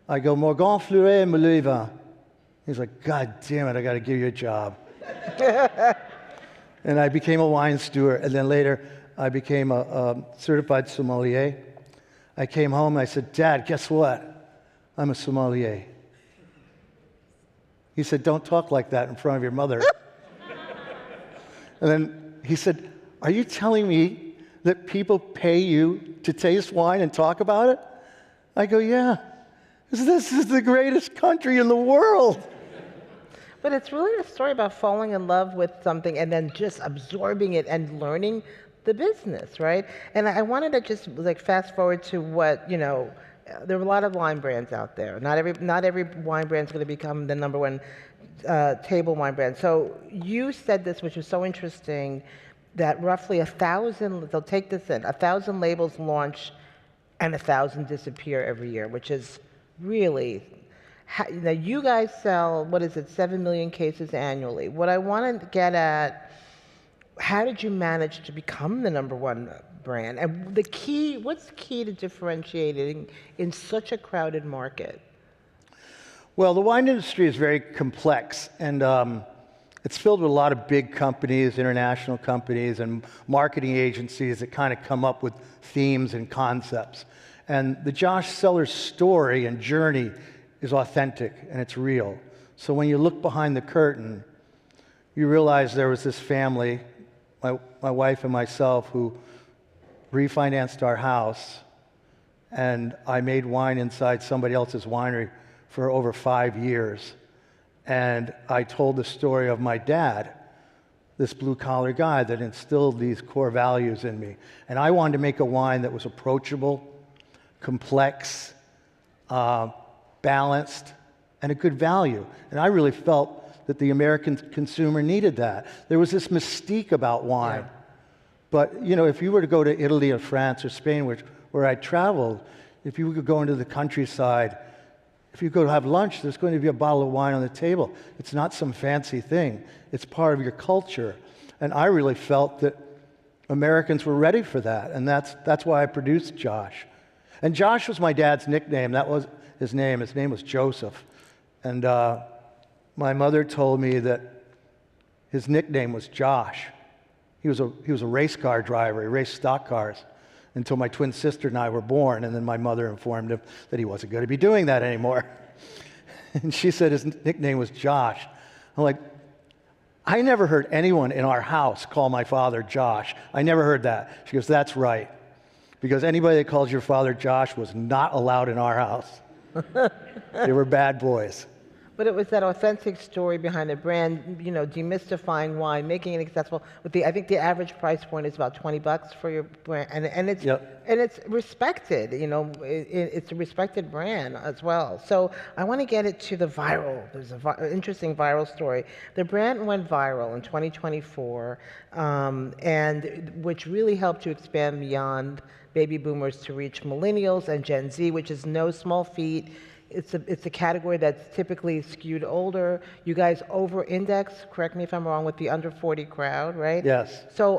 I go, Morgon, Fleuret, Meleva. He's like, God damn it, I got to give you a job. And I became a wine steward, and then later I became a certified sommelier. I came home and I said, Dad, guess what? I'm a sommelier. He said, don't talk like that in front of your mother. And then he said, are you telling me that people pay you to taste wine and talk about it? I go, yeah. This is the greatest country in the world. But it's really a story about falling in love with something and then just absorbing it and learning the business, right? And I wanted to just fast forward to what, there are a lot of wine brands out there. Not every wine brand is going to become the #1 table wine brand. So you said this, which was so interesting, that roughly 1,000, they'll take this in, 1,000 labels launch and 1,000 disappear every year, which is really, now you guys sell, 7 million cases annually. What I want to get at, how did you manage to become the #1 brand? And what's the key to differentiating in such a crowded market? Well, the wine industry is very complex, and it's filled with a lot of big companies, international companies, and marketing agencies that kind of come up with themes and concepts. And the Josh Sellers story and journey is authentic, and it's real. So when you look behind the curtain, you realize there was this family, my wife and myself, who refinanced our house, and I made wine inside somebody else's winery for over 5 years. And I told the story of my dad, this blue-collar guy that instilled these core values in me. And I wanted to make a wine that was approachable, complex, balanced, and a good value. And I really felt that the American consumer needed that. There was this mystique about wine. Yeah. But, if you were to go to Italy or France or Spain, where I traveled, if you could go into the countryside, if you go to have lunch, there's going to be a bottle of wine on the table. It's not some fancy thing. It's part of your culture. And I really felt that Americans were ready for that. And that's why I produced Josh. And Josh was my dad's nickname. That was his name. His name was Joseph. And my mother told me that his nickname was Josh. He was a race car driver. He raced stock cars until my twin sister and I were born, and then my mother informed him that he wasn't going to be doing that anymore. And she said his nickname was Josh. I'm like, I never heard anyone in our house call my father Josh. I never heard that. She goes, that's right. Because anybody that calls your father Josh was not allowed in our house. They were bad boys. But it was that authentic story behind the brand, you know, demystifying wine, making it accessible. I think the average price point is about $20 for your brand, and it's respected. You know, it's a respected brand as well. So I want to get it to the viral. There's an interesting viral story. The brand went viral in 2024, and which really helped to expand beyond baby boomers to reach millennials and Gen Z, which is no small feat. It's a category that's typically skewed older. You guys over-index, correct me if I'm wrong, with the under 40 crowd, right? Yes. So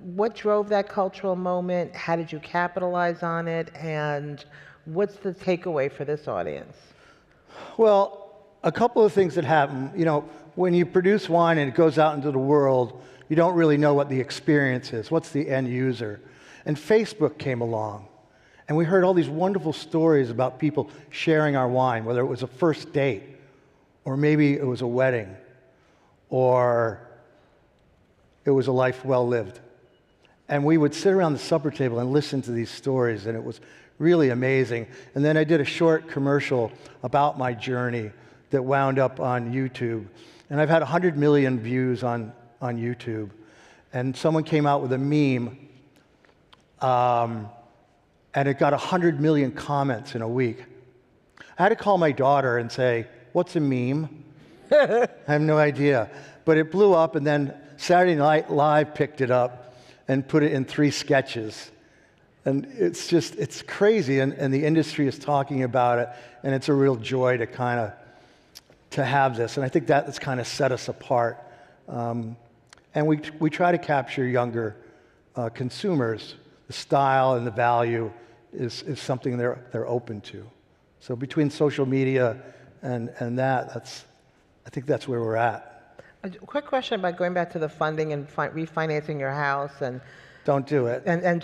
what drove that cultural moment? How did you capitalize on it? And what's the takeaway for this audience? Well, a couple of things that happen. You know, when you produce wine and it goes out into the world, you don't really know what the experience is. What's the end user? And Facebook came along. And we heard all these wonderful stories about people sharing our wine, whether it was a first date, or maybe it was a wedding, or it was a life well lived. And we would sit around the supper table and listen to these stories, and it was really amazing. And then I did a short commercial about my journey that wound up on YouTube. And I've had 100 million views on YouTube. And someone came out with a meme, and it got 100 million comments in a week. I had to call my daughter and say, "What's a meme?" I have no idea. But it blew up, and then Saturday Night Live picked it up and put it in 3 sketches. And it's crazy, and the industry is talking about it, and it's a real joy to have this. And I think that's kind of set us apart. And we try to capture younger consumers. The style and the value is something they're open to. So between social media and that, I think that's where we're at. A quick question about going back to the funding and refinancing your house and don't do it. And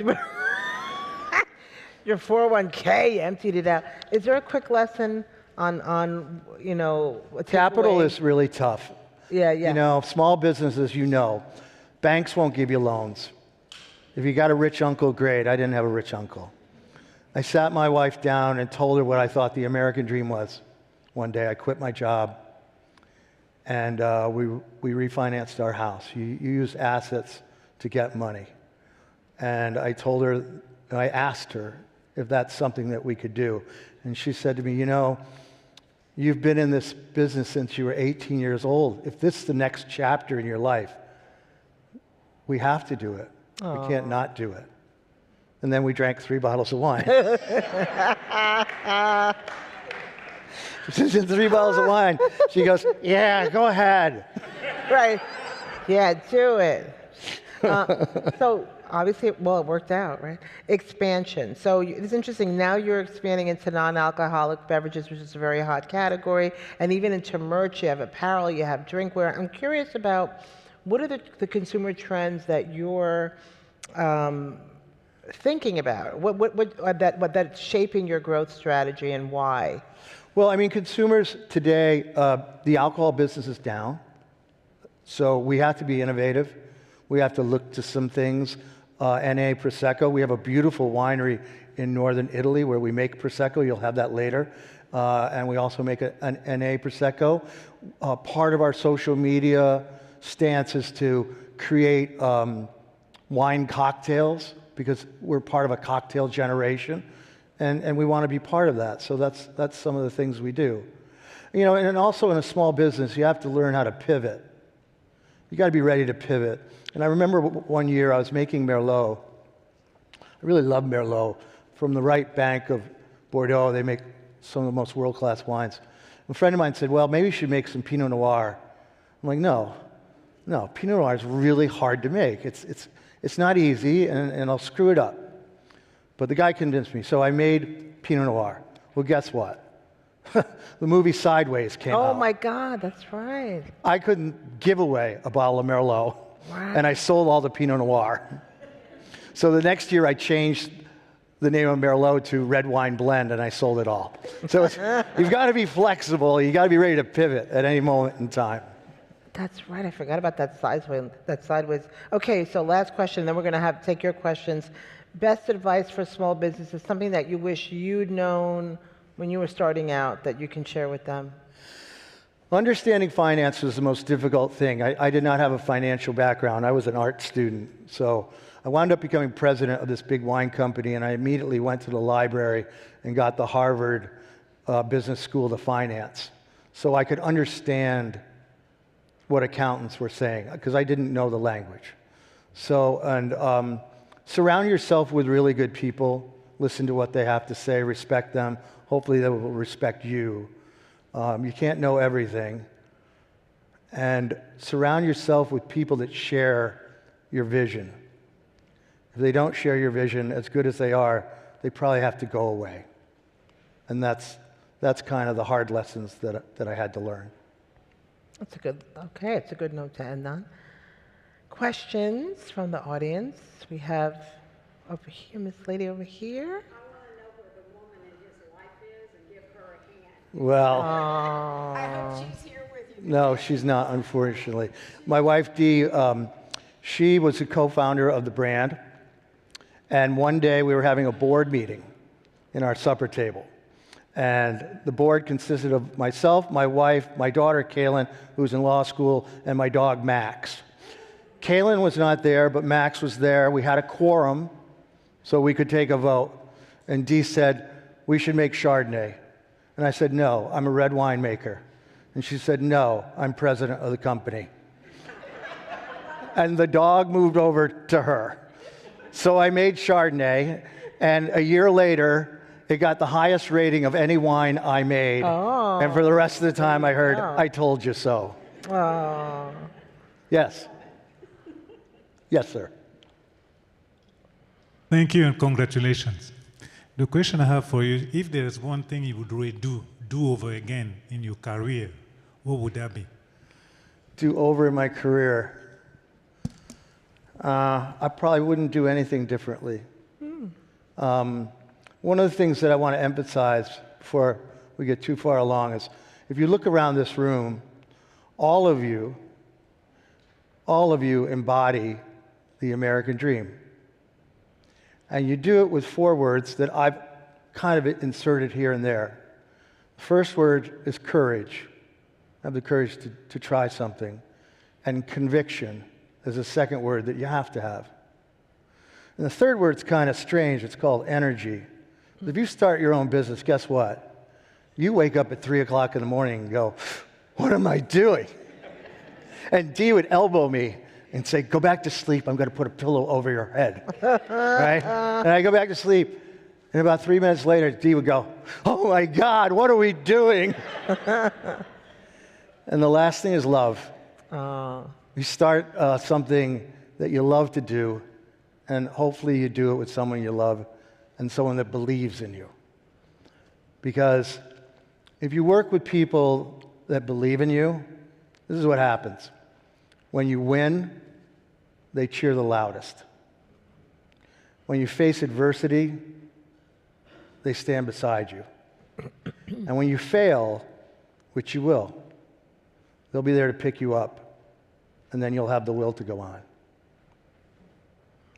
your 401k, emptied it out. Is there a quick lesson on you know, capital is really tough. Yeah. You know, small businesses, you know, banks won't give you loans. If you got a rich uncle, great. I didn't have a rich uncle. I sat my wife down and told her what I thought the American dream was. One day I quit my job, and we refinanced our house. You use assets to get money. And I told her, I asked her if that's something that we could do. And she said to me, "You know, you've been in this business since you were 18 years old. If this is the next chapter in your life, we have to do it. We can't not do it." And then we drank 3 bottles of wine. She's in 3 bottles of wine. She goes, "Yeah, go ahead." Right. Yeah, do it. So obviously, well, it worked out, right? Expansion. So it's interesting. Now you're expanding into non-alcoholic beverages, which is a very hot category, and even into merch. You have apparel, you have drinkware. I'm curious about what are the consumer trends that you're thinking about? What that's shaping your growth strategy and why? Well, I mean, consumers today, the alcohol business is down, so we have to be innovative. We have to look to some things. NA Prosecco. We have a beautiful winery in northern Italy where we make Prosecco. You'll have that later. And we also make an NA Prosecco. Part of our social media stance is to create wine cocktails because we're part of a cocktail generation, and we want to be part of that. So that's some of the things we do. You know, and also in a small business, you have to learn how to pivot. You got to be ready to pivot. And I remember one year I was making Merlot. I really love Merlot. From the right bank of Bordeaux, they make some of the most world-class wines. A friend of mine said, "Well, maybe you should make some Pinot Noir." I'm like, no, Pinot Noir is really hard to make. It's not easy, and I'll screw it up. But the guy convinced me, so I made Pinot Noir. Well, guess what? The movie Sideways came out. Oh my God, that's right. I couldn't give away a bottle of Merlot, Wow. and I sold all the Pinot Noir. So the next year I changed the name of Merlot to Red Wine Blend, and I sold it all. So you've got to be flexible. You got to be ready to pivot at any moment in time. That's right. I forgot about that sideways. Okay, so last question, then we're going to take your questions. Best advice for small businesses, something that you wish you'd known when you were starting out that you can share with them? Understanding finance was the most difficult thing. I did not have a financial background. I was an art student. So I wound up becoming president of this big wine company, and I immediately went to the library and got the Harvard Business School of Finance so I could understand what accountants were saying, because I didn't know the language. So, and surround yourself with really good people. Listen to what they have to say, respect them. Hopefully they will respect you. You can't know everything. And surround yourself with people that share your vision. If they don't share your vision, as good as they are, they probably have to go away. And that's kind of the hard lessons that I had to learn. That's a good, okay, it's a good note to end on. Questions from the audience? We have over here, Miss Lady over here. Well, I hope she's here with you. no, she's not, unfortunately. My wife, Dee, she was the co-founder of the brand. And one day we were having a board meeting in our supper table. And the board consisted of myself, my wife, my daughter, Kaylin, who's in law school, and my dog, Max. Kaylin was not there, but Max was there. We had a quorum so we could take a vote. And Dee said, we should make Chardonnay. And I said, no, I'm a red wine maker. And she said, no, I'm president of the company. And the dog moved over to her. So I made Chardonnay, and a year later, it got the highest rating of any wine I made. Oh. And for the rest of the time, I heard, I told you so. Oh. Yes. Yes, sir. Thank you and congratulations. The question I have for you, if there is one thing you would really do over again in your career, what would that be? Do over in my career? I probably wouldn't do anything differently. One of the things that I want to emphasize before we get too far along is, if you look around this room, all of you embody the American dream. And you do it with 4 words that I've kind of inserted here and there. The first word is courage. Have the courage to try something. And conviction is the second word that you have to have. And the third word's kind of strange. It's called energy. If you start your own business, guess what? You wake up at 3 o'clock in the morning and go, what am I doing? And Dee would elbow me and say, go back to sleep. I'm going to put a pillow over your head. Right? And I go back to sleep. And about 3 minutes later, Dee would go, oh my God, what are we doing? And the last thing is love. You start something that you love to do, and hopefully you do it with someone you love and someone that believes in you. Because if you work with people that believe in you, this is what happens. When you win, they cheer the loudest. When you face adversity, they stand beside you. And when you fail, which you will, they'll be there to pick you up, and then you'll have the will to go on.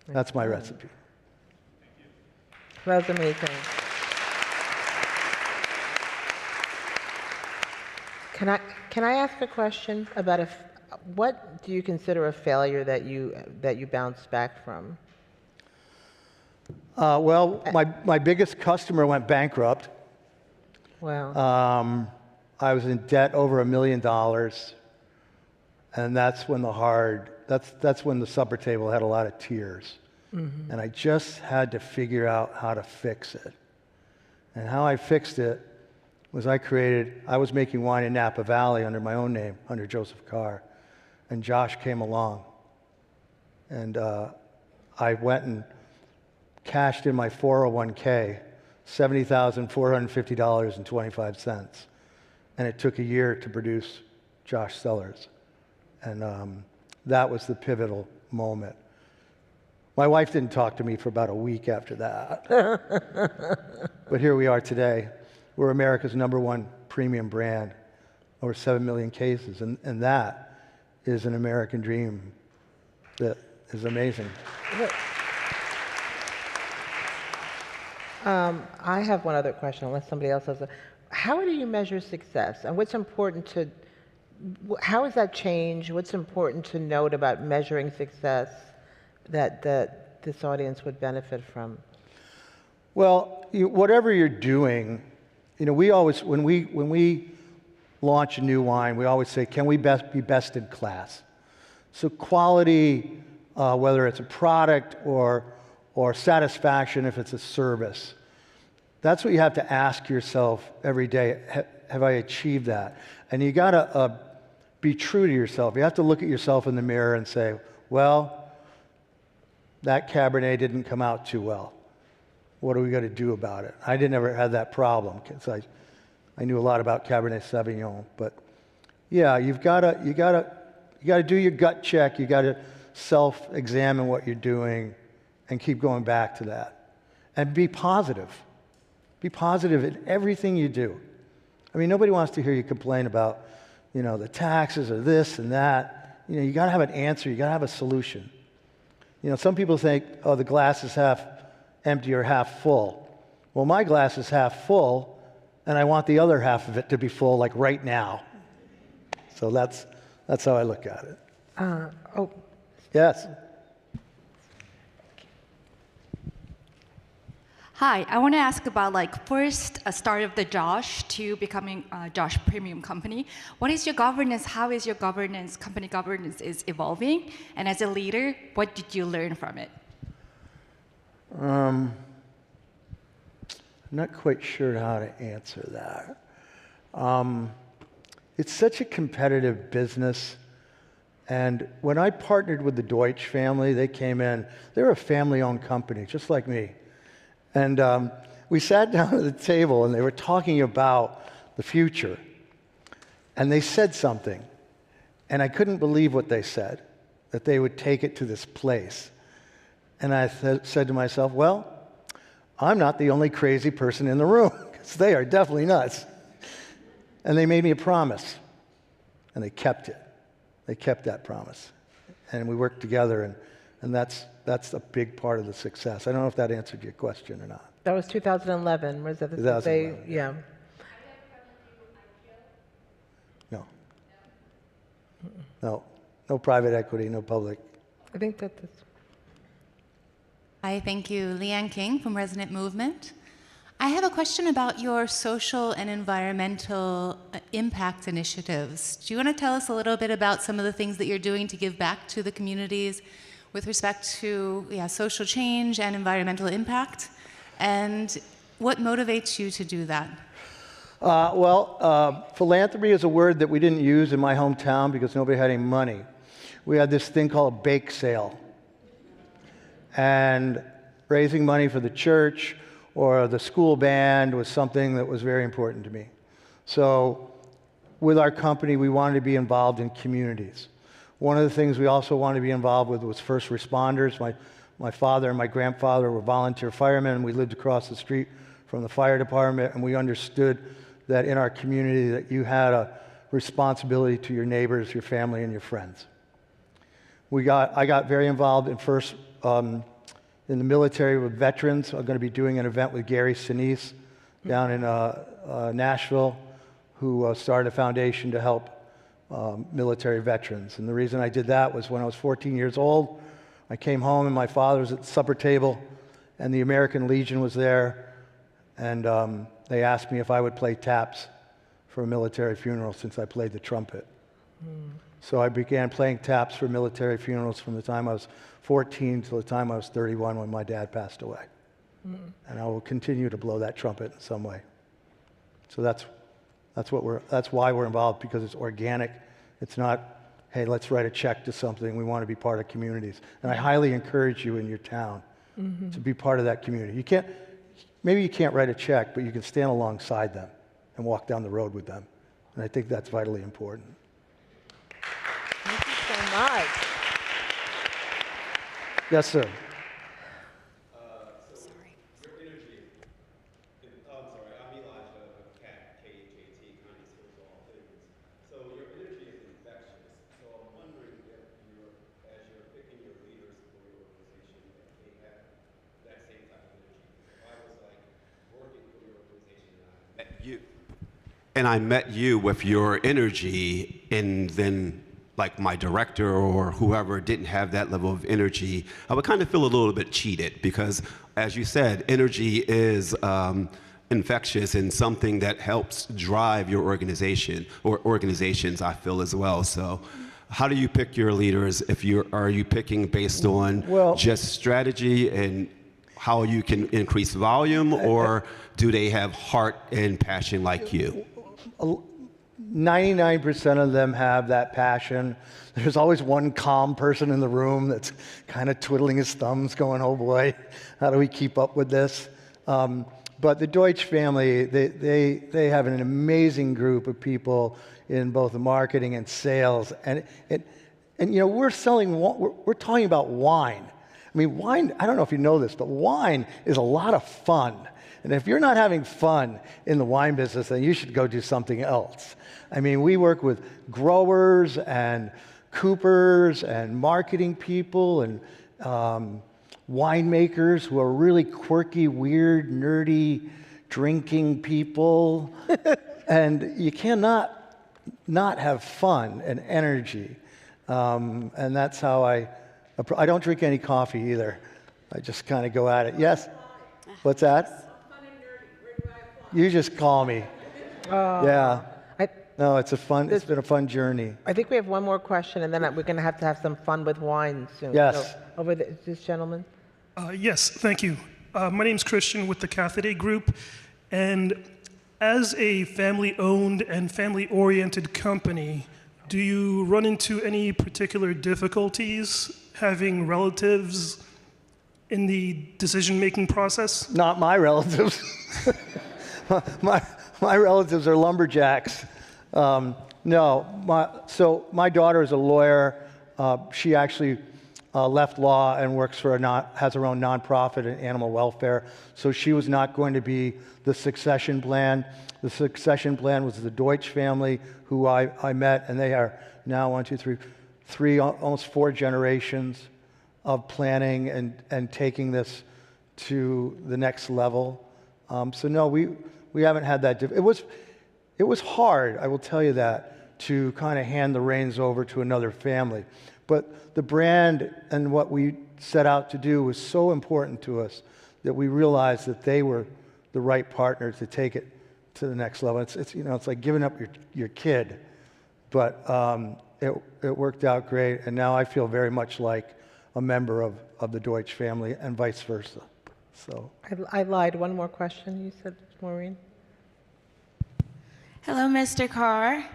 That's my recipe. That's amazing. Can I ask a question about what do you consider a failure that you bounced back from? Well, my biggest customer went bankrupt. Wow. I was in debt over $1 million, and that's when that's when the supper table had a lot of tears. Mm-hmm. And I just had to figure out how to fix it. And how I fixed it was I was making wine in Napa Valley under my own name, under Joseph Carr, and Josh came along. And I went and cashed in my 401k, $70,450.25. And it took a year to produce Josh Sellers. And that was the pivotal moment. My wife didn't talk to me for about a week after that. But here we are today. We're America's #1 premium brand, over 7 million cases. And that is an American dream that is amazing. I have one other question, unless somebody else has a. How do you measure success? And what's important How has that changed? What's important to note about measuring success that this audience would benefit from? Well, whatever you're doing, we always, when we launch a new wine, we always say, can we be best in class? So quality, whether it's a product or satisfaction if it's a service, that's what you have to ask yourself every day. Have I achieved that? And you got to be true to yourself. You have to look at yourself in the mirror and say, well, that Cabernet didn't come out too well. What are we going to do about it? I never had that problem because I knew a lot about Cabernet Sauvignon. But yeah, you got to do your gut check. You got to self-examine what you're doing and keep going back to that. And be positive. Be positive in everything you do. I mean, nobody wants to hear you complain about, the taxes or this and that. You got to have an answer. You got to have a solution. Some people think, oh, the glass is half empty or half full. Well, my glass is half full, and I want the other half of it to be full, like right now. So that's how I look at it. Yes. Hi, I want to ask about first start of the Josh to becoming a Josh Premium company. What is your governance? How is your governance, company governance is evolving? And as a leader, what did you learn from it? I'm not quite sure how to answer that. It's such a competitive business. And when I partnered with the Deutsch family, they came in. They're a family-owned company, just like me. And we sat down at the table, and they were talking about the future. And they said something. And I couldn't believe what they said, that they would take it to this place. And I said to myself, well, I'm not the only crazy person in the room, because they are definitely nuts. And they made me a promise, and they kept it. They kept that promise. And we worked together, and that's a big part of the success. I don't know if that answered your question or not. That was 2011. Was that 2011. Yeah. No. No private equity, no public. I think that's... Hi, thank you. Leanne King from Resonant Movement. I have a question about your social and environmental impact initiatives. Do you want to tell us a little bit about some of the things that you're doing to give back to the communities with respect to social change and environmental impact? And what motivates you to do that? Philanthropy is a word that we didn't use in my hometown because nobody had any money. We had this thing called a bake sale. And raising money for the church or the school band was something that was very important to me. So with our company, we wanted to be involved in communities. One of the things we also wanted to be involved with was first responders. My father and my grandfather were volunteer firemen. We lived across the street from the fire department, and we understood that in our community that you had a responsibility to your neighbors, your family, and your friends. I got very involved in the military with veterans. I'm going to be doing an event with Gary Sinise down in Nashville, who started a foundation to help military veterans. And the reason I did that was when I was 14 years old, I came home and my father was at the supper table, and the American Legion was there, and they asked me if I would play taps for a military funeral since I played the trumpet. So I began playing taps for military funerals from the time I was 14 till the time I was 31 when my dad passed away. And I will continue to blow that trumpet in some way. So that's why we're involved, because it's organic. It's not, hey, let's write a check to something. We want to be part of communities. And I highly encourage you in your town to be part of that community. Maybe you can't write a check, but you can stand alongside them and walk down the road with them. And I think that's vitally important. Thank you so much. Yes, sir. And I met you with your energy, and then like my director or whoever didn't have that level of energy, I would kind of feel a little bit cheated because, as you said, energy is infectious and something that helps drive your organization or organizations, I feel, as well. So how do you pick your leaders? Are you picking based on just strategy and how you can increase volume, or do they have heart and passion like you? 99% of them have that passion. There's always one calm person in the room that's kind of twiddling his thumbs going, oh boy, how do we keep up with this? But the Deutsch family, they have an amazing group of people in both the marketing and sales. And you know, we're talking about wine. I mean, wine, I don't know if you know this, but wine is a lot of fun. And if you're not having fun in the wine business, then you should go do something else. I mean, we work with growers and coopers and marketing people and winemakers who are really quirky, weird, nerdy, drinking people. And you cannot not have fun and energy. And that's how I don't drink any coffee either. I just kind of go at it. Yes? What's that? You just call me. Yeah. No, it's been a fun journey. I think we have one more question, and then we're going to have some fun with wine soon. Yes. So, over this gentleman. Yes, thank you. My name's Christian with the Catholic Group, and as a family-owned and family-oriented company, do you run into any particular difficulties having relatives in the decision-making process? Not my relatives. My relatives are lumberjacks. No, so my daughter is a lawyer. She actually left law and works for has her own nonprofit in animal welfare. So she was not going to be the succession plan. The succession plan was the Deutsch family, who I met, and they are now 1, 2, 3, almost 4 generations of planning and taking this to the next level. So no, we haven't had that. It was hard, I will tell you that, to kind of hand the reins over to another family. But the brand and what we set out to do was so important to us that we realized that they were the right partner to take it to the next level. It's like giving up your kid, but it worked out great, and now I feel very much like a member of the Deutsch family, and vice versa. So I lied. One more question. You said, Maureen. Hello, Mr. Carr.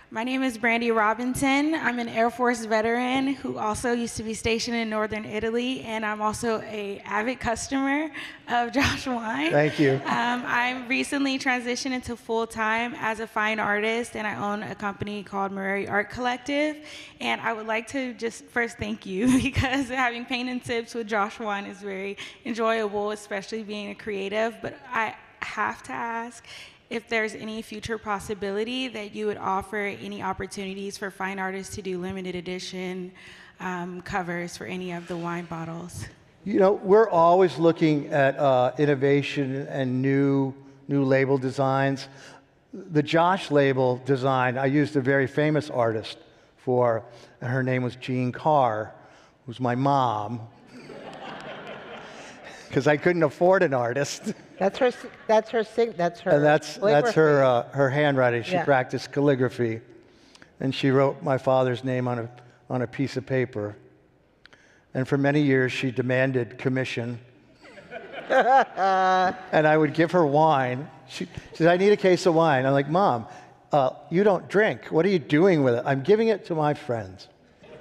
My name is Brandy Robinson. I'm an Air Force veteran who also used to be stationed in Northern Italy, and I'm also an avid customer of Josh Wine. Thank you. I recently transitioned into full-time as a fine artist, and I own a company called Murray Art Collective. And I would like to just first thank you, because having paint and tips with Josh Wine is very enjoyable, especially being a creative. But I have to ask if there's any future possibility that you would offer any opportunities for fine artists to do limited edition covers for any of the wine bottles. You know, we're always looking at innovation and new label designs. The Josh label design, I used a very famous artist for, and her name was Jean Carr, who's my mom, because I couldn't afford an artist. That's her. And that's her handwriting. She practiced calligraphy, and she wrote my father's name on a piece of paper. And for many years, she demanded commission. And I would give her wine. She said, "I need a case of wine." I'm like, "Mom, you don't drink. What are you doing with it?" "I'm giving it to my friends."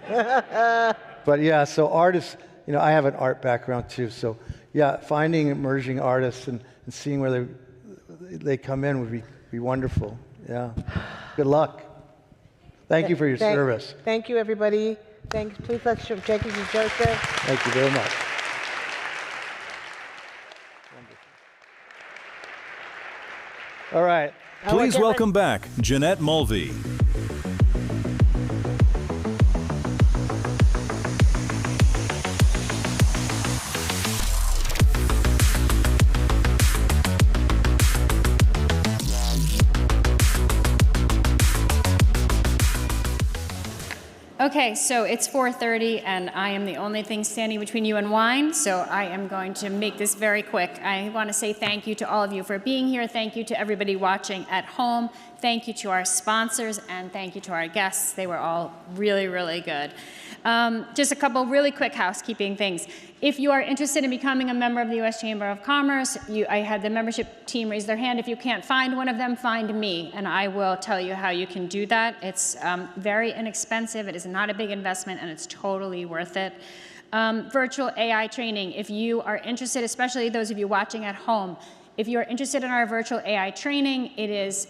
But yeah, so artists. You know, I have an art background too, so yeah, finding emerging artists and seeing where they come in would be wonderful. Yeah. Good luck. Thank you for your service. Thank you, everybody. Thanks. Please let's show thank you to Joseph. Thank you very much. All right. Please welcome back Jeanette Mulvey. Okay, so it's 4:30 and I am the only thing standing between you and wine, so I am going to make this very quick. I want to say thank you to all of you for being here. Thank you to everybody watching at home. Thank you to our sponsors, and thank you to our guests. They were all really, really good. Just a couple really quick housekeeping things. If you are interested in becoming a member of the U.S. Chamber of Commerce, I had the membership team raise their hand. If you can't find one of them, find me, and I will tell you how you can do that. It's very inexpensive. It is not a big investment, and it's totally worth it. Virtual AI training. If you are interested, especially those of you watching at home, if you are interested in our virtual AI training, it's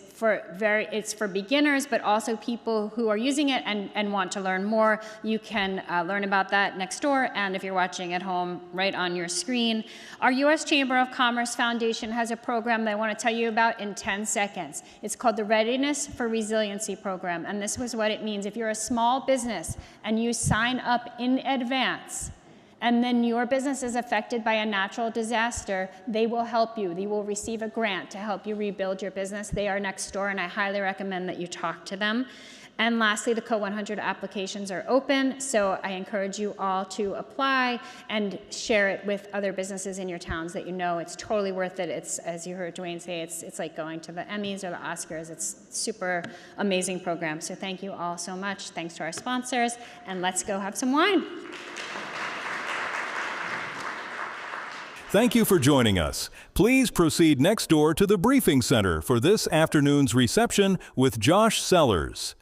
for beginners, but also people who are using it and want to learn more. You can learn about that next door, and if you're watching at home, right on your screen. Our U.S. Chamber of Commerce Foundation has a program that I want to tell you about in 10 seconds. It's called the Readiness for Resiliency Program, and this was what it means. If you're a small business and you sign up in advance, and then your business is affected by a natural disaster, they will help you. They will receive a grant to help you rebuild your business. They are next door, and I highly recommend that you talk to them. And lastly, the Co100 applications are open, so I encourage you all to apply and share it with other businesses in your towns that you know. It's totally worth it. It's, as you heard Dwayne say, it's like going to the Emmys or the Oscars. It's a super amazing program. So thank you all so much. Thanks to our sponsors, and let's go have some wine. Thank you for joining us. Please proceed next door to the Briefing Center for this afternoon's reception with Josh Sellers.